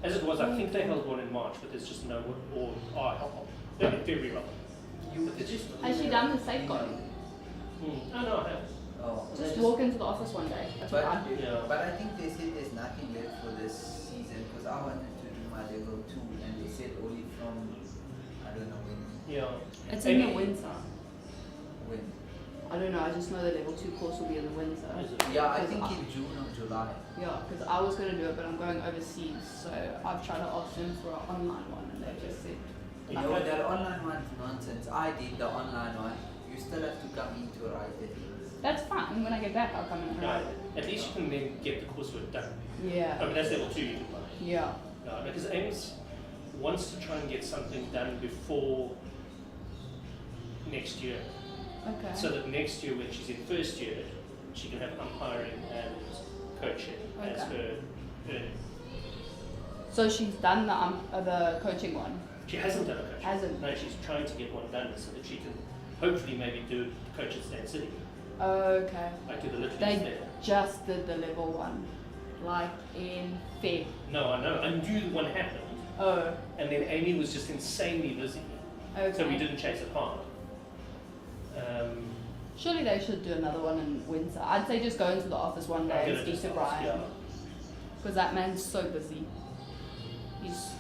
As it was, I think they held one in March, but there's just no one, February rather. But there's just Has she done the safeguarding? Oh no, I have. Oh, Just walk into the office one day. That's what I'd do. Yeah. But I think they said there's nothing left for this season because I wanted to do my level 2 and they said only from, I don't know when. Yeah. It's in the winter. When? I don't know, I just know the level 2 course will be in the winter. Is it? Yeah, I think in June or July. Yeah, because I was going to do it, but I'm going overseas, so I've tried to ask them for an online one, and they just said, You know, that online one's nonsense. I did the online one. You still have to come in to write it. that's fine, when I get back I'll come and Yeah. write it. At least you can then get the coursework done. Yeah. I mean, that's level 2 you can buy. Yeah. No, because Ames wants to try and get something done before next year. Okay. So that next year, when she's in first year, she can have umpiring and coaching as Okay. her earning. So she's done the coaching one? She hasn't done a coaching. Hasn't? No, she's trying to get one done so that she can hopefully maybe do coach at Stand City. Okay. Like do the literature They there. just did the level 1, like in Feb. No, I know. I knew one happened. Oh, And then Amy was just insanely busy. okay. So we didn't chase it hard. Surely they should do another one in winter. I'd say just go into the office one I'm day and gonna speak just to ask, Brian. yeah. Because that man's so busy. He's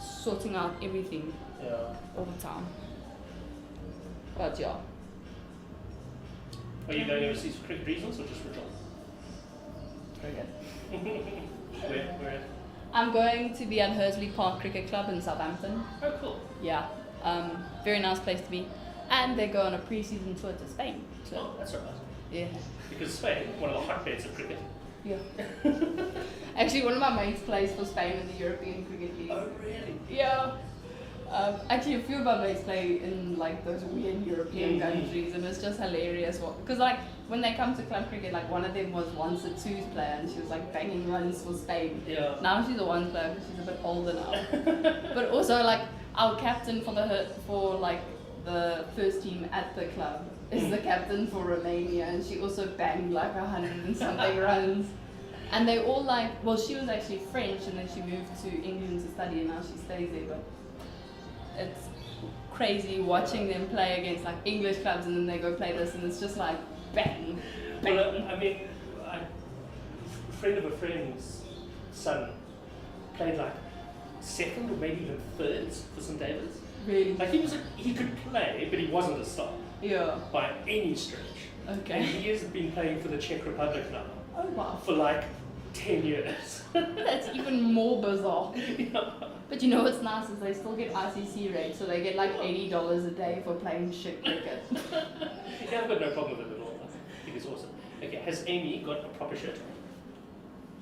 sorting out everything Yeah. all the time. But yeah. Are you going overseas for cricket reasons or just for job? Very good. Where? I'm going to be at Hursley Park Cricket Club in Southampton. Oh, cool. Yeah. Very nice place to be. And they go on a pre-season tour to Spain. So, Oh, that's all right. yeah. Because Spain, one of the hotbeds of cricket. Yeah. Actually, one of my mates plays for Spain in the European Cricket League. Oh, really? Yeah. Actually, a few of my mates play in like those weird European countries, and it's just hilarious. Because like when they come to club cricket, like one of them was once a twos player, and she was like banging runs for Spain. Yeah. Now she's a one player because she's a bit older now. But also like our captain for like the first team at the club is the captain for Romania, and she also banged like 100 and something runs. And they all like, well, she was actually French, and then she moved to England to study, and now she stays there. But it's crazy watching them play against like English clubs, and then they go play this, and it's just like bang, bang. Well, I mean, a friend of a friend's son played like second or maybe even third for St. David's. Really? Like he could play, but he wasn't a star Yeah. by any stretch. And Okay. he has been playing for the Czech Republic now Oh wow. for like 10 years. That's even more bizarre. Yeah. But you know what's nice is they still get ICC rates, so they get like $80 a day for playing shit cricket. Yeah, I've got no problem with it at all. I think it's awesome. Okay, has Amy got a proper shirt?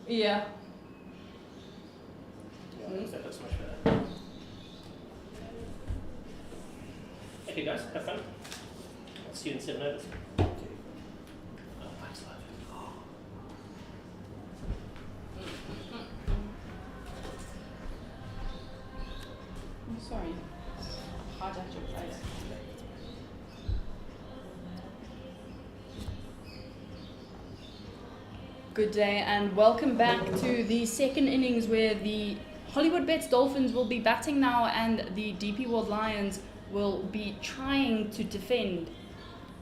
Yeah. Yeah, that looks much better. Okay guys, have fun. I'll see you in 7 overs. Oh, thanks, love. I'm sorry. Hijacked your place. Good day and welcome back to the second innings where the Hollywoodbets Dolphins will be batting now and the DP World Lions will be trying to defend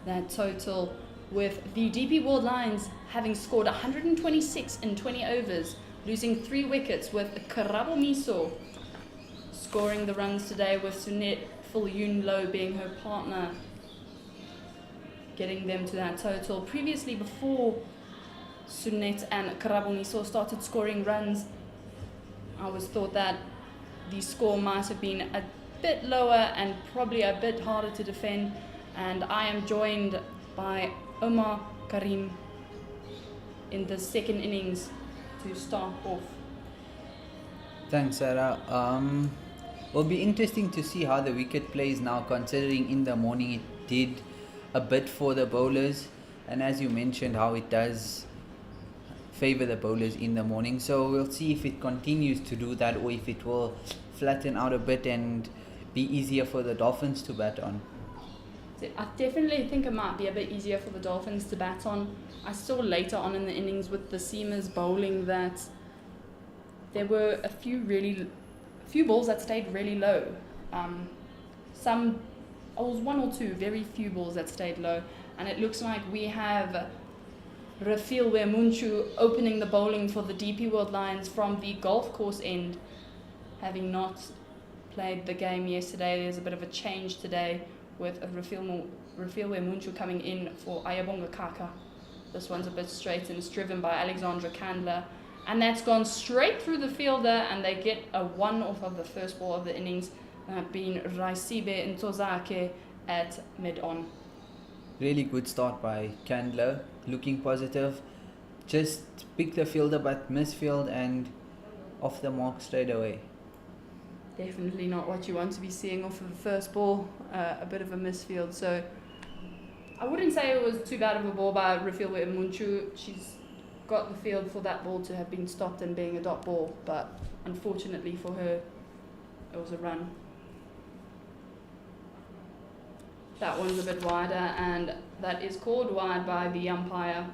that total, with the DP World Lions having scored 126 in 20 overs, losing 3 wickets, with Karabo Miso scoring the runs today, with Sunette Fulyunlo being her partner, getting them to that total. Previously, before Sunette and Karabo Miso started scoring runs, I was thought that the score might have been a bit lower and probably a bit harder to defend, and I am joined by Omar Karim in the second innings to start off. Thanks, Sarah. Will be interesting to see how the wicket plays now, considering in the morning it did a bit for the bowlers, and as you mentioned, how it does favor the bowlers in the morning. So we'll see if it continues to do that, or if it will flatten out a bit and be easier for the Dolphins to bat on. I definitely think it might be a bit easier for the Dolphins to bat on. I saw later on in the innings with the seamers bowling that there were a few balls that stayed really low. It was one or two, very few balls that stayed low, and it looks like we have Rafael Wemunchu opening the bowling for the DP World Lions from the golf course end, having not played the game yesterday. There's a bit of a change today with Rafael Wemunchu coming in for Ayabonga Kaka. This one's a bit straight and it's driven by Alexandra Candler, and that's gone straight through the fielder, and they get a one off of the first ball of the innings, being Raisibe Ntozake at mid-on. Really good start by Candler, looking positive. Just picked the fielder but misfield and off the mark straight away. Definitely not what you want to be seeing off of the first ball, a bit of a misfield. So I wouldn't say it was too bad of a ball by Rafael Wemunchu. She's got the field for that ball to have been stopped and being a dot ball, but unfortunately for her, it was a run. That one's a bit wider, and that is called wide by the umpire.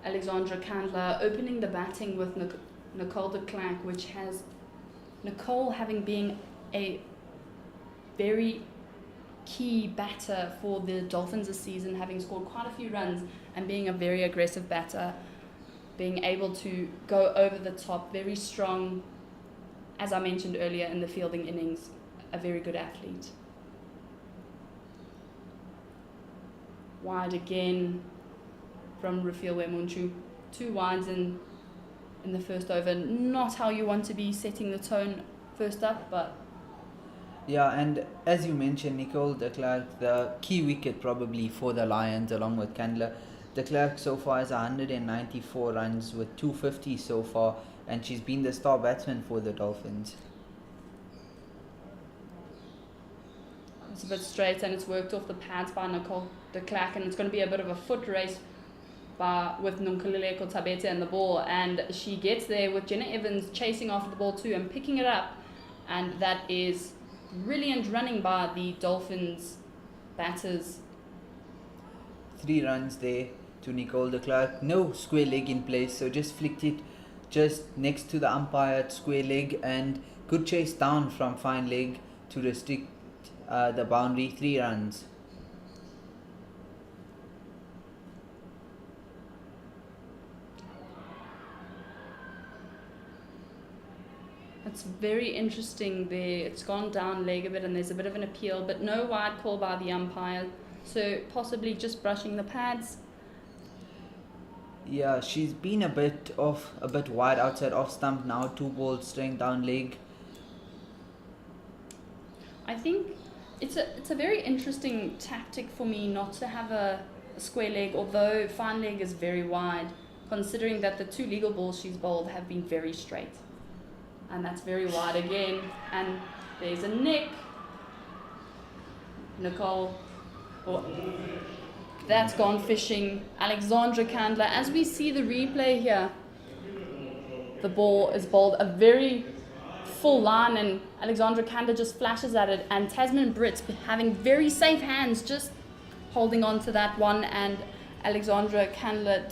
Alexandra Candler opening the batting with Nicole de Klerk, which has Nicole having been a very key batter for the Dolphins this season, having scored quite a few runs and being a very aggressive batter, being able to go over the top, very strong, as I mentioned earlier in the fielding innings, a very good athlete. Wide again from Rafael Wemunchu. 2 wides in the first over. Not how you want to be setting the tone first up, but... Yeah, and as you mentioned, Nicole de Klerk, the key wicket probably for the Lions along with Candler. De Klerk so far has 194 runs with 250 so far, and she's been the star batsman for the Dolphins. It's a bit straight and it's worked off the pads by Nicole de Klerk, and it's going to be a bit of a foot race with Nonkululeko Tabete and the ball, and she gets there with Jenna Evans chasing after the ball too and picking it up, and that is brilliant running by the Dolphins batters. 3 runs there to Nicole de Klerk. No square leg in place, so just flicked it just next to the umpire at square leg, and good chase down from fine leg to restrict the boundary. 3 runs. It's very interesting there. It's gone down leg a bit and there's a bit of an appeal, but no wide call by the umpire, so possibly just brushing the pads. Yeah, she's been a bit wide outside off stump now. 2 balls straight down leg. I think it's a very interesting tactic for me not to have a square leg, although fine leg is very wide, considering that the 2 legal balls she's bowled have been very straight. And that's very wide again, and there's a nick. Nicole, that's gone fishing. Alexandra Candler, as we see the replay here, the ball is bowled a very full line, and Alexandra Candler just flashes at it, and Tasman Brits having very safe hands, just holding on to that one, and Alexandra Candler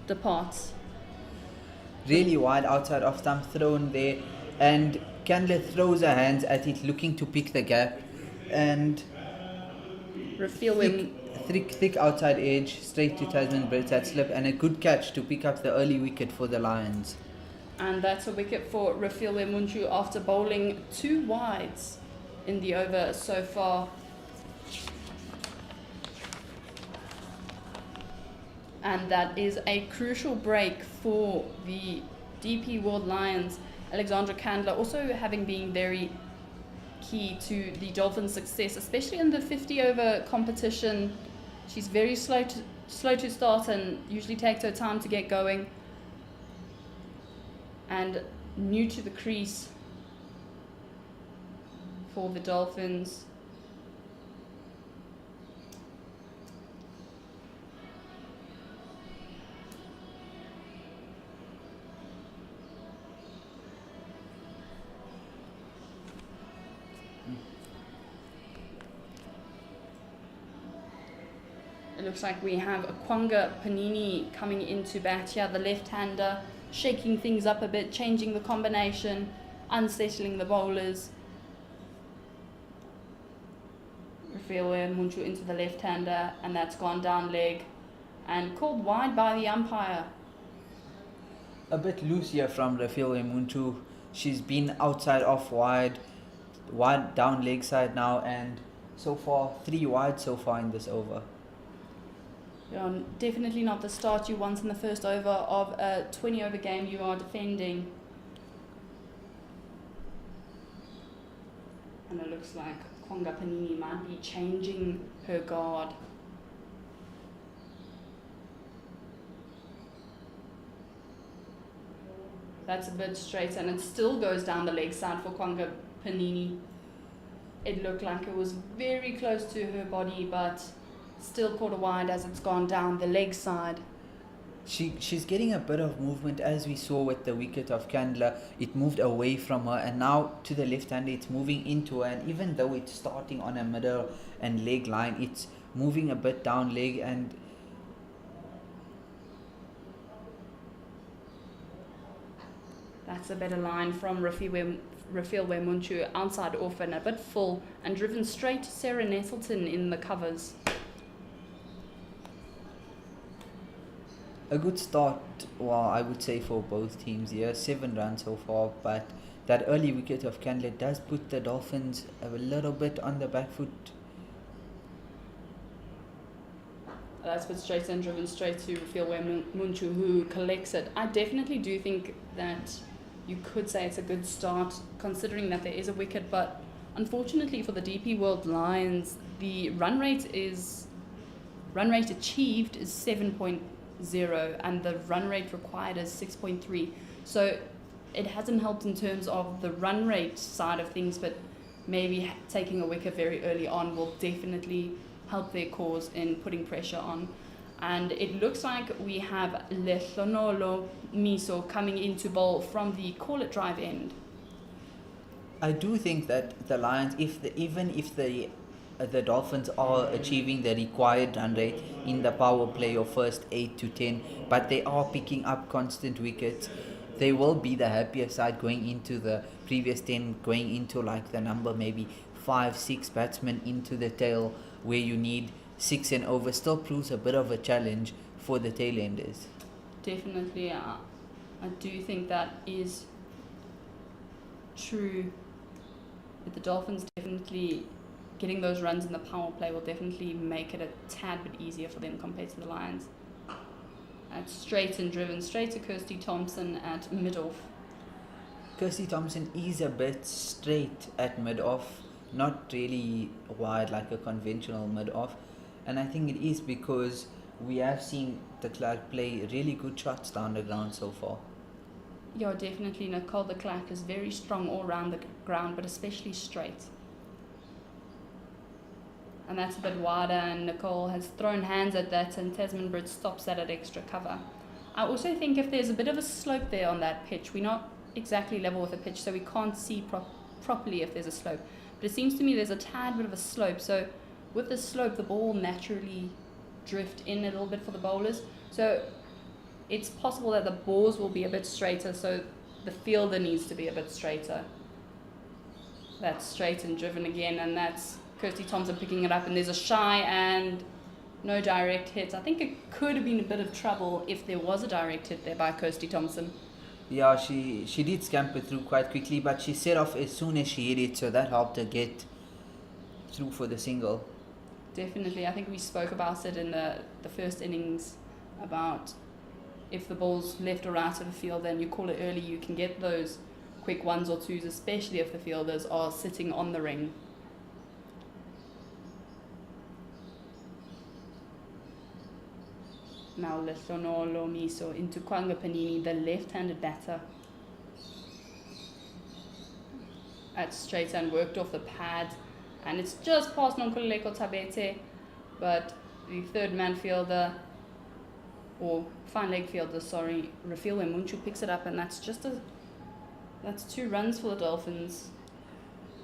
departs. Really wide outside off stump thrown there, and Candler throws her hands at it looking to pick the gap, and thick outside edge straight to Tasman Brits at slip, and a good catch to pick up the early wicket for the Lions. And that's a wicket for Rafael Wemunchu after bowling 2 wides in the over so far. And that is a crucial break for the DP World Lions. Alexandra Candler also having been very key to the Dolphins' success, especially in the 50-over competition. She's very slow to start and usually takes her time to get going. And new to the crease for the Dolphins. It looks like we have Kwanga Panini coming into bat here, the left-hander. shaking things up a bit, changing the combination, unsettling the bowlers. Rafiwe Muntu into the left-hander, and that's gone down leg and called wide by the umpire. A bit loose here from Rafiwe Muntu. She's been outside off wide down leg side now, and so far 3 wide so far in this over. Definitely not the start you want in the first over of a 20 over game you are defending. And it looks like Kwanga Panini might be changing her guard. That's a bit straight, and it still goes down the leg side for Kwanga Panini. It looked like it was very close to her body, but still caught a wide as it's gone down the leg side. She's getting a bit of movement, as we saw with the wicket of Candler. It moved away from her, and now to the left hander it's moving into her, and even though it's starting on a middle and leg line, it's moving a bit down leg, and that's a better line from Rafiwe Muntu, outside off and a bit full, and driven straight to Sarah Nettleton in the covers. a good start, well, I would say, for both teams here. 7 runs so far, but that early wicket of Candler does put the Dolphins a little bit on the back foot. That's put straight and driven straight to Rafiwe Muntu, who collects it. I definitely do think that you could say it's a good start, considering that there is a wicket, but unfortunately for the DP World Lions, the run rate achieved is 7.0 and the run rate required is 6.3. So it hasn't helped in terms of the run rate side of things, but maybe taking a wicket very early on will definitely help their cause in putting pressure on. And it looks like we have Lehlonolo Miso coming into bowl from the call-it drive end. I do think that the Lions, even if the Dolphins are achieving the required run rate in the power play of first 8 to 10, but they are picking up constant wickets, they will be the happier side going into the previous 10, going into like the number maybe 5-6 batsmen into the tail, where you need 6 and over. Still proves a bit of a challenge for the tail enders. Definitely, I do think that is true. But the Dolphins definitely getting those runs in the power play will definitely make it a tad bit easier for them compared to the Lions. That's straight and driven straight to Kirsty Thompson at mid-off. Kirsty Thompson is a bit straight at mid-off, not really wide like a conventional mid-off, and I think it is because we have seen de Klerk play really good shots down the ground so far. Yeah, definitely. Nicole de Klerk is very strong all around the ground, but especially straight. And that's a bit wider, and Nicole has thrown hands at that, and Tasman Bridge stops that at extra cover. I also think if there's a bit of a slope there on that pitch, we're not exactly level with the pitch, so we can't see properly if there's a slope. But it seems to me there's a tad bit of a slope, so with the slope, the ball will naturally drift in a little bit for the bowlers. So it's possible that the balls will be a bit straighter, so the fielder needs to be a bit straighter. That's straight and driven again, and that's Kirsty Thompson picking it up, and there's a shy and no direct hit. I think it could have been a bit of trouble if there was a direct hit there by Kirsty Thompson. Yeah, she did scamper through quite quickly, but she set off as soon as she hit it, so that helped her get through for the single. Definitely. I think we spoke about it in the first innings about if the ball's left or right of the field and you call it early, you can get those quick 1s or 2s, especially if the fielders are sitting on the ring. Now Lehlonolo Miso into Kwanga Panini, the left-handed batter. That's straight and worked off the pad, and it's just past Nonkululeko Tabete, but the third man fielder, or fine leg fielder, sorry, Rafiwe Muntu picks it up, and that's 2 runs for the Dolphins.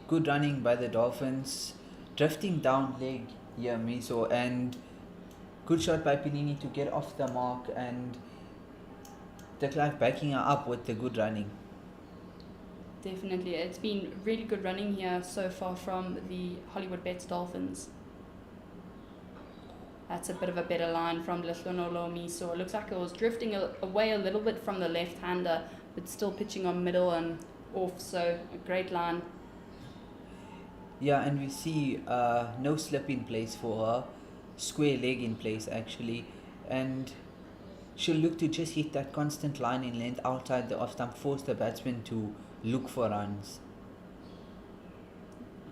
Good running by the Dolphins, drifting down leg here, Miso, and good shot by Panini to get off the mark, and de Klerk backing her up with the good running. Definitely. It's been really good running here so far from the Hollywoodbets Dolphins. That's a bit of a better line from Lehlonolomi. So it looks like it was drifting away a little bit from the left-hander, but still pitching on middle and off. So a great line. Yeah, and we see no slip in place for her, square leg in place actually, and she'll look to just hit that constant line in length outside the off stump, force the batsman to look for runs.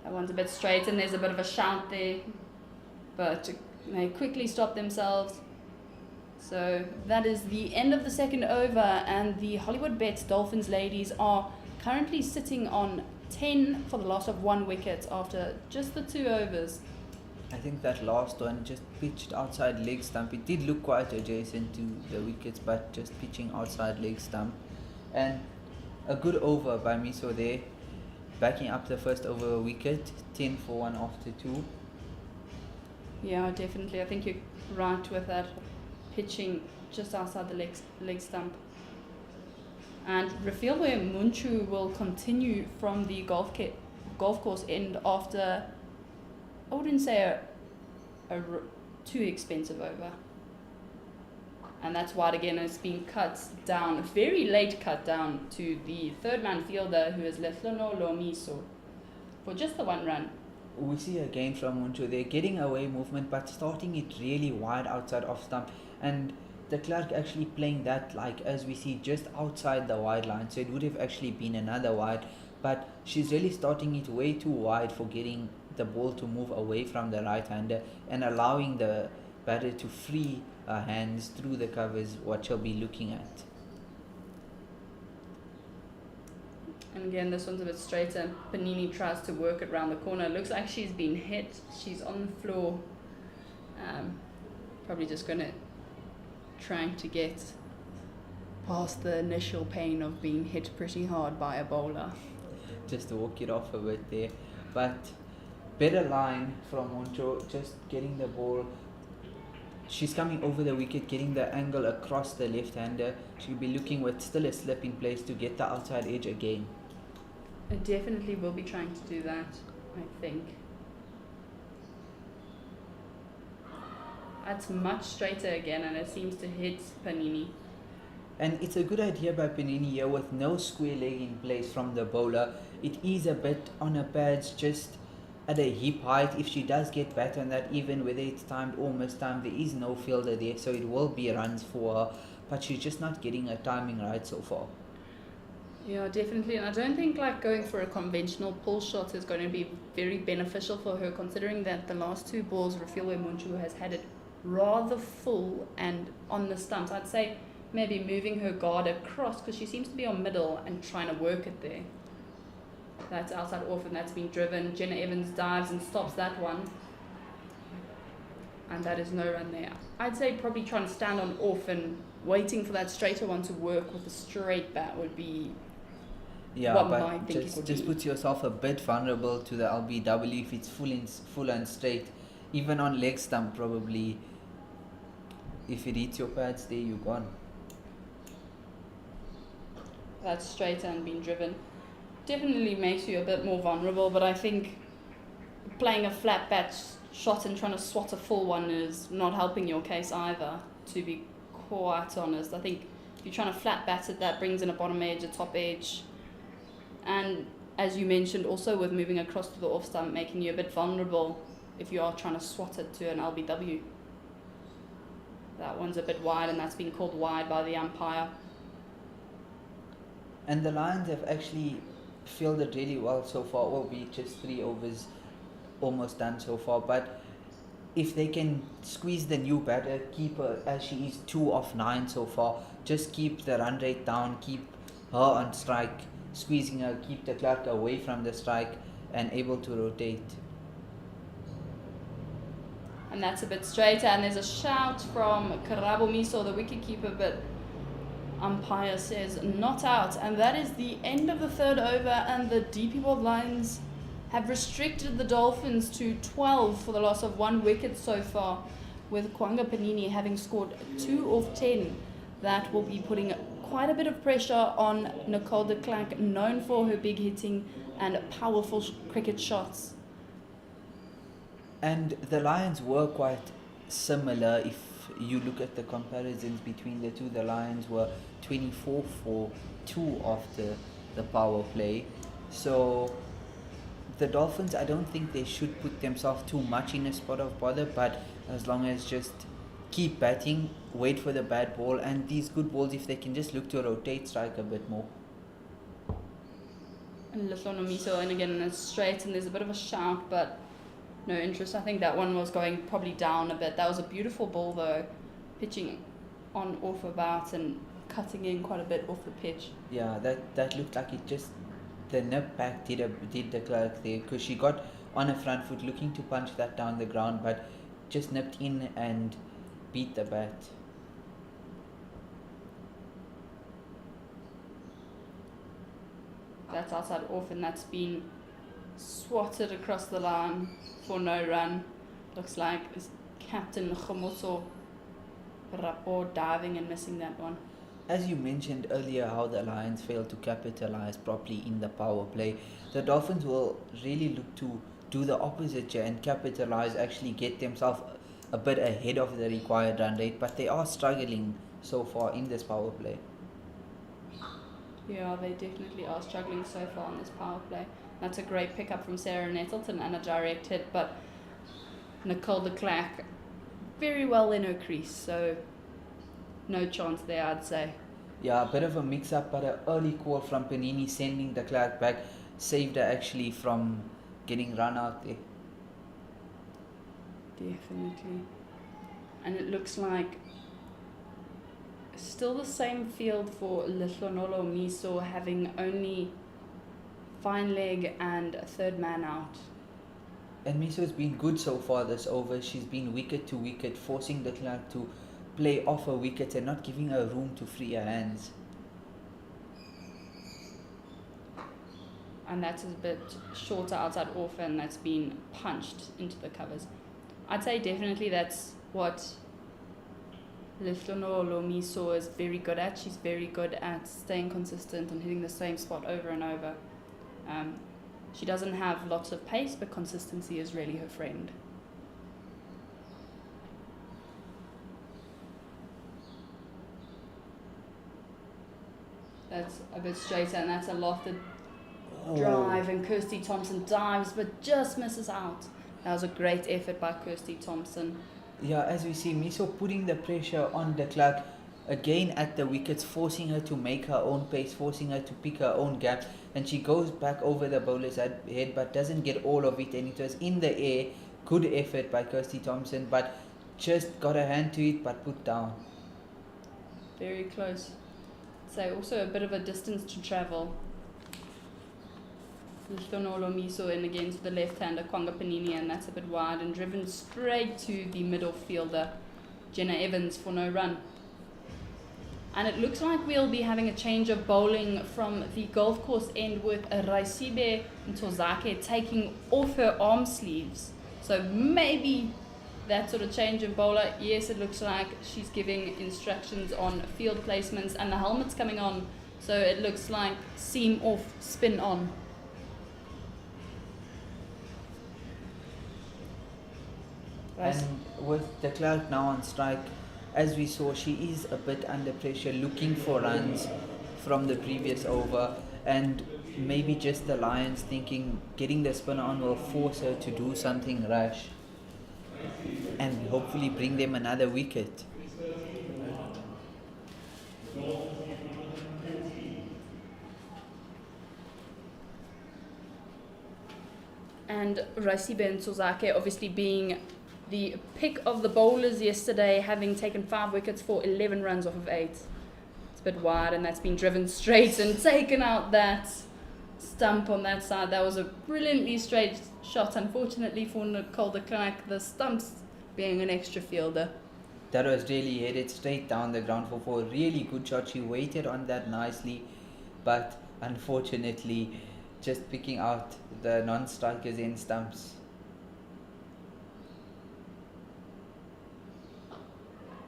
That one's a bit straight and there's a bit of a shout there, but they quickly stop themselves. So that is the end of the second over, and the Hollywoodbets Dolphins ladies are currently sitting on 10 for the loss of 1 wicket after just the 2 overs. I think that last one just pitched outside leg stump. It did look quite adjacent to the wickets, but just pitching outside leg stump. And a good over by Miso there, backing up the first over wicket, 10 for 1 after 2. Yeah, definitely. I think you're right with that, pitching just outside the leg stump. And Refilwe Munchu will continue from the golf course end after, I wouldn't say a too expensive over. And that's why again it's been cut down, very late cut down to the third man fielder, who is Lehlono Lomiso, for just the 1 run. We see again from Muncho, they're getting away movement but starting it really wide outside off stump, and de Klerk actually playing that, like as we see, just outside the wide line, so it would have actually been another wide, but she's really starting it way too wide for getting the ball to move away from the right hander and allowing the batter to free her hands through the covers, what she'll be looking at. And again, this one's a bit straighter. Panini tries to work it around the corner. It looks like she's been hit. She's on the floor. Probably just going to trying to get past the initial pain of being hit pretty hard by a bowler. Just to walk it off a bit there. But better line from Moncho, just getting the ball. She's coming over the wicket, getting the angle across the left-hander. She'll be looking with still a slip in place to get the outside edge again. I definitely will be trying to do that, I think. That's much straighter again, and it seems to hit Panini. And it's a good idea by Panini here with no square leg in place from the bowler. It is a bit on her pads, just at a hip height. If she does get better on that, even whether it's timed or mistimed, there is no fielder there, so it will be runs for her, but she's just not getting her timing right so far. Yeah, definitely. And I don't think like going for a conventional pull shot is going to be very beneficial for her, considering that the last 2 balls, Refilwe Munchu has had it rather full and on the stumps. I'd say maybe moving her guard across, because she seems to be on middle and trying to work it there. That's outside off, and that's been driven. Jenna Evans dives and stops that one. And that is no run there. I'd say probably trying to stand on off and waiting for that straighter one to work with a straight bat would be what I think it would just be. puts yourself a bit vulnerable to the LBW if it's full and straight. Even on leg stump, probably, if it hits your pads there, you're gone. That's straighter and being driven. Definitely makes you a bit more vulnerable, but I think playing a flat bat shot and trying to swat a full one is not helping your case either, to be quite honest. I think if you're trying to flat bat it, that brings in a bottom edge, a top edge, and as you mentioned, also with moving across to the off stump, making you a bit vulnerable if you are trying to swat it to an LBW. That one's a bit wide, and that's been called wide by the umpire. And the Lions have actually fielded really well so far, albeit just 3 overs almost done so far. But if they can squeeze the new batter, keep her as she is 2 of 9 so far, just keep the run rate down, keep her on strike, squeezing her, keep de Klerk away from the strike and able to rotate. And that's a bit straighter, and there's a shout from Karabo Miso, the wicketkeeper, but umpire says not out, and that is the end of the third over, and the DP World Lions have restricted the Dolphins to 12 for the loss of 1 wicket so far, with Kwanga Panini having scored 2 of 10. That will be putting quite a bit of pressure on Nicole de Klerk, known for her big hitting and powerful cricket shots. And the Lions were quite similar if you look at the comparisons between the two. The Lions were 24 for 2 of the power play. So the Dolphins, I don't think they should put themselves too much in a spot of bother, but as long as just keep batting, wait for the bad ball, and these good balls, if they can just look to rotate strike a bit more. And Lehlonomiso, and again, it's straight, and there's a bit of a shout, but no interest. I think that one was going probably down a bit. That was a beautiful ball, though, pitching on off about and cutting in quite a bit off the pitch. Yeah, that looked like it just, the nip back did the Clark there, because she got on her front foot looking to punch that down the ground, but just nipped in and beat the bat. That's outside off, and that's been swatted across the line for no run. Looks like it's Captain Khomoso Rapo diving and missing that one. As you mentioned earlier, how the Lions failed to capitalize properly in the power play, the Dolphins will really look to do the opposite here and capitalize, actually get themselves a bit ahead of the required run rate, but they are struggling so far in this power play. Yeah, they definitely are struggling so far on this power play. That's a great pickup from Sarah Nettleton and a direct hit, but Nicole de Klerk very well in her crease, so no chance there, I'd say. Yeah, a bit of a mix-up, but an early call from Panini sending the Clark back saved her actually from getting run out there. Definitely. And it looks like still the same field for Lihlonolo Miso, having only fine leg and a third man out. And Miso's been good so far this over. She's been wicket to wicket, forcing the Clark to play off her wickets and not giving her room to free her hands. And that's a bit shorter outside off, and that's been punched into the covers. I'd say definitely that's what Lihlonolo Miso is very good at. She's very good at staying consistent and hitting the same spot over and over. She doesn't have lots of pace, but consistency is really her friend. That's a bit straighter, and that's a lofted drive, and Kirsty Thompson dives but just misses out. That was a great effort by Kirsty Thompson. Yeah, as we see, Miso putting the pressure on the Clark again at the wickets, forcing her to make her own pace, forcing her to pick her own gaps, and she goes back over the bowler's head but doesn't get all of it, and it was in the air. Good effort by Kirsty Thompson, but just got her hand to it but put down. Very close. So also a bit of a distance to travel. Lihlonolo Miso in against the left-hander Kwanga Panini, and that's a bit wide and driven straight to the middle fielder Jenna Evans for no run. And it looks like we'll be having a change of bowling from the golf course end with Raisibe Ntozake taking off her arm sleeves. So maybe that sort of change in bowler. Yes, it looks like she's giving instructions on field placements, and the helmet's coming on, so it looks like seam off, spin on. And with the Clark now on strike, as we saw, she is a bit under pressure, looking for runs from the previous over, and maybe just the Lions thinking getting the spinner on will force her to do something rash and hopefully bring them another wicket. And Raisibe Ntozake obviously being the pick of the bowlers yesterday, having taken 5 wickets for 11 runs off of 8. It's a bit wide, and that's been driven straight and taken out that stump on that side. That was a brilliantly straight shot. Unfortunately for Nicole de Klerk, the stumps being an extra fielder. That was really headed straight down the ground for 4. Really good shot. She waited on that nicely, but unfortunately just picking out the non-strikers in stumps.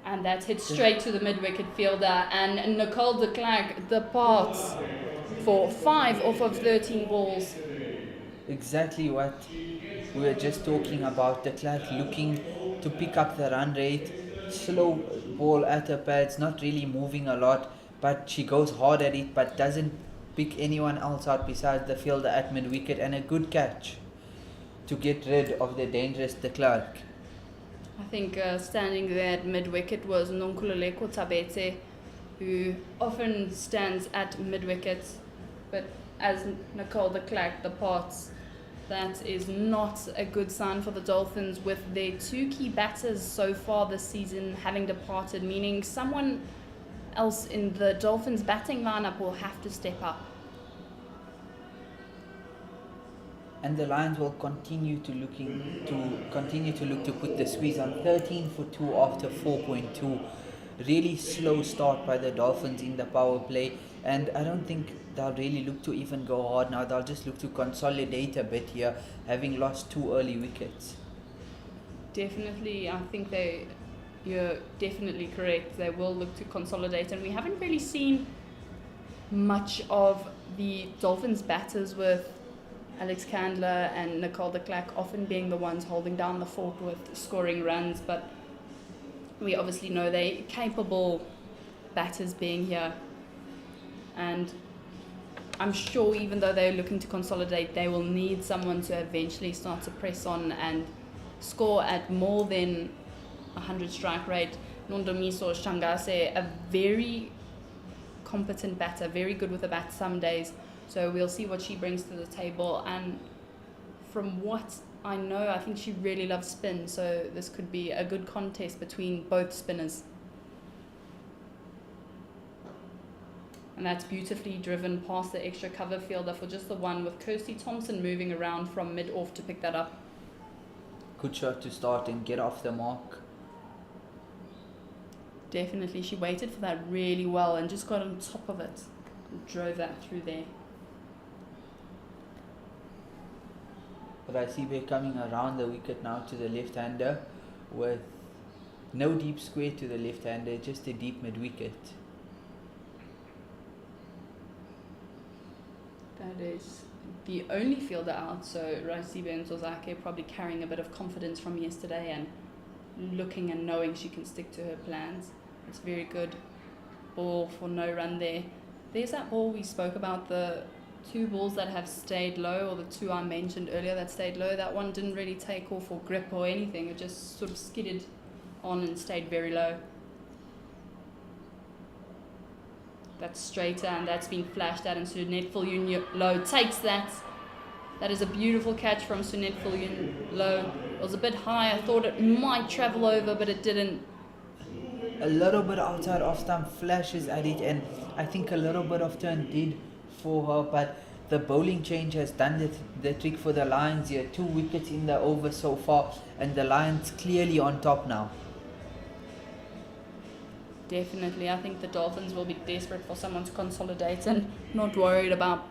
And that's hit straight to the mid-wicket fielder. And Nicole de Klerk departs for 5 off of 13 balls. Exactly what we were just talking about. De Klerk looking to pick up the run rate. Slow ball at her pads, not really moving a lot, but she goes hard at it, but doesn't pick anyone else out besides the fielder at mid-wicket, and a good catch to get rid of the dangerous De Klerk. I think standing there at mid-wicket was Nonkululeko Tabete, who often stands at mid-wicket, but as Nicole de Klerk departs, that is not a good sign for the Dolphins, with their 2 key batters so far this season having departed, meaning someone else in the Dolphins batting lineup will have to step up. And the Lions will continue to look to put the squeeze on. 13 for 2 after 4.2. Really slow start by the Dolphins in the power play, and I don't think they'll really look to even go hard now. They'll just look to consolidate a bit here, having lost 2 early wickets. Definitely, I think you're definitely correct. They will look to consolidate, and we haven't really seen much of the Dolphins batters, with Alex Candler and Nicole de Klerk often being the ones holding down the fort with scoring runs, but we obviously know they're capable batters being here, and I'm sure even though they're looking to consolidate, they will need someone to eventually start to press on and score at more than 100 strike rate. Nondomiso Shangase, a very competent batter, very good with the bat some days, so we'll see what she brings to the table. And from what I know, I think she really loves spin, so this could be a good contest between both spinners. And that's beautifully driven past the extra cover fielder for just the one, with Kirsty Thompson moving around from mid-off to pick that up. Good shot to start and get off the mark. Definitely, she waited for that really well and just got on top of it and drove that through there. Raisibe coming around the wicket now to the left-hander, with no deep square to the left-hander, just a deep mid-wicket. That is the only fielder out, so Raisibe and Tozake probably carrying a bit of confidence from yesterday and looking and knowing she can stick to her plans. It's very good. Ball for no run there. There's that ball we spoke about, the 2 balls that have stayed low, or the 2 I mentioned earlier that stayed low. That one didn't really take off or grip or anything. It just sort of skidded on and stayed very low. That's straighter, and that's been flashed out, and Sunette Viljoen takes that. That is a beautiful catch from Sunette Viljoen. It was a bit high. I thought it might travel over, but it didn't. A little bit outside off stump, flashes at it, and I think a little bit of turn did for her, but the bowling change has done the trick for the Lions here. 2 wickets in the over so far, and the Lions clearly on top now. Definitely, I think the Dolphins will be desperate for someone to consolidate and not worried about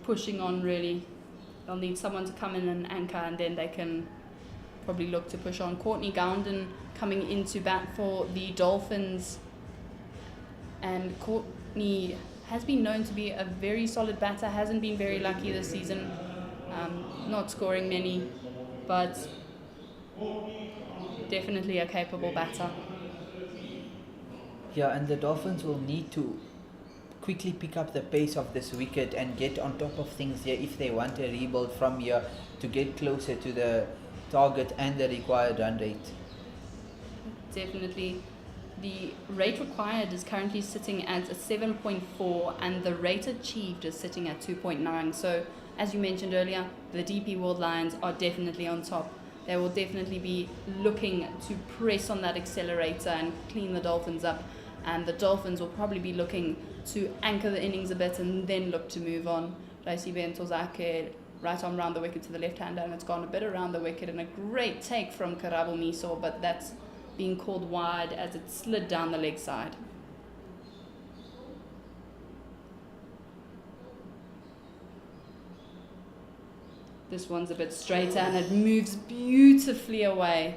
pushing on really. They'll need someone to come in and anchor, and then they can probably look to push on. Courtney Gounden coming into bat for the Dolphins, and Courtney has been known to be a very solid batter, hasn't been very lucky this season, not scoring many, but definitely a capable batter. Yeah, and the Dolphins will need to quickly pick up the pace of this wicket and get on top of things here if they want a rebuild from here to get closer to the target and the required run rate. Definitely. The rate required is currently sitting at a 7.4, and the rate achieved is sitting at 2.9. So, as you mentioned earlier, the DP World Lions are definitely on top. They will definitely be looking to press on that accelerator and clean the Dolphins up. And the Dolphins will probably be looking to anchor the innings a bit and then look to move on. Raisibe and Tozake right on round the wicket to the left-hander, and it's gone a bit around the wicket, and a great take from Karabo Miso, but that's being called wide as it slid down the leg side. This one's a bit straighter, and it moves beautifully away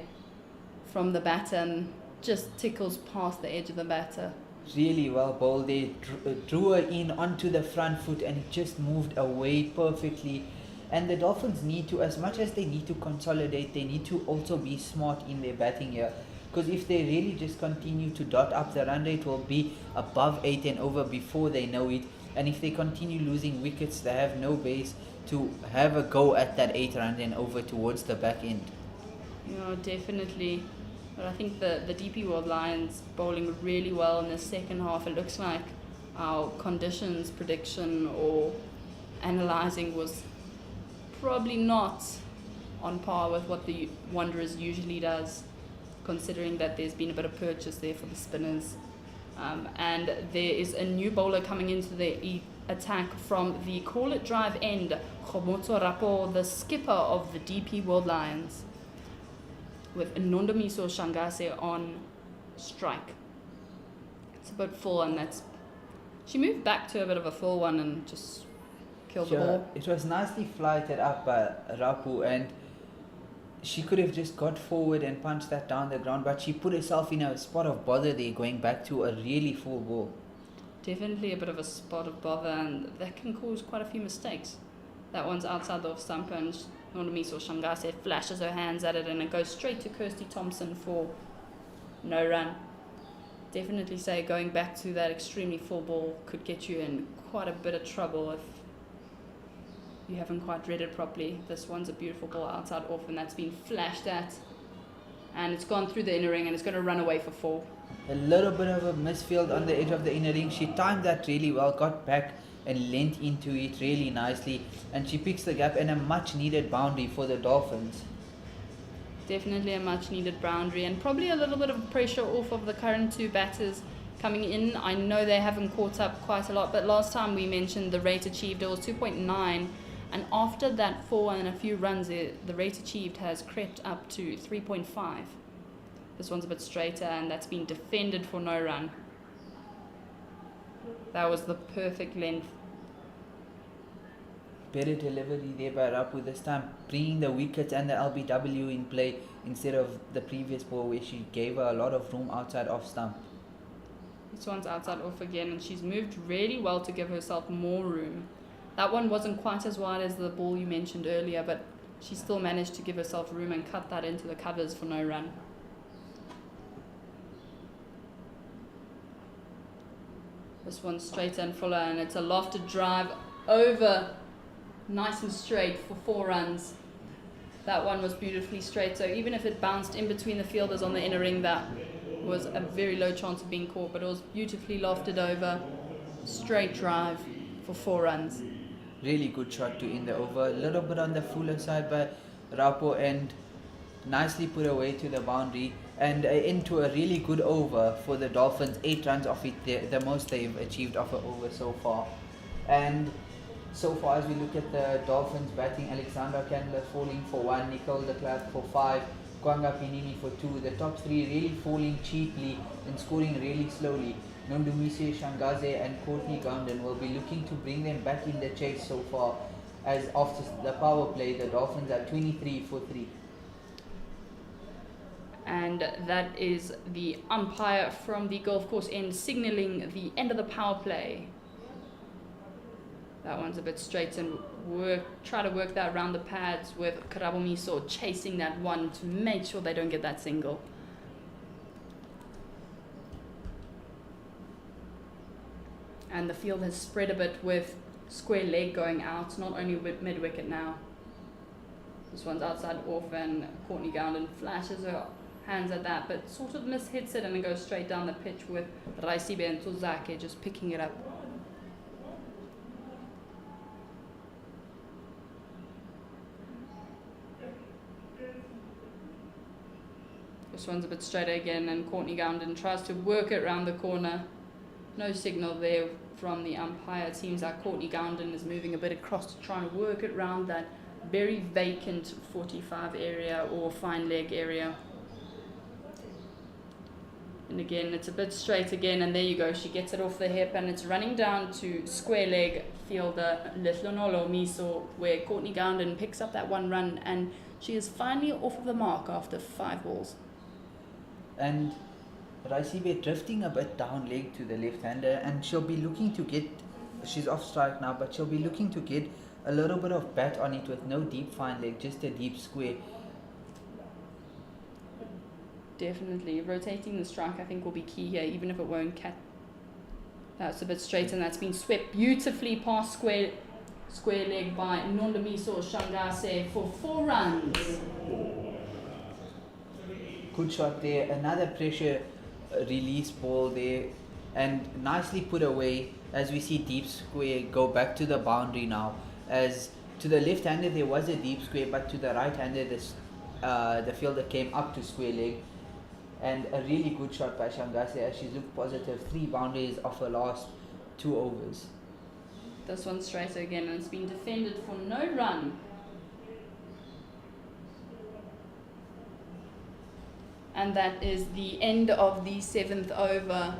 from the batter, and just tickles past the edge of the batter. Really well bowled. They drew her in onto the front foot and it just moved away perfectly. And the Dolphins need to, as much as they need to consolidate, they need to also be smart in their batting here. Because if they really just continue to dot up, the run rate will be above 8 and over before they know it. And if they continue losing wickets, they have no base to have a go at that 8 run and over towards the back end. Yeah, definitely. But I think the DP World Lions bowling really well in the second half. It looks like our conditions prediction or analysing was probably not on par with what the Wanderers usually does, considering that there's been a bit of purchase there for the spinners. And there is a new bowler coming into the attack from the call it drive end, Khomotso Rapo, the skipper of the DP World Lions, with Nondamiso Shangase on strike. It's a bit full, and she moved back to a bit of a full one and just killed the ball. It was nicely flighted up by Rapu, and she could have just got forward and punched that down the ground, but she put herself in a spot of bother there, going back to a really full ball. Definitely a bit of a spot of bother, and that can cause quite a few mistakes. That one's outside the off stump, and Nondamiso Shangase flashes her hands at it, and it goes straight to Kirsty Thompson for no run. Definitely say going back to that extremely full ball could get you in quite a bit of trouble if you haven't quite read it properly. This one's a beautiful ball outside off, and that's been flashed at, and it's gone through the inner ring, and it's going to run away for 4. A little bit of a misfield on the edge of the inner ring. She timed that really well, got back and leant into it really nicely, and she picks the gap and a much needed boundary for the Dolphins. Definitely a much needed boundary, and probably a little bit of pressure off of the current 2 batters coming in. I know they haven't caught up quite a lot, but last time we mentioned the rate achieved, it was 2.9, and after that 4 and a few runs, the rate achieved has crept up to 3.5. This one's a bit straighter, and that's been defended for no run. That was the perfect length. Better delivery there by Rapu this time, bringing the wickets and the LBW in play instead of the previous ball where she gave her a lot of room outside off stump. This one's outside off again, and she's moved really well to give herself more room. That one wasn't quite as wide as the ball you mentioned earlier, but she still managed to give herself room and cut that into the covers for no run. This one's straighter and fuller, and it's a lofted drive over, nice and straight for 4 runs. That one was beautifully straight, so even if it bounced in between the fielders on the inner ring, that was a very low chance of being caught, but it was beautifully lofted over, straight drive for 4 runs. Really good shot to end the over. A little bit on the fuller side by Rapo, and nicely put away to the boundary, and into a really good over for the Dolphins. 8 runs off it, the most they've achieved off an over so far. And so far, as we look at the Dolphins batting, Alexandra Candler falling for 1, Nicole de Klerk for 5, Kwanga Pinini for 2. The top 3 really falling cheaply and scoring really slowly. Nondumise Shangaze and Courtney Gounden will be looking to bring them back in the chase so far, as after the power play, the Dolphins are 23 for 3. And that is the umpire from the golf course end signalling the end of the power play. That one's a bit straight, and try to work that around the pads with Karabomiso chasing that one to make sure they don't get that single. And the field has spread a bit with square leg going out, not only with mid-wicket now. This one's outside off, and Courtney Gounden flashes her hands at that, but sort of mishits it, and it goes straight down the pitch with Raisibe and Tuzake just picking it up. This one's a bit straighter again, and Courtney Gounden tries to work it around the corner. No signal there from the umpire. It seems like Courtney Gounden is moving a bit across to try and work it around that very vacant 45 area or fine leg area. And again, it's a bit straight again, and there you go. She gets it off the hip, and it's running down to square leg fielder Letlonolo Miso, where Courtney Gounden picks up that 1 run, and she is finally off of the mark after 5 balls. And But I see we're drifting a bit down leg to the left-hander, and she'll be looking to get, she's off strike now, but she'll be looking to get a little bit of bat on it with no deep fine leg, just a deep square. Definitely. Rotating the strike, I think, will be key here, even if it won't cat. That's a bit straight, and that's been swept beautifully past square leg by Nondamiso Shangase for 4 runs. Good shot there, another pressure release ball there, and nicely put away as we see deep square go back to the boundary now. As to the left-hander there was a deep square, but to the right-hander the fielder came up to square leg. And a really good shot by Shangase as she's looked positive. 3 boundaries off her last 2 overs. This one straight again, and it's been defended for no run. And that is the end of the 7th over.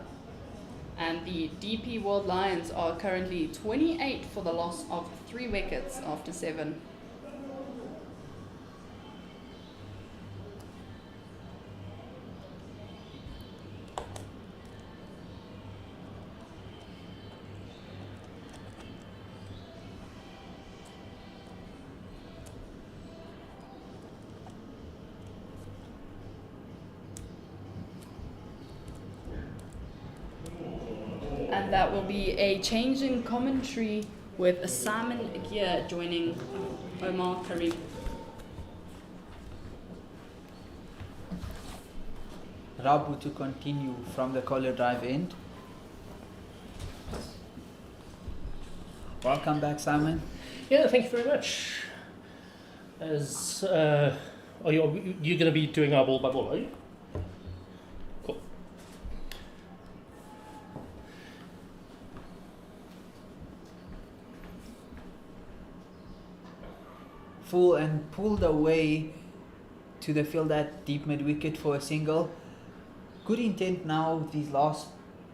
And the DP World Lions are currently 28 for the loss of 3 wickets after 7. And that will be a change in commentary with Simon Gear joining Omar Karim. Rabu to continue from the collar drive end. Welcome back, Simon. Yeah, thank you very much. As are you're going to be doing our ball by ball, are you? Cool. Full and pulled away to the field at deep mid wicket for a single. Good intent now these last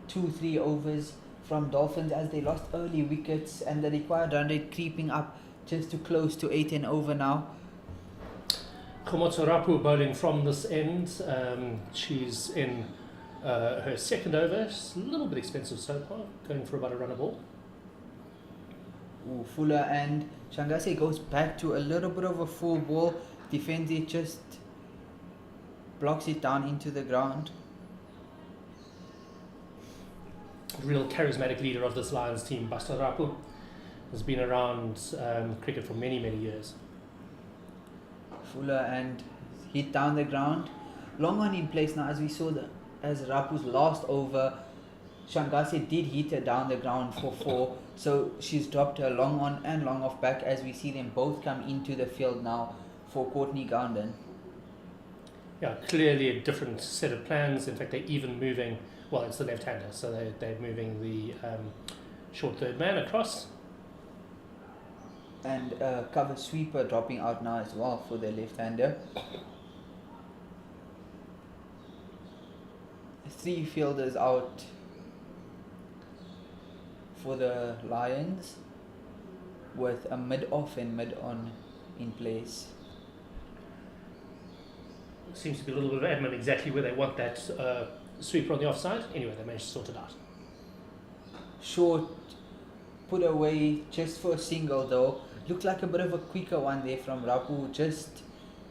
2-3 overs from Dolphins as they lost early wickets, and the required run rate creeping up just to close to 8 and over now. Khomotso Rapu bowling from this end. She's in her 2nd over. It's a little bit expensive so far, going for about a run a ball. Ooh, Fuller and Shangase goes back to a little bit of a full ball. Defends it, just blocks it down into the ground. Real charismatic leader of this Lions team, Basta Rapu, has been around cricket for many, many years. Fuller and hit down the ground. Long on in place now, as we saw as Rapu's last over. Shangase did hit her down the ground for 4, so she's dropped her long on and long off back as we see them both come into the field now for Courtney Gandon. Yeah, clearly a different set of plans. In fact, they're even moving, well, it's the left-hander, so they're moving the short third man across. And cover sweeper dropping out now as well for the left-hander. 3 fielders out for the Lions with a mid-off and mid-on in place. Seems to be a little bit of admin exactly where they want that sweeper on the offside. Anyway, they managed to sort it out. Short put away just for a single though. Looked like a bit of a quicker one there from Rapu. Just,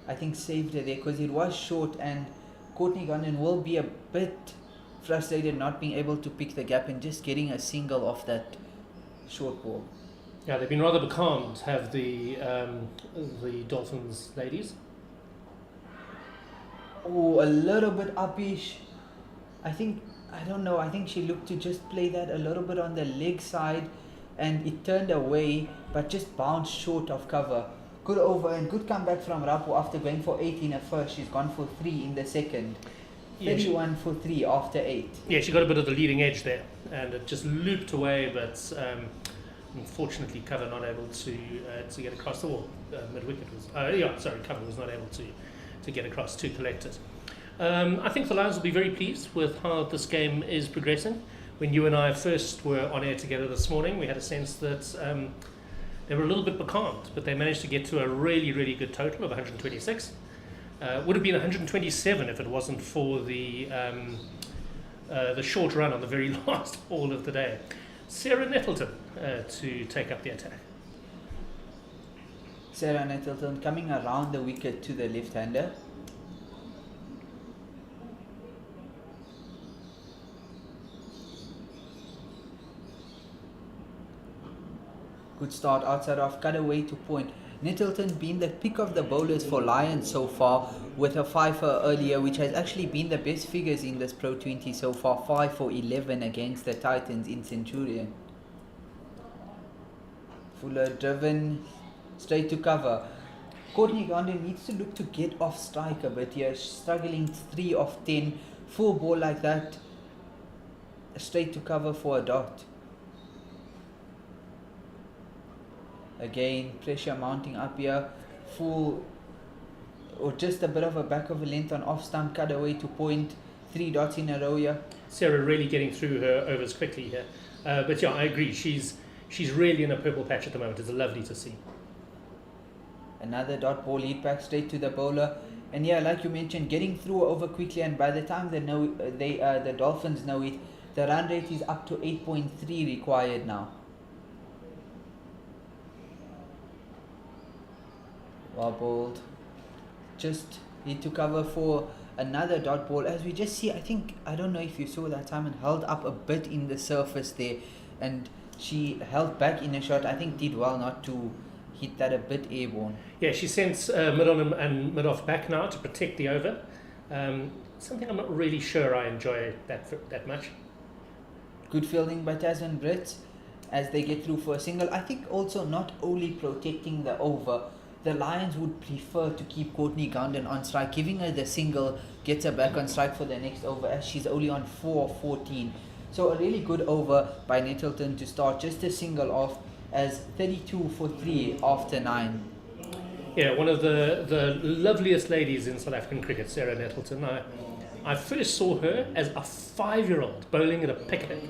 I think, saved it there because it was short, and Courtney Gandon will be a bit frustrated not being able to pick the gap and just getting a single off that short ball. Yeah, they've been rather becalmed, have the Dolphins ladies. Oh, a little bit uppish. I think she looked to just play that a little bit on the leg side, and it turned away but just bounced short of cover. Good over and good comeback from Rapu after going for 8 in a first. She's gone for 3 in the second. 31 for 3 after 8. Yeah, she got a bit of the leading edge there, and it just looped away, but unfortunately cover not able to get across the wall. Mid-wicket was cover was not able to get across to collect it. I think the Lions will be very pleased with how this game is progressing. When you and I first were on air together this morning, we had a sense that they were a little bit becalmed, but they managed to get to a really, really good total of 126. Would have been 127 if it wasn't for the the short run on the very last ball of the day. Sarah Nettleton to take up the attack. Sarah Nettleton coming around the wicket to the left-hander. Good start outside off, cut away to point. Nettleton been the pick of the bowlers for Lions so far, with a 5-for earlier, which has actually been the best figures in this Pro20 so far. 5 for 11 against the Titans in Centurion. Fuller driven straight to cover. Courtney Gandhi needs to look to get off strike a bit here. Struggling 3 of 10. Full ball like that, straight to cover for a dot. Again, pressure mounting up here. Full or just a bit of a back of a length on off stump, cut away to point. 3 dots in a row here. Sarah really getting through her overs quickly here. But yeah, I agree. She's really in a purple patch at the moment. It's lovely to see. Another dot ball, lead back straight to the bowler. And yeah, like you mentioned, getting through over quickly, and by the time the Dolphins know it, the run rate is up to 8.3 required now. Well bowled. Just need to cover for another dot ball. As we just see, I don't know if you saw that Simon held up a bit in the surface there, and she held back in a shot. I think did well not to hit that a bit airborne. Yeah, she sends mid on and mid off back now to protect the over. Something I'm not really sure I enjoy that much. Good fielding by Tasman Brits as they get through for a single. I think also not only protecting the over, the Lions would prefer to keep Courtney Gandhi on strike. Giving her the single gets her back on strike for the next over, as she's only on 4 of 14. So a really good over by Nettleton to start. Just a single off, as 32 for 3 after 9. Yeah, one of the loveliest ladies in South African cricket, Sarah Nettleton. I first saw her as a 5-year-old bowling at a picnic,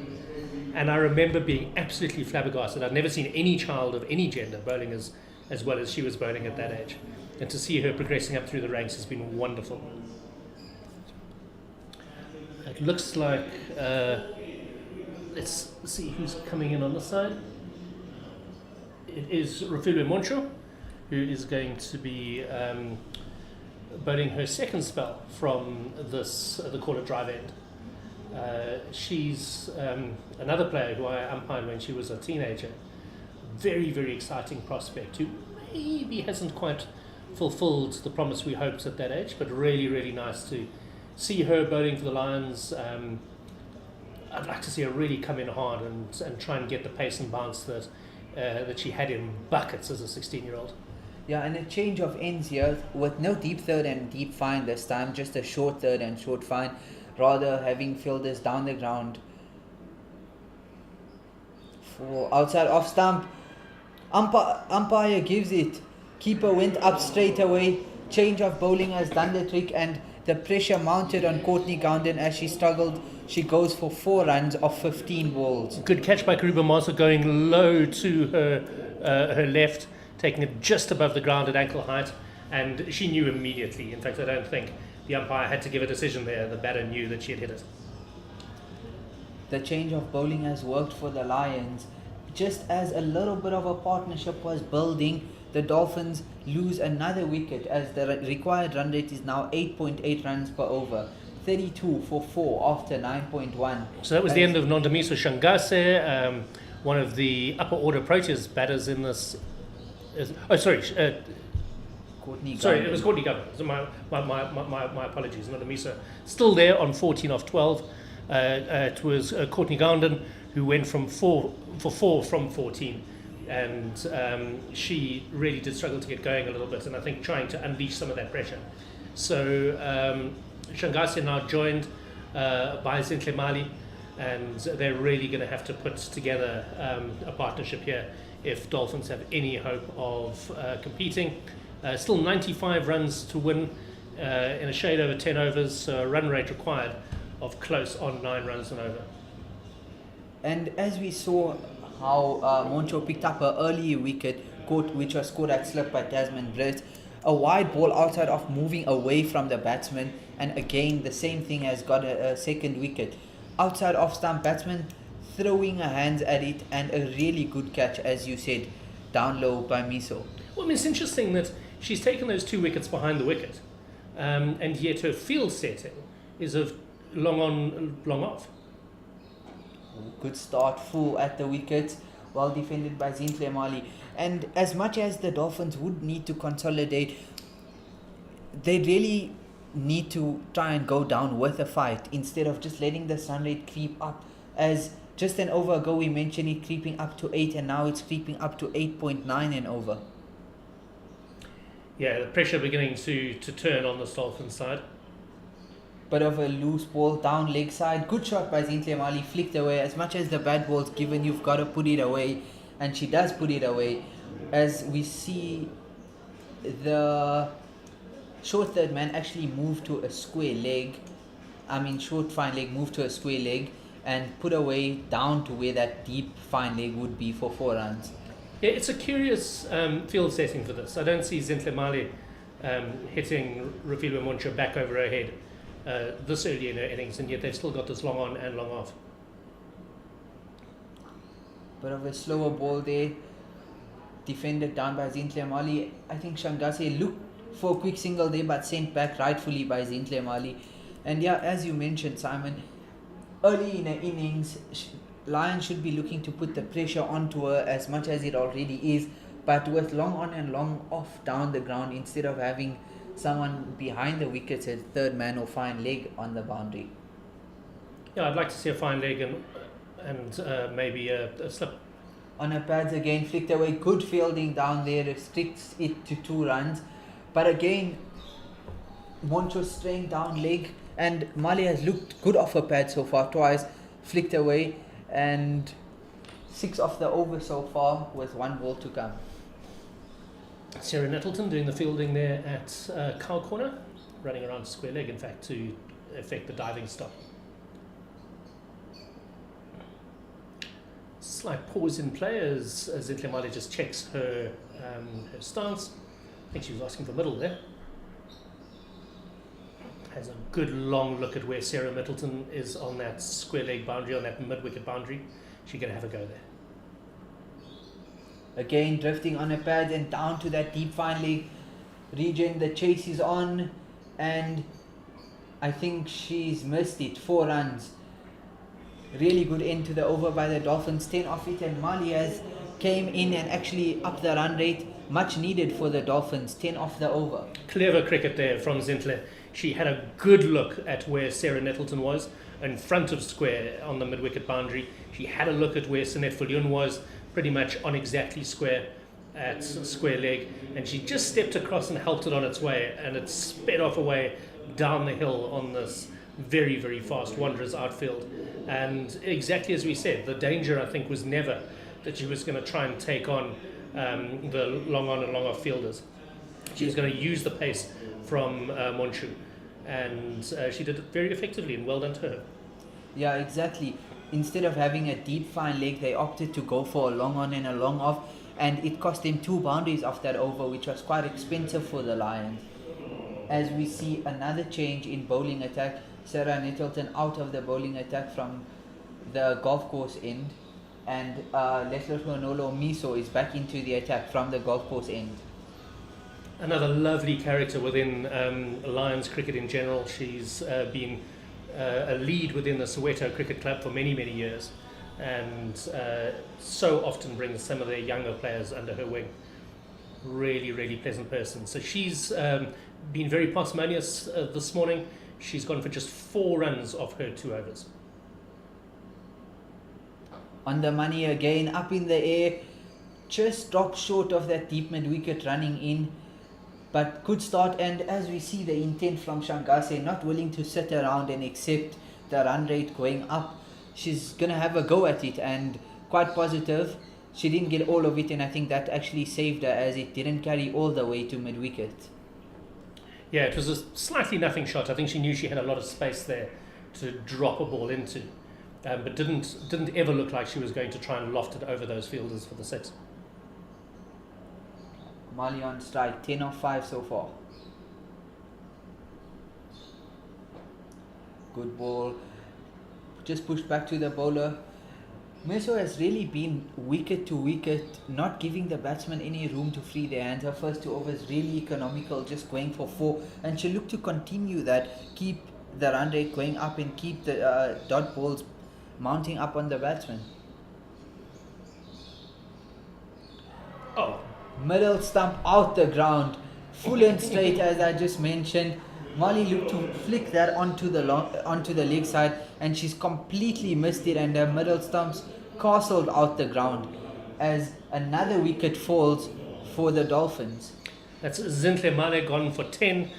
and I remember being absolutely flabbergasted. I'd never seen any child of any gender bowling as well as she was bowling at that age, and to see her progressing up through the ranks has been wonderful. It looks like let's see who's coming in on the side. It is Rafilwe Moncho, who is going to be bowling her second spell from the quarter drive end. She's another player who I umpired when she was a teenager. Very, very exciting prospect who maybe hasn't quite fulfilled the promise we hoped at that age, but really, really nice to see her bowling for the Lions. I'd like to see her really come in hard and try and get the pace and bounce that she had in buckets as a 16-year-old. Yeah, and a change of ends here with no deep third and deep fine this time, just a short third and short fine, rather having fielders down the ground. For outside off stump, umpire gives it. Keeper went up straight away. Change of bowling has done the trick, and the pressure mounted on Courtney Gandhi as she struggled. She goes for 4 runs of 15 balls. Good catch by Karuba Masa, going low to her left, taking it just above the ground at ankle height, and she knew immediately. In fact, I don't think the umpire had to give a decision there. The batter knew that she had hit it. The change of bowling has worked for the Lions. Just as a little bit of a partnership was building, the Dolphins lose another wicket as the required run rate is now 8.8 runs per over. 32 for 4 after 9.1. So that was the end of Nondamiso Shangase, one of the upper order Proteas batters in this. Courtney Sorry, Gandhi. it was Courtney Gandhi. So my apologies. Nondamiso still there on 14 of 12. It was Courtney Gandhi who went from 4 from 14, and she really did struggle to get going a little bit, and I think trying to unleash some of that pressure. So Shangase now joined by Zintle Mali, and they're really going to have to put together a partnership here if Dolphins have any hope of competing. Still 95 runs to win in a shade over 10 overs, so a run rate required of close on 9 runs and over. And as we saw how Moncho picked up an early wicket, which was scored at slip by Tasman Brits, a wide ball outside off moving away from the batsman, and again the same thing has got a second wicket. outside off stump batsman throwing her hands at it, and a really good catch, as you said, down low by Miso. Well, I mean, it's interesting that she's taken those 2 wickets behind the wicket, and yet her field setting is of long on, long off. Good start, full at the wicket, well defended by Zintle Mali. And as much as the Dolphins would need to consolidate, they really need to try and go down with a fight instead of just letting the sun rate creep up. As just an over ago we mentioned it creeping up to 8, and now it's creeping up to 8.9 and over. Yeah, the pressure beginning to turn on the Dolphins side. Bit of a loose ball down leg side. Good shot by Zintle Mali, flicked away. As much as the bad ball's given, you've got to put it away, and she does put it away. As we see the short third man actually move to a square leg. Short fine leg move to a square leg and put away down to where that deep fine leg would be for 4 runs. Yeah, it's a curious field setting for this. I don't see Zintle Mali hitting Rafilwe Muncho back over her head this early in her innings, and yet they've still got this long on and long off. Bit of a slower ball there, defended down by Zintle Mali. I think Shangase looked for a quick single there, but sent back rightfully by Zintle Mali. And yeah, as you mentioned, Simon, early in the innings, Lions should be looking to put the pressure onto her as much as it already is, but with long on and long off down the ground, instead of having someone behind the wickets, a third man or fine leg on the boundary. Yeah, I'd like to see a fine leg and maybe a slip. On her pads again, flicked away, good fielding down there, restricts it to 2 runs. But again, Moncho straying down leg, and Mali has looked good off her pad so far, twice, flicked away, and 6 off the over so far with 1 ball to come. Sarah Nettleton doing the fielding there at cow corner, running around square leg, in fact, to effect the diving stop. Slight pause in play as Zintle Mali just checks her stance. I think she was asking for middle there. Has a good long look at where Sarah Middleton is on that square leg boundary, on that mid-wicket boundary. She's going to have a go there. Again, drifting on a pad and down to that deep fine leg region. The chase is on, and I think she's missed it. 4 runs. Really good end to the over by the Dolphins. 10 off it, and Mali has came in and actually upped the run rate. Much needed for the Dolphins. 10 off the over. Clever cricket there from Zintle. She had a good look at where Sarah Nettleton was in front of square on the mid-wicket boundary. She had a look at where Sanette Viljoen was, pretty much on exactly square at square leg, and she just stepped across and helped it on its way, and it sped off away down the hill on this very, very fast Wanderers outfield. And exactly as we said, the danger, I think, was never that she was going to try and take on the long on and long off fielders. She was going to use the pace from Monchu, and she did it very effectively, and well done to her. Yeah, exactly. Instead of having a deep fine leg, they opted to go for a long on and a long off, and it cost them 2 boundaries off that over, which was quite expensive for the Lions. As we see another change in bowling attack, Sarah Nettleton out of the bowling attack from the golf course end, and Leslie Manolo Miso is back into the attack from the golf course end. Another lovely character within Lions cricket in general. She's been a lead within the Soweto Cricket Club for many, many years, and so often brings some of their younger players under her wing. Really, really pleasant person. So she's been very parsimonious this morning. She's gone for just 4 runs off her 2 overs. On the money again, up in the air, just dropped short of that deep mid wicket running in, but good start. And as we see the intent from Shangase, not willing to sit around and accept the run rate going up, she's going to have a go at it, and quite positive. She didn't get all of it, and I think that actually saved her, as it didn't carry all the way to mid wicket. Yeah, it was a slightly nothing shot. I think she knew she had a lot of space there to drop a ball into, but didn't ever look like she was going to try and loft it over those fielders for the 6. Mali on strike, 10 off 5 so far. Good ball. just pushed back to the bowler. Meso has really been wicket to wicket, not giving the batsman any room to free their hands. Her first 2 overs really economical, just going for 4, and she'll look to continue that, keep the run rate going up and keep the dot balls mounting up on the batsman. Oh, Middle stump out the ground, full and straight as I just mentioned. Molly looked to flick that onto the leg side, and she's completely missed it, and her middle stumps castled out the ground as another wicket falls for the Dolphins. that's Zintle Male gone for 10.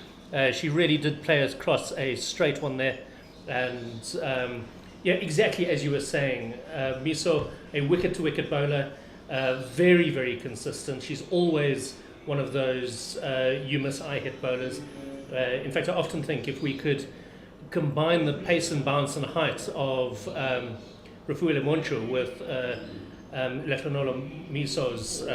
She really did play across a straight one there. And yeah, exactly as you were saying, Miso, a wicket-to-wicket bowler, very, very consistent. She's always one of those you miss, I hit bowlers. In fact, I often think if we could combine the pace and bounce and height of Refuele Moncho with Lefranolo Miso's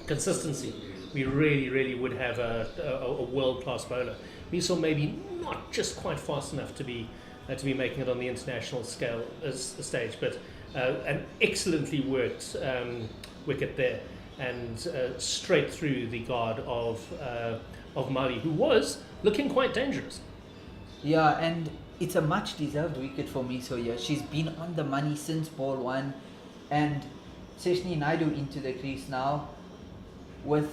consistency, we really, really would have a world-class bowler. Miso maybe not just quite fast enough to be making it on the international stage, but an excellently worked wicket there, and straight through the guard of Mali, who was looking quite dangerous. Yeah, and it's a much deserved wicket for Miso here. She's been on the money since ball 1, and Seshni Naidu into the crease now, with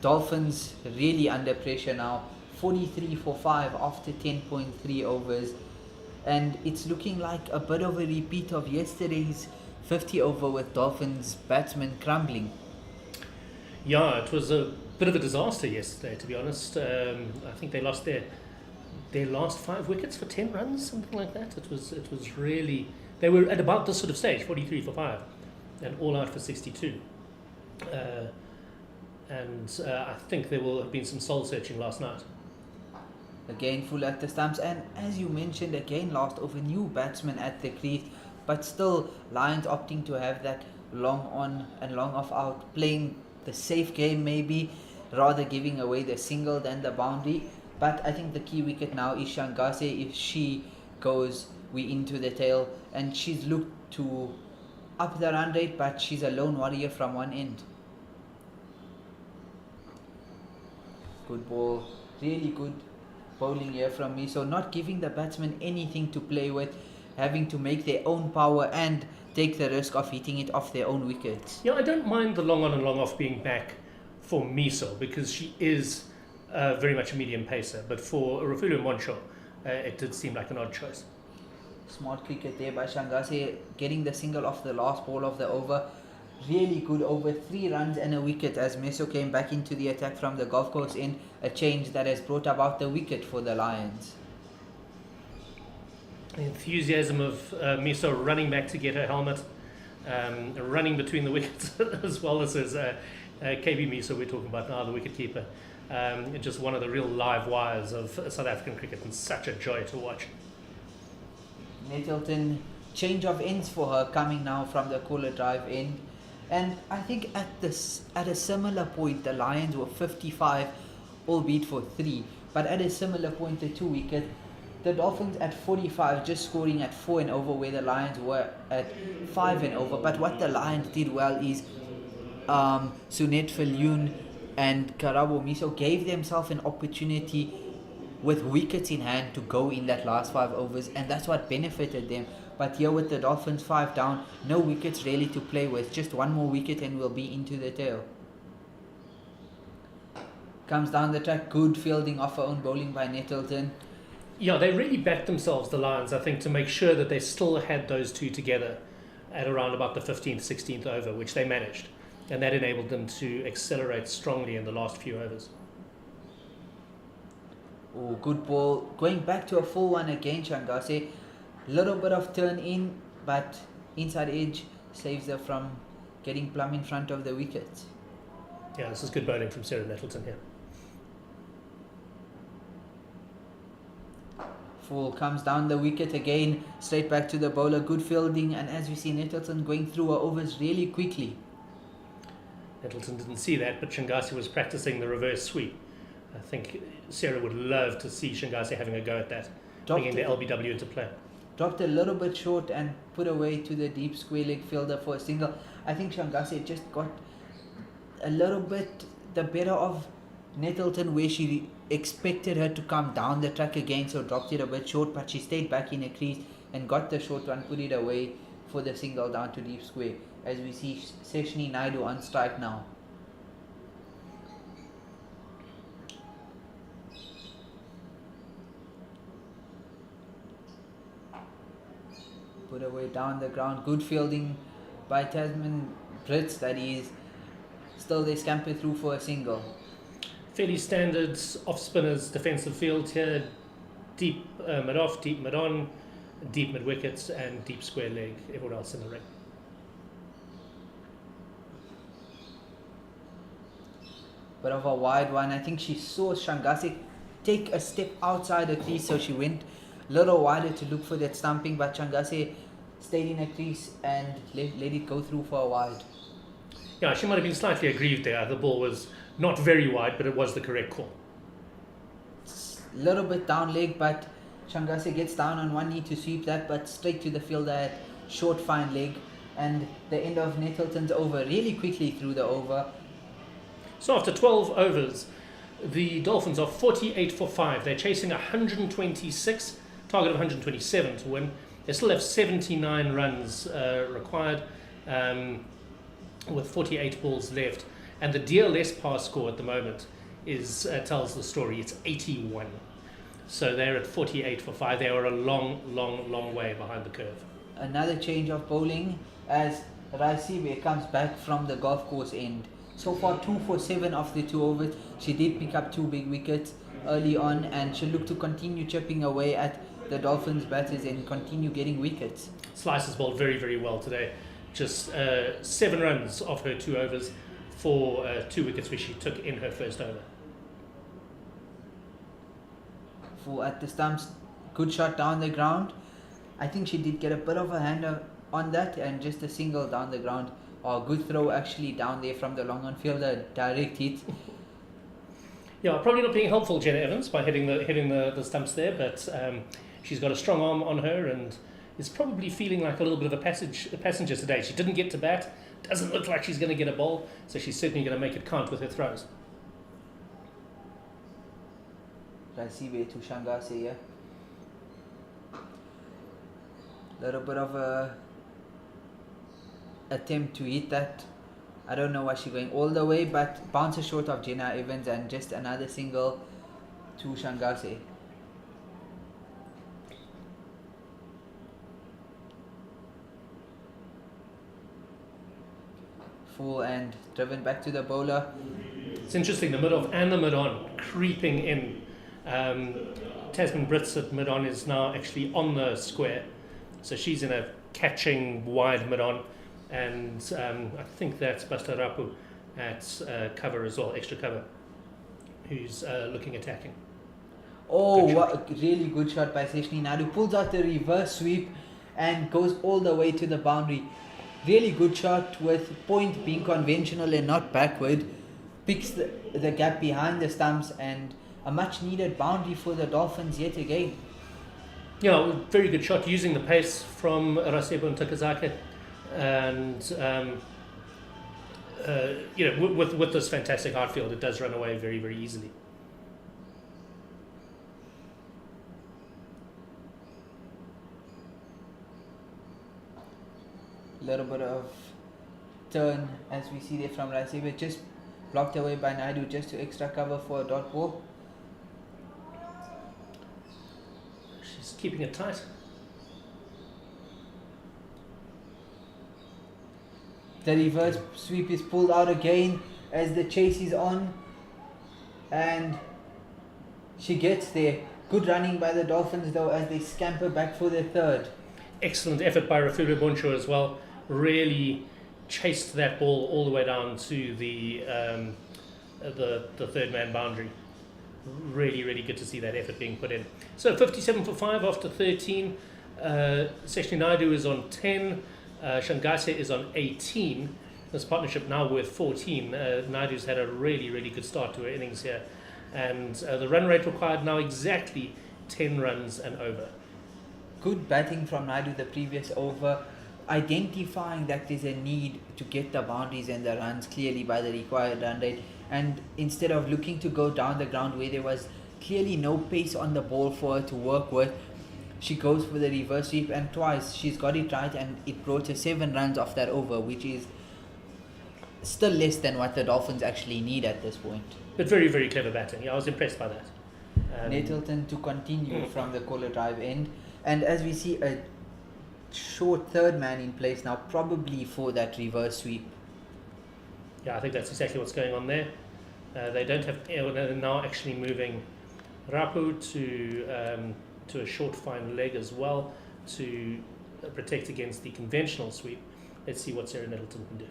Dolphins really under pressure now. 43 for 5 after 10.3 overs, and it's looking like a bit of a repeat of yesterday's 50 over with Dolphins batsmen crumbling. Yeah, it was a bit of a disaster yesterday, to be honest. I think they lost their last 5 wickets for 10 runs, something like that. It was really, they were at about this sort of stage, 43 for 5, and all out for 62. And I think there will have been some soul searching last night. Again full at the stumps, and as you mentioned, again last over new batsmen at the crease, but still Lions opting to have that long on and long off out, playing the safe game maybe, rather giving away the single than the boundary. But I think the key wicket now is Shangase. If she goes, we into the tail, and she's looked to up the run rate, but she's a lone warrior from one end. Good ball, really good bowling here from me, so not giving the batsmen anything to play with, having to make their own power and take the risk of hitting it off their own wickets. Yeah, I don't mind the long on and long off being back for Miso, because she is very much a medium pacer, but for Refuele Moncho, it did seem like an odd choice. Smart cricket there by Shangase, getting the single off the last ball of the over. Really good over, 3 runs and a wicket as Meso came back into the attack from the golf course end, a change that has brought about the wicket for the Lions. The enthusiasm of Miso running back to get her helmet, running between the wickets, as well as KB Miso we're talking about now, the wicketkeeper. Just one of the real live wires of South African cricket, and such a joy to watch. Nettleton, change of ends for her coming now from the cooler drive end. And I think at a similar point, the Lions were 55, albeit for 3. But at a similar point, the 2 wicket, the Dolphins at 45, just scoring at 4 and over, where the Lions were at 5 and over. But what the Lions did well is Sunet Viljoen and Karabo Miso gave themselves an opportunity with wickets in hand to go in that last 5 overs, and that's what benefited them. But here with the Dolphins 5 down, no wickets really to play with, just 1 more wicket and we'll be into the tail. Comes down the track, good fielding off her own bowling by Nettleton. Yeah, they really backed themselves, the Lions, I think, to make sure that they still had those 2 together at around about the 15th, 16th over, which they managed. And that enabled them to accelerate strongly in the last few overs. Oh, good ball. Going back to a full one again, Shangase. Little bit of turn in, but inside edge saves her from getting plumb in front of the wicket. Yeah, this is good bowling from Sarah Nettleton here. Full comes down the wicket again, straight back to the bowler. Good fielding, and as we see Nettleton going through her overs really quickly. Nettleton didn't see that, but Shangase was practicing the reverse sweep. I think Sarah would love to see Shangase having a go at that, bringing the LBW into play. dropped a little bit short and put away to the deep square leg fielder for a single. I think Shangase just got a little bit the better of Nettleton, where she expected her to come down the track again, so dropped it a bit short, but she stayed back in a crease and got the short one, put it away for the single down to deep square. As we see Seshni Naidu on strike now. Put away down the ground. Good fielding by Tasman Brits, that is. Still they scamper through for a single. Fairly standard off spinners defensive field here. Deep mid off, deep mid on, deep mid wickets, and deep square leg. Everyone else in the ring. Bit of a wide one. I think she saw Shangase take a step outside the crease, so she went a little wider to look for that stumping, but Shangase stayed in a crease and let it go through for a wide. Yeah, she might have been slightly aggrieved there. The ball was not very wide, but it was the correct call. A little bit down leg, but Shangase gets down on one knee to sweep that, but straight to the fielder at short fine leg. And the end of Nettleton's over, really quickly through the over. So after 12 overs, the Dolphins are 48 for 5. They're chasing 126, target of 127 to win. They still have 79 runs required, with 48 balls left. And the DLS pass score at the moment is tells the story. It's 81. So they're at 48 for 5. They are a long way behind the curve. Another change of bowling as Raisibe comes back from the golf course end. So far 2 for 7 of the 2 overs. She did pick up 2 big wickets early on, and she'll look to continue chipping away at the Dolphins batters and continue getting wickets. Slice has bowled very well today. Just 7 runs off her 2 overs for 2 wickets which she took in her first over. Full at the stumps, good shot down the ground. I think she did get a bit of a hand on that, and just a single down the ground. Or good throw actually down there from the long on fielder, direct hit. Yeah, probably not being helpful, Jenna Evans, by hitting the stumps there, but she's got a strong arm on her and is probably feeling like a little bit of a passenger today. She didn't get to bat, doesn't look like she's going to get a ball, so she's certainly going to make it count with her throws. Raisibe to Shangase here. Little bit of a attempt to hit that. I don't know why she's going all the way, but bounces short of Jenna Evans, and just another single to Shangase. Full and driven back to the bowler. It's interesting, the mid-off and the mid-on creeping in. Tasman Brits at mid-on is now actually on the square, so she's in a catching wide mid-on, and I think that's Bastarapu at cover as well, extra cover, who's looking attacking. Oh, what a really good shot by Seshni Naidu. Pulls out the reverse sweep and goes all the way to the boundary. Really good shot, with point being conventional and not backward. Picks the gap behind the stumps, and a much needed boundary for the Dolphins yet again. Yeah, very good shot using the pace from Rasebo and Takazaki, and with this fantastic outfield, it does run away very easily. Little bit of turn as we see there from Rasebo, just blocked away by Naidu, just to extra cover for a dot ball. She's keeping it tight. The reverse sweep is pulled out again as the chase is on, and she gets there. Good running by the Dolphins though, as they scamper back for their third. Excellent effort by Rafulu Buncho as well. Really chased that ball all the way down to the third man boundary. Really good to see that effort being put in. So 57 for 5 after 13. Seshni Naidu is on 10. Shangase is on 18. This partnership now with 14. Naidu's had a really good start to her innings here. And the run rate required now exactly 10 runs and over. good batting from Naidu the previous over, identifying that there's a need to get the boundaries and the runs clearly by the required run rate, and instead of looking to go down the ground where there was clearly no pace on the ball for her to work with, she goes for the reverse sweep, and twice she's got it right, and it brought her 7 runs off that over, which is still less than what the Dolphins actually need at this point. But very, very clever batting. Yeah, I was impressed by that. Nettleton to continue from the caller drive end, and as we see a short third man in place now, probably for that reverse sweep. Yeah, I think that's exactly what's going on there. They don't have, they're now actually moving Rapu to a short fine leg as well to protect against the conventional sweep. Let's see what Sarah Nettleton can do.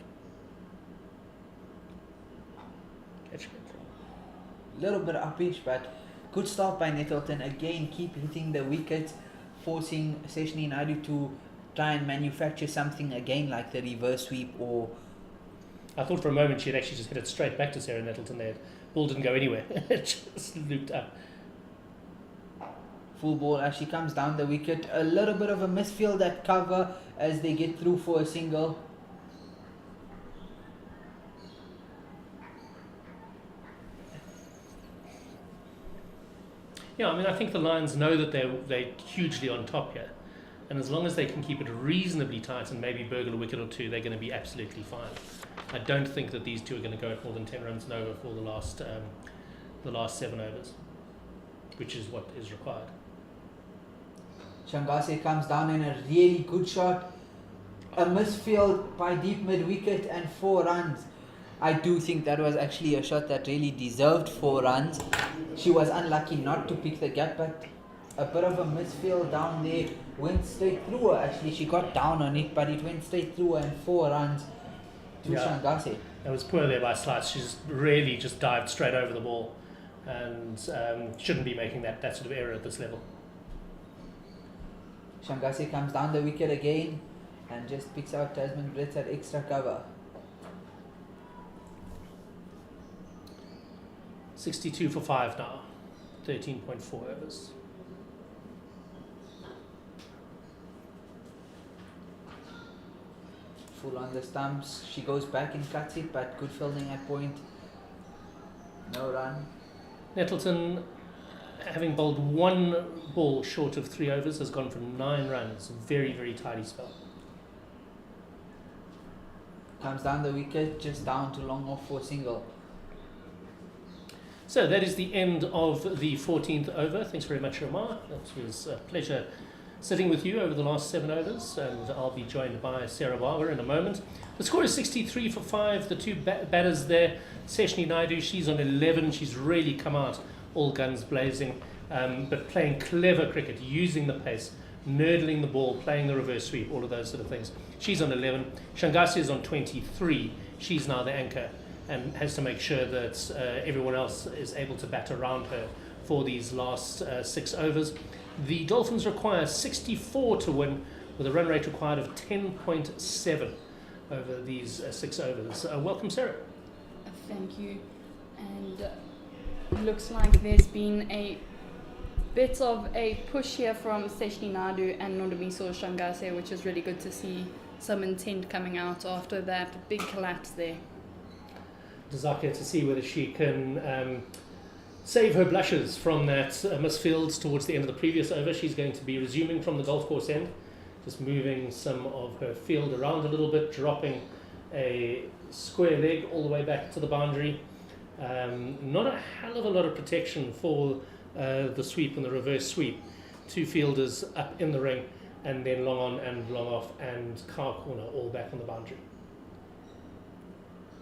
Catch. Little bit uppish, but good start by Nettleton. Again, keep hitting the wicket, forcing Seshni Naidu to try and manufacture something again like the reverse sweep. Or I thought for a moment she had actually just hit it straight back to Sarah Nettleton there. Ball didn't go anywhere. It just looped up. Full ball as she comes down the wicket. A little bit of a misfield at cover as they get through for a single. Yeah, I mean, I think the Lions know that they're hugely on top here, and as long as they can keep it reasonably tight and maybe burgle a wicket or two, they're going to be absolutely fine. I don't think that these two are going to go at more than 10 runs and over for the last 7 overs, which is what is required. Shangase comes down in a really good shot. A misfield by deep mid-wicket and 4 runs. I do think that was actually a shot that really deserved 4 runs. She was unlucky not to pick the gap, but a bit of a misfield down there. Went straight through her. Actually, she got down on it, but it went straight through her and 4 runs to Shangase. It was poor there by Slice. She's really just dived straight over the ball and shouldn't be making that sort of error at this level. Shangase comes down the wicket again and just picks out Tasman Brits at extra cover. 62 for 5 now, 13.4 overs. Full on the stumps. She goes back and cuts it, but good fielding at point. No run. Nettleton, having bowled 1 ball short of 3 overs, has gone for 9 runs. Very, very tidy spell. Comes down the wicket, just down to long off for single. So that is the end of the 14th over. Thanks very much, Omar. It was a pleasure sitting with you over the last 7 overs, and I'll be joined by Sarah Barber in a moment. The score is 63 for 5. The two batters there, Seshni Naidu, she's on 11. She's really come out all guns blazing, but playing clever cricket, using the pace, nurdling the ball, playing the reverse sweep, all of those sort of things. She's on 11. Shangase is on 23. She's now the anchor and has to make sure that everyone else is able to bat around her for these last 6 overs. The Dolphins require 64 to win, with a run rate required of 10.7 over these 6 overs. Welcome, Sarah. Thank you. And it looks like there's been a bit of a push here from Seshni Naidu and Nondomiso Shangase, which is really good to see some intent coming out after that big collapse there. Desire to see whether she can save her blushes from that misfield towards the end of the previous over. She's going to be resuming from the golf course end, just moving some of her field around a little bit, dropping a square leg all the way back to the boundary. Not a hell of a lot of protection for the sweep and the reverse sweep. 2 fielders up in the ring, and then long on and long off, and car corner all back on the boundary.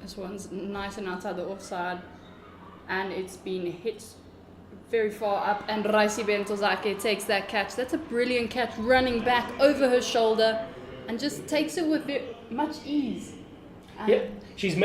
This one's nice and outside the offside, and it's been hit very far up, and Raisi Bentozake takes that catch. That's a brilliant catch, running back over her shoulder and just takes it with very much ease. Yeah, she's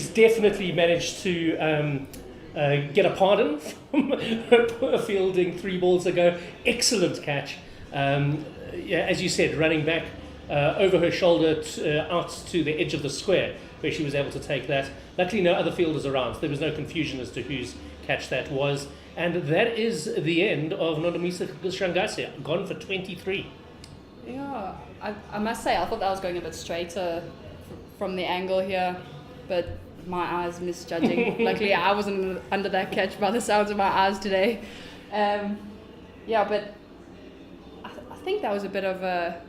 definitely managed to get a pardon from her poor fielding 3 balls ago. Excellent catch. As you said, running back over her shoulder out to the edge of the square, where she was able to take that. Luckily, no other fielders around, so there was no confusion as to whose catch that was. And that is the end of Nondomisa Shangase, gone for 23. Yeah, I must say, I thought I was going a bit straighter from the angle here, but my eyes misjudging. Luckily, I wasn't under that catch by the sounds of my eyes today. Yeah, but I think that was a bit of a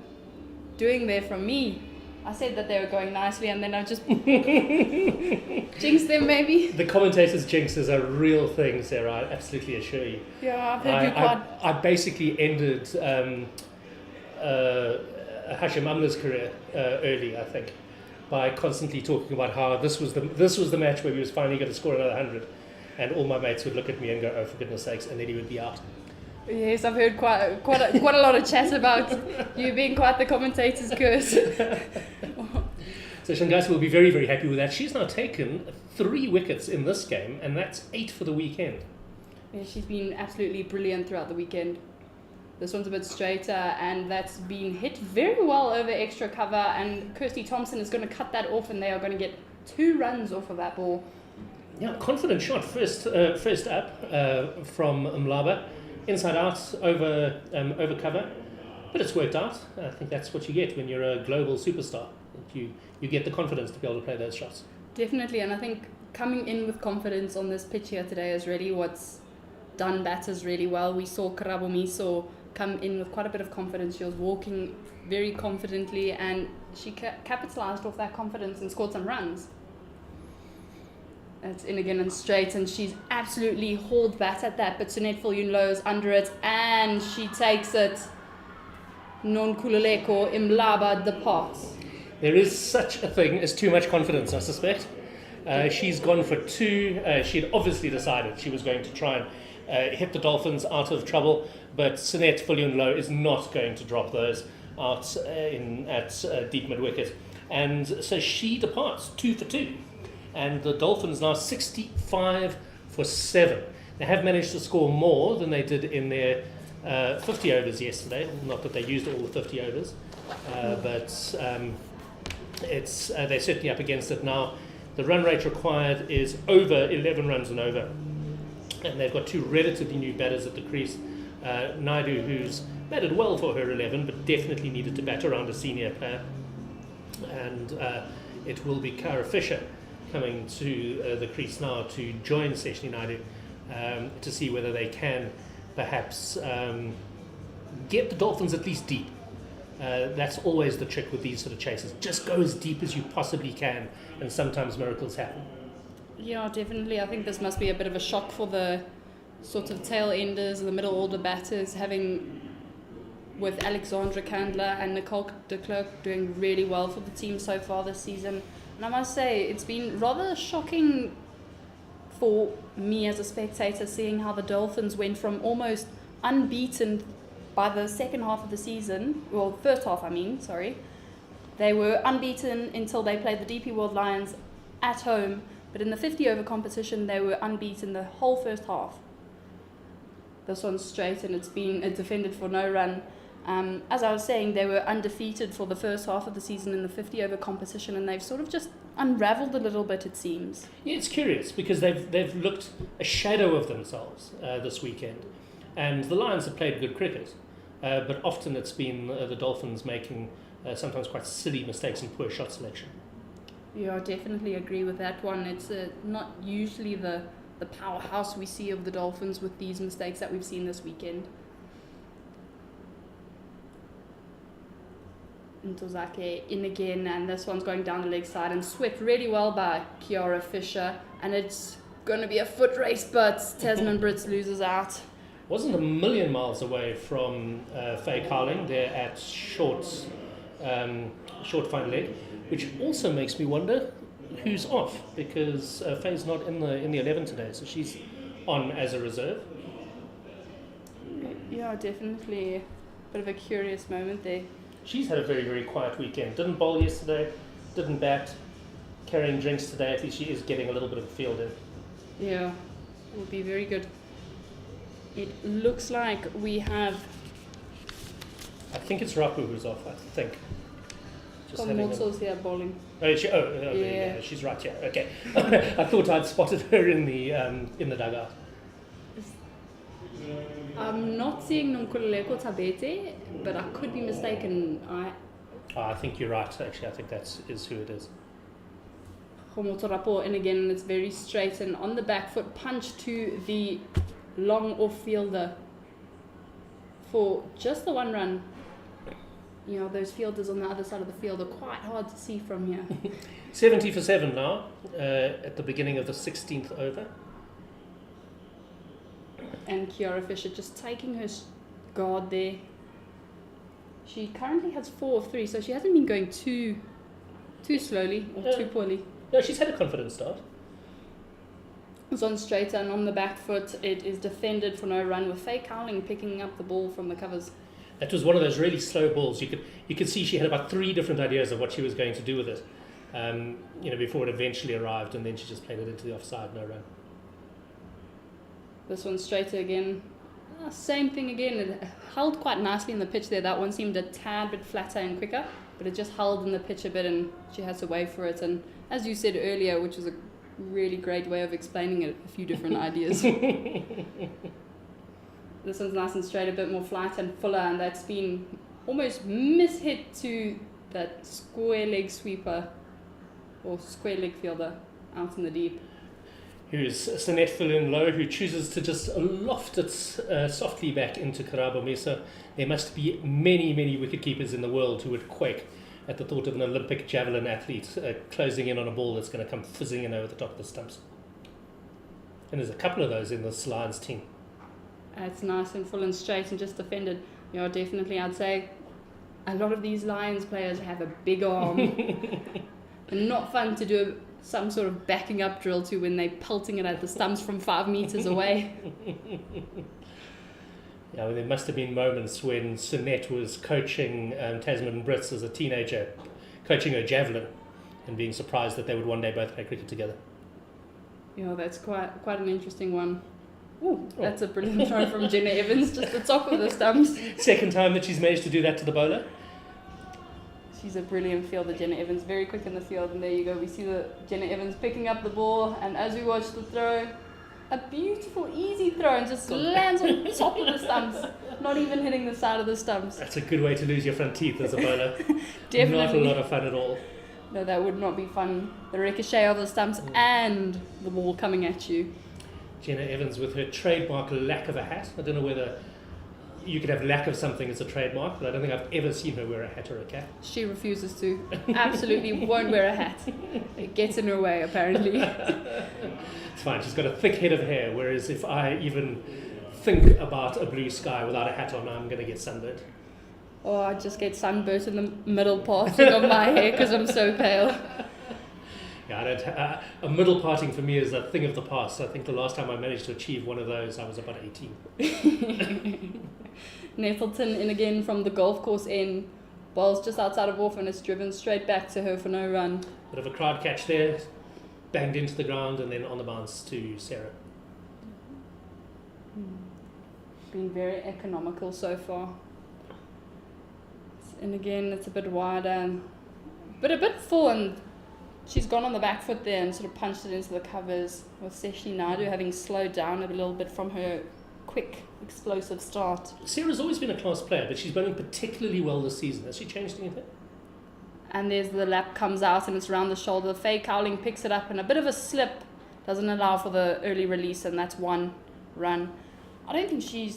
doing there from me. I said that they were going nicely, and then I just jinxed them, maybe. The commentator's jinx is a real thing, Sarah, I absolutely assure you. Yeah, I've heard you quite... I basically ended Hashim Amla's career early, I think, by constantly talking about how this was the match where he was finally going to score another 100, and all my mates would look at me and go, "Oh, for goodness sakes," and then he would be out. Yes, I've heard quite a lot of chat about you being quite the commentator's curse. So Shangasi will be very, very happy with that. She's now taken 3 wickets in this game, and that's 8 for the weekend. Yeah, she's been absolutely brilliant throughout the weekend. This one's a bit straighter, and that's been hit very well over extra cover, and Kirsty Thompson is going to cut that off, and they are going to get 2 runs off of that ball. Yeah, confident shot first up from Mlaba. Inside out over cover, but it's worked out. I think that's what you get when you're a global superstar. You get the confidence to be able to play those shots. Definitely, and I think coming in with confidence on this pitch here today is really what's done batters really well. We saw Karabo Miso come in with quite a bit of confidence. She was walking very confidently, and she capitalized off that confidence and scored some runs. It's in again and straight, and she's absolutely hauled bat at that, but Sunette Viljoen is under it, and she takes it. Non-Kululeko Imlaba departs. There is such a thing as too much confidence, I suspect. She's gone for 2. She had obviously decided she was going to try and hit the Dolphins out of trouble, but Sunette Viljoen is not going to drop those out at deep mid-wicket. And so she departs 2 for 2. And the Dolphins now 65 for 7. They have managed to score more than they did in their 50 overs yesterday. Not that they used all the 50 overs, but they're certainly up against it now. The run rate required is over 11 runs and over. And they've got 2 relatively new batters at the crease. Naidu, who's batted well for her 11, but definitely needed to bat around a senior player. And it will be Kara Fisher coming to the crease now to join Seshni Naidu to see whether they can perhaps get the Dolphins at least deep. That's always the trick with these sort of chases. Just go as deep as you possibly can, and sometimes miracles happen. Yeah, definitely. I think this must be a bit of a shock for the sort of tail enders and the middle order batters, having with Alexandra Candler and Nicole de Klerk doing really well for the team so far this season. And I must say, it's been rather shocking for me as a spectator, seeing how the Dolphins went from almost unbeaten by the second half of the season, well, first half, sorry. They were unbeaten until they played the DP World Lions at home, but in the 50-over competition, they were unbeaten the whole first half. This one's straight, and it's been defended for no run. As I was saying, they were undefeated for the first half of the season in the 50-over competition, and they've sort of just unravelled a little bit, it seems. Yeah, it's curious because they've looked a shadow of themselves this weekend, and the Lions have played good cricket, but often it's been the Dolphins making sometimes quite silly mistakes and poor shot selection. Yeah, I definitely agree with that one. It's not usually the powerhouse we see of the Dolphins with these mistakes that we've seen this weekend. Ntozake in again, and this one's going down the leg side and swept really well by Kiara Fisher, and it's going to be a foot race, but Tasman Brits loses out. Wasn't a million miles away from Faye Carling there at short fine leg, which also makes me wonder who's off, because Faye's not in the 11 today, so she's on as a reserve. Yeah, definitely a bit of a curious moment there. She's had a very, very quiet weekend. Didn't bowl yesterday, didn't bat, carrying drinks today. At least she is getting a little bit of a field in. Yeah, will be very good. It looks like we have... I think it's Rapu who's off, I think. Komotso's here bowling. Yeah, she's right here. Okay. I thought I'd spotted her in the dugout. I'm not seeing Nonkululeko Tabete, but I could be mistaken. I think you're right, actually. I think that is who it is. Homotorapo, and again, it's very straight and on the back foot, punch to the long off-fielder for just the 1 run. You know, those fielders on the other side of the field are quite hard to see from here. 70 for 7 now, at the beginning of the 16th over. And Kiara Fisher just taking her guard there. She currently has 4 of 3, so she hasn't been going too slowly or too poorly. No, she's had a confident start. It's on straight and on the back foot. It is defended for no run with Faye Cowling picking up the ball from the covers. That was one of those really slow balls. You could see she had about 3 different ideas of what she was going to do with it. Before it eventually arrived, and then she just played it into the offside, no run. This one straighter again. Same thing again. It held quite nicely in the pitch there. That one seemed a tad bit flatter and quicker, but it just held in the pitch a bit, and she had to wait for it. And as you said earlier, which was a really great way of explaining it, a few different ideas. This one's nice and straight, a bit more flight and fuller, and that's been almost mishit to that square leg sweeper or square leg fielder out in the deep. Here's Sinette filling low, who chooses to just loft it softly back into Karabo Mesa. There must be many, many wicketkeepers in the world who would quake at the thought of an Olympic javelin athlete closing in on a ball that's going to come fizzing in over the top of the stumps. And there's a couple of those in this Lions team. It's nice and full and straight and just defended. You know, definitely I'd say a lot of these Lions players have a big arm. And not fun to do some sort of backing up drill to when they're pelting it at the stumps from 5 meters away. Yeah, well, there must have been moments when Sinette was coaching Tasman Brits as a teenager, coaching her javelin, and being surprised that they would one day both play cricket together. Yeah, that's quite an interesting one. Ooh, that's a brilliant throw from Jenna Evans, just the top of the stumps. Second time that she's managed to do that to the bowler. She's a brilliant fielder, Jenna Evans, very quick in the field, and there you go, we see the Jenna Evans picking up the ball, and as we watch the throw, a beautiful, easy throw, and just lands on top of the stumps, not even hitting the side of the stumps. That's a good way to lose your front teeth as a bowler. Definitely. Not a lot of fun at all. No, that would not be fun. The ricochet of the stumps and the ball coming at you. Jenna Evans with her trademark lack of a hat. I don't know whether you could have lack of something as a trademark, but I don't think I've ever seen her wear a hat or a cap. She refuses to. Absolutely won't wear a hat. It gets in her way, apparently. It's fine. She's got a thick head of hair, whereas if I even think about a blue sky without a hat on, I'm going to get sunburned. Or I just get sunburnt in the middle parting of my hair because I'm so pale. Yeah, a middle parting for me is a thing of the past. I think the last time I managed to achieve one of those, I was about 18. Nettleton in again from the golf course end. Ball's just outside of off and it's driven straight back to her for no run. Bit of a crowd catch there, banged into the ground and then on the bounce to Sarah. Been very economical so far. And again, it's a bit wider, but a bit full, and she's gone on the back foot there and sort of punched it into the covers, with Seshi Naidu having slowed down a little bit from her quick, explosive start. Sarah's always been a class player, but she's bowling particularly well this season. Has she changed anything? And there's the lap comes out and it's around the shoulder. Faye Cowling picks it up and a bit of a slip doesn't allow for the early release, and that's 1 run. I don't think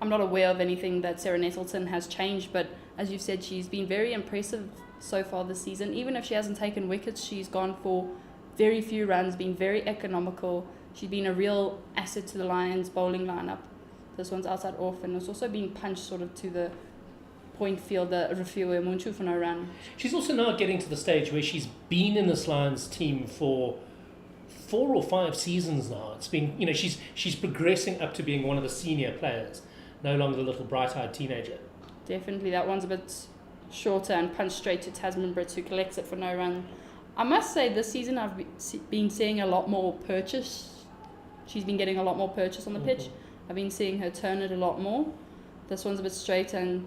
I'm not aware of anything that Sarah Nettleton has changed, but as you've said, she's been very impressive so far this season. Even if she hasn't taken wickets, she's gone for very few runs, been very economical. She's been a real asset to the Lions bowling lineup. This one's outside off, and it's also been punched sort of to the point fielder, Rafiwe Munchu, for no run. She's also now getting to the stage where she's been in this Lions team for 4 or 5 seasons now. It's been, she's progressing up to being one of the senior players, no longer the little bright-eyed teenager. Definitely, that one's a bit shorter and punched straight to Tasman Brits, who collects it for no run. I must say this season I've been seeing a lot more purchase. She's been getting a lot more purchase on the pitch. I've been seeing her turn it a lot more. This one's a bit straight and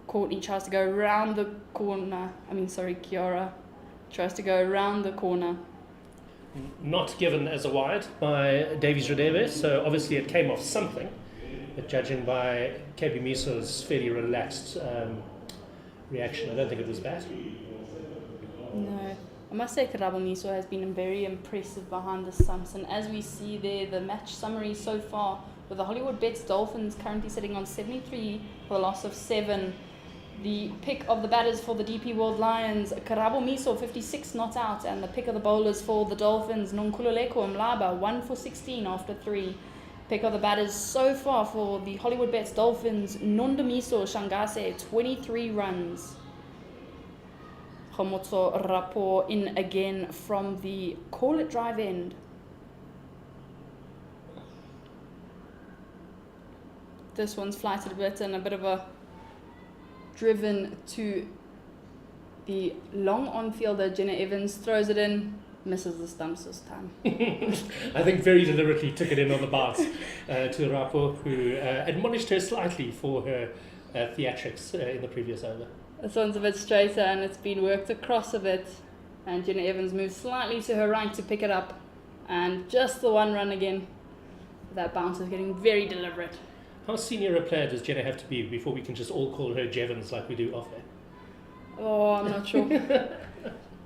Courtney tries to go around the corner. Kiara tries to go around the corner. Not given as a wide by Davies Radebe, so obviously it came off something. But judging by KB Miso's fairly relaxed reaction, I don't think it was bad. No. I must say Karabo Miso has been very impressive behind the stumps, and as we see there, the match summary so far with the Hollywoodbets Dolphins currently sitting on 73 for a loss of 7. The pick of the batters for the DP World Lions, Karabo Miso 56 not out, and the pick of the bowlers for the Dolphins, Nonkululeko Mlaba 1 for 16 after 3. Pick of the batters so far for the Hollywoodbets Dolphins, Nondamiso Shangase 23 runs. Khomotso Rapo in again from the call it drive end. This one's flighted a bit and a bit of a driven to the long on fielder. Jenna Evans throws it in, misses the stumps this time. I think very deliberately took it in on the bounce to Rapo, who admonished her slightly for her theatrics in the previous over. This one's a bit straighter and it's been worked across a bit, and Jenna Evans moves slightly to her right to pick it up, and just the one run again. That bounce is getting very deliberate. How senior a player does Jenna have to be before we can just all call her Jevons like we do off air? Oh, I'm not sure.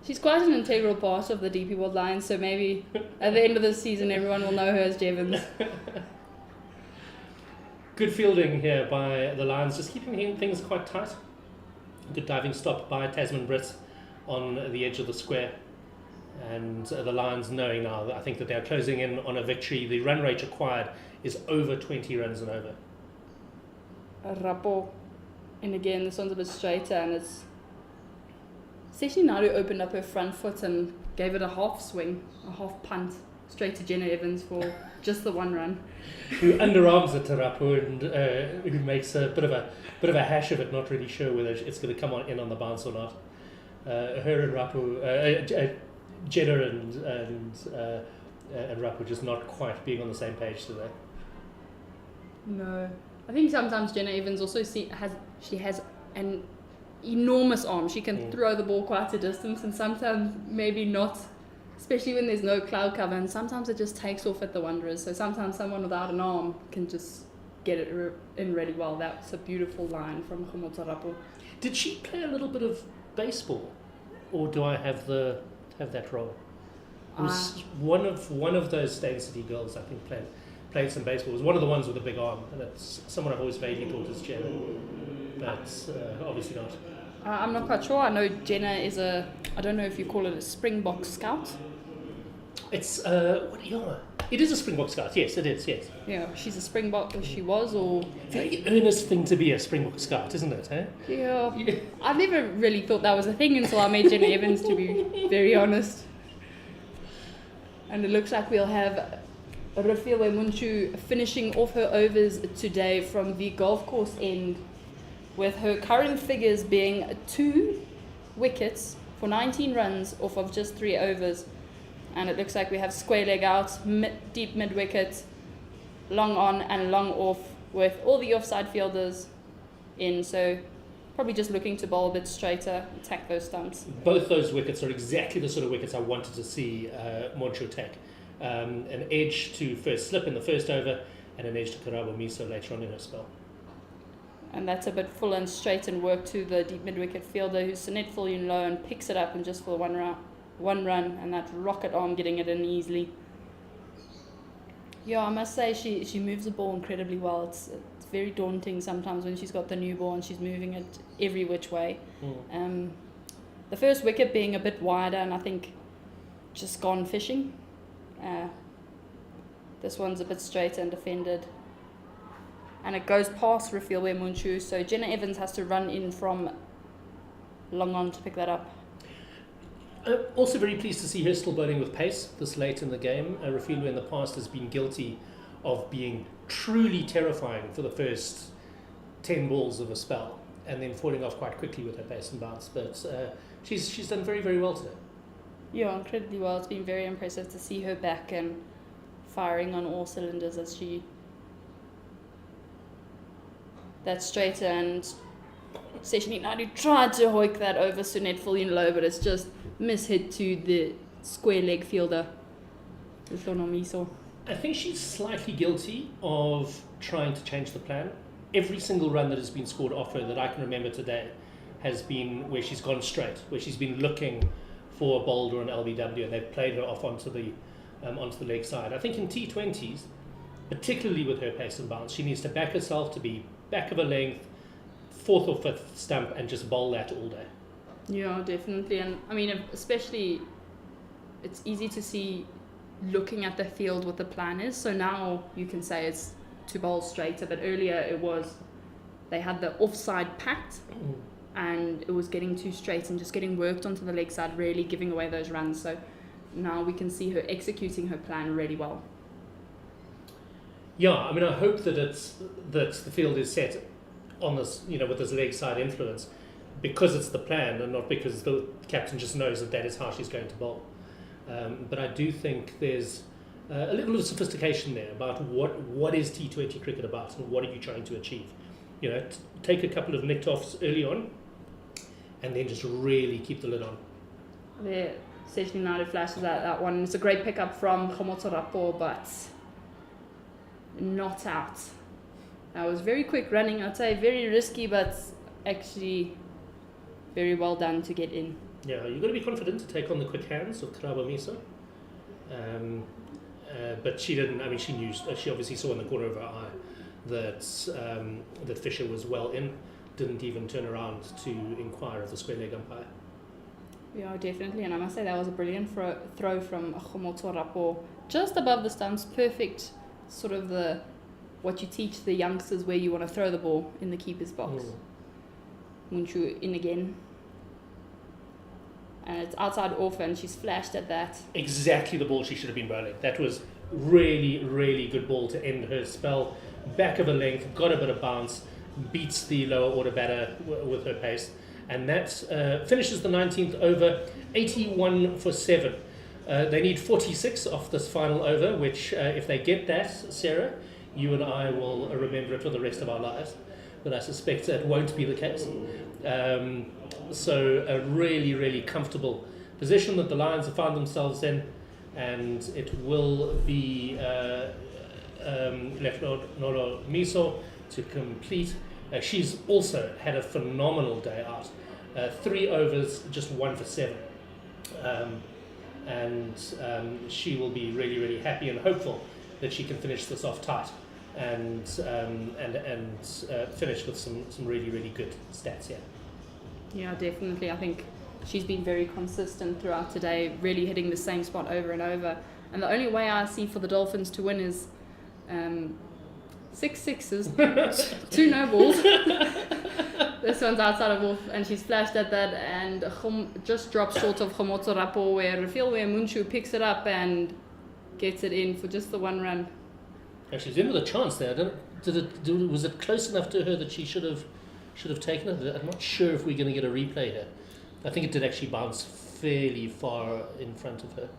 She's quite an integral part of the DP World Lions, so maybe at the end of the season everyone will know her as Jevons. Good fielding here by the Lions, just keeping things quite tight. Good diving stop by Tasman Britt on the edge of the square. And the Lions knowing now that I think that they're closing in on a victory. The run rate required is over 20 runs and over. Rapo. And again, this one's a bit straighter, and it's Session Naru opened up her front foot and gave it a half swing, a half punt, straight to Jenna Evans for just the one run. Who underarms it to Rapo and who makes a bit of a hash of it, not really sure whether it's going to come in on the bounce or not. Her and Rapo, Jenna and Rapo just not quite being on the same page today. No, I think sometimes Jenna Evans also has an enormous arm. She can throw the ball quite a distance, and sometimes maybe not, especially when there's no cloud cover, and sometimes it just takes off at the Wanderers. So sometimes someone without an arm can just get it in really well. That's a beautiful line from Khomotso Rapo. Did she play a little bit of baseball, or do I have that role? It was one of those Stain City girls, I think, played some baseball. It was one of the ones with a big arm, and it's someone I've always vaguely thought is Jenna, but obviously not. I'm not quite sure. I know Jenna is I don't know if you call it a Springbok scout. It's it is a Springbok scout. Yes, it is. Yes. Yeah, she's a Springbok, or she was, or very earnest thing to be a Springbok scout, isn't it? Eh? Yeah. I've never really thought that was a thing until I met Jenna Evans, to be very honest. And it looks like we'll have Rafiwe Munchu finishing off her overs today from the golf course end, with her current figures being 2 wickets for 19 runs off of just 3 overs. And it looks like we have square leg out, deep mid wicket, long on and long off, with all the offside fielders in. So probably just looking to bowl a bit straighter, attack those stumps. Both those wickets are exactly the sort of wickets I wanted to see Moncho take. An edge to first slip in the first over, and an edge to Karabo Miso later on in her spell. And that's a bit full and straight and work to the deep mid-wicket fielder, who's Sanet Fullion low and picks it up and just for one run, and that rocket arm getting it in easily. Yeah, I must say she moves the ball incredibly well. It's very daunting sometimes when she's got the new ball and she's moving it every which way. The first wicket being a bit wider, and I think just gone fishing. This one's a bit straighter and defended. And it goes past Rafiwe Munchu, so Jenna Evans has to run in from long on to pick that up. Also very pleased to see her still bowling with pace this late in the game. Rafiwe in the past has been guilty of being truly terrifying for the first 10 balls of a spell, and then falling off quite quickly with her pace and bounce. But she's done very, very well today. Yeah, incredibly well. It's been very impressive to see her back and firing on all cylinders as she... That's straighter, and Seshini Naidu tried to hoik that over Sanet Fullion low, but it's just mishit to the square leg fielder, Miso. I think she's slightly guilty of trying to change the plan. Every single run that has been scored off her that I can remember today has been where she's gone straight, where she's been looking for a bowled or an LBW, and they've played her off onto the leg side. I think in T20s, particularly with her pace and bounce, she needs to back herself to be back of a length, fourth or fifth stump, and just bowl that all day. Yeah, definitely. And I mean, especially, it's easy to see looking at the field what the plan is. So now you can say it's to bowl straighter, but earlier it was they had the offside packed and it was getting too straight and just getting worked onto the leg side, really giving away those runs. So now we can see her executing her plan really well. Yeah, I mean, I hope that the field is set on this, with this leg side influence, because it's the plan and not because the captain just knows that is how she's going to bowl. But I do think there's a little bit of sophistication there about what is T20 cricket about and what are you trying to achieve. Take a couple of nicked offs early on and then just really keep the lid on. There, Session United flashes at that one. It's a great pickup from Rapo, but not out. That was very quick running, I'd say, very risky, but actually very well done to get in. Yeah, you've got to be confident to take on the quick hands of Karabo Miso. But she didn't. I mean, she knew. She obviously saw in the corner of her eye that Fisher was well in. Didn't even turn around to inquire of the square leg umpire. Yeah, definitely. And I must say that was a brilliant throw from Rapo, just above the stumps. Perfect, sort of what you teach the youngsters where you want to throw the ball in the keeper's box. Munchu in again. And it's outside off, and she's flashed at that. Exactly the ball she should have been bowling. That was really, really good ball to end her spell. Back of a length, got a bit of bounce, beats the lower order batter with her pace. And that finishes the 19th over, 81 for 7. They need 46 off this final over, which if they get that, Sarah, you and I will remember it for the rest of our lives. But I suspect that won't be the case. So a really, really comfortable position that the Lions have found themselves in, and it will be left Nolo Miso to complete. She's also had a phenomenal day out. 3 overs, just 1 for 7. And she will be really, really happy and hopeful that she can finish this off tight and finish with some really, really good stats here. Yeah, definitely. I think she's been very consistent throughout today, really hitting the same spot over and over. And the only way I see for the Dolphins to win is 6 sixes, 2 no balls. This one's outside of off, and she's flashed at that, and just drops short of Rapo, where Munchu picks it up and gets it in for just the 1 run. Actually, she's in with a chance there. Was it close enough to her that she should have taken it? I'm not sure if we're going to get a replay here. I think it did actually bounce fairly far in front of her.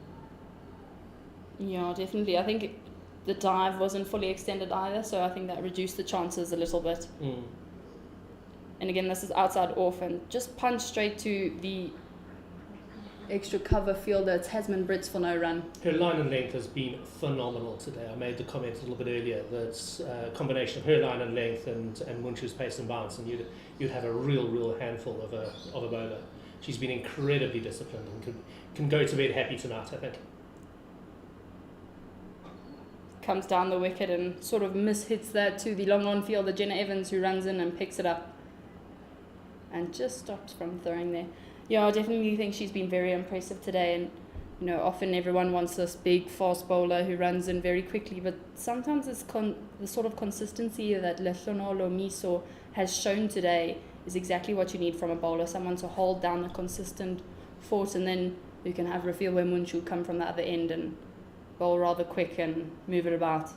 Yeah, definitely. I think the dive wasn't fully extended either, so I think that reduced the chances a little bit. And again, this is outside off, and just punched straight to the extra cover fielder, Tasman Brits, for no run. Her line and length has been phenomenal today. I made the comment a little bit earlier that a combination of her line and length and Munchu's pace and bounce, and you'd have a real handful of a bowler. She's been incredibly disciplined and can go to bed happy tonight, I think. Comes down the wicket and sort of mishits that to the long on fielder, Jenna Evans, who runs in and picks it up and just stops from throwing there. Yeah, I definitely think she's been very impressive today, and often everyone wants this big fast bowler who runs in very quickly, but sometimes it's the sort of consistency that Leshonolo Miso has shown today is exactly what you need from a bowler, someone to hold down a consistent fort, and then you can have Rafiel Munchu come from the other end and bowl rather quick and move it about.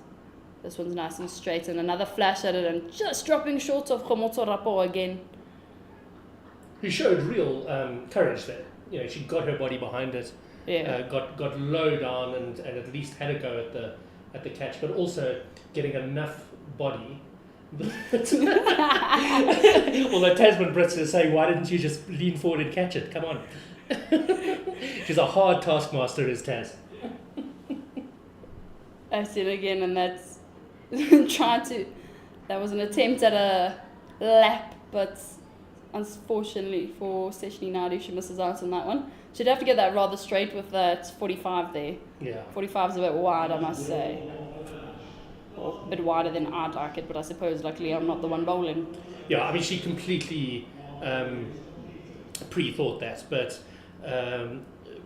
This one's nice and straight, and another flash at it, and just dropping short of Rapo again. Who showed real courage there. She got her body behind it, got low down and at least had a go at the catch, but also getting enough body. Although Tasman Brits is saying, why didn't you just lean forward and catch it? Come on. She's a hard taskmaster, is Taz. I said again, and that's that was an attempt at a lap, but unfortunately for Seshni Naidu, she misses out on that one. She'd have to get that rather straight with that 45 there. Yeah. 45 is a bit wide, I must say. Or a bit wider than I'd like it, but I suppose luckily I'm not the one bowling. Yeah, I mean, she completely pre-thought that, but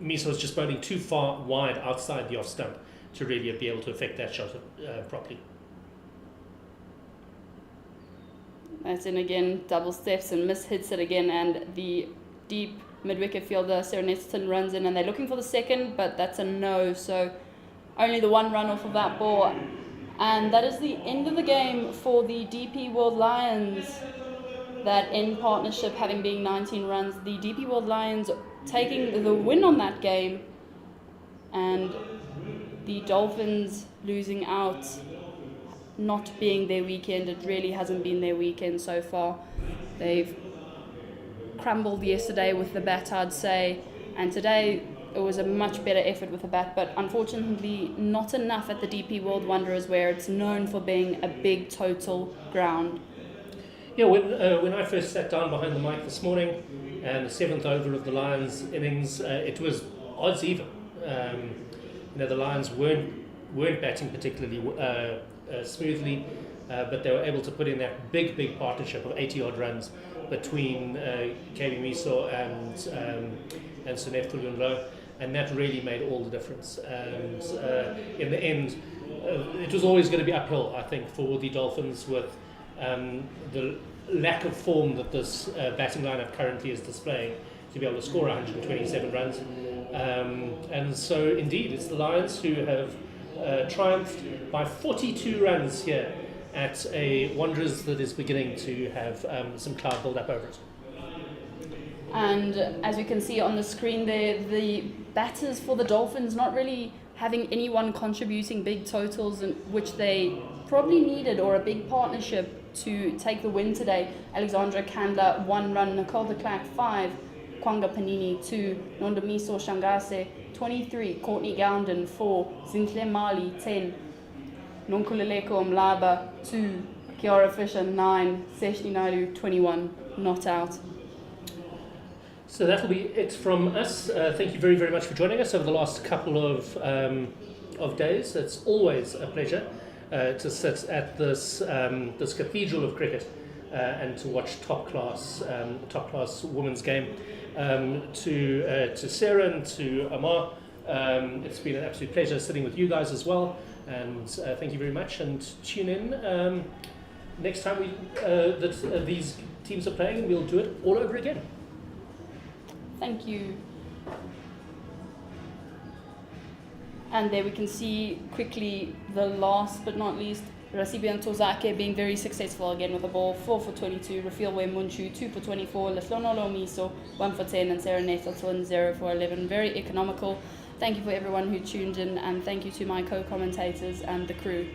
Misa was just bowling too far wide outside the off stump to really be able to affect that shot properly. That's in again, double steps and hits it again, and the deep mid-wicket fielder Sarah Nettleton runs in, and they're looking for the second, but that's a no, so only the one run off of that ball. And that is the end of the game for the DP World Lions. That end partnership having been 19 runs, the DP World Lions taking the win on that game, and the Dolphins losing out, not being their weekend. It really hasn't been their weekend so far. They've crumbled yesterday with the bat, I'd say, and today it was a much better effort with the bat, but unfortunately not enough at the DP World Wanderers, where it's known for being a big total ground. Yeah, when I first sat down behind the mic this morning, and the 7th over of the Lions innings, it was odds even. The Lions weren't batting particularly smoothly, but they were able to put in that big partnership of 80 odd runs between KB Miso and Suneth Kulunlo, and that really made all the difference. And in the end, it was always going to be uphill, I think, for the Dolphins, with the lack of form that this batting lineup currently is displaying, to be able to score 127 runs. And so indeed, it's the Lions who have triumphed by 42 runs here at a Wanderers that is beginning to have some cloud build up over it. And as you can see on the screen there, the batters for the Dolphins not really having anyone contributing big totals, which they probably needed, or a big partnership to take the win today. Alexandra Kandla 1 run, Nicole de Klerk 5, Kwanga Panini 2, Nondamiso Shangase 23, Courtney Gounden 4, Zintle Mali 10, Nonkululeko Mlaba 2, Kiara Fisher 9, Seshni Naidu 21, not out. So that will be it from us. Thank you very, very much for joining us over the last couple of days. It's always a pleasure to sit at this cathedral of cricket and to watch top class women's game. To Sarah and to Amar, it's been an absolute pleasure sitting with you guys as well. And thank you very much. And tune in next time that these teams are playing, and we'll do it all over again. Thank you. And there we can see quickly the last but not least, Rasibian Tozake being very successful again with the ball. 4 for 22, Rafilwe Munchu 2 for 24, Leslonolo Miso 1 for 10, and Sarah Nettleton 0 for 11. Very economical. Thank you for everyone who tuned in, and thank you to my co-commentators and the crew.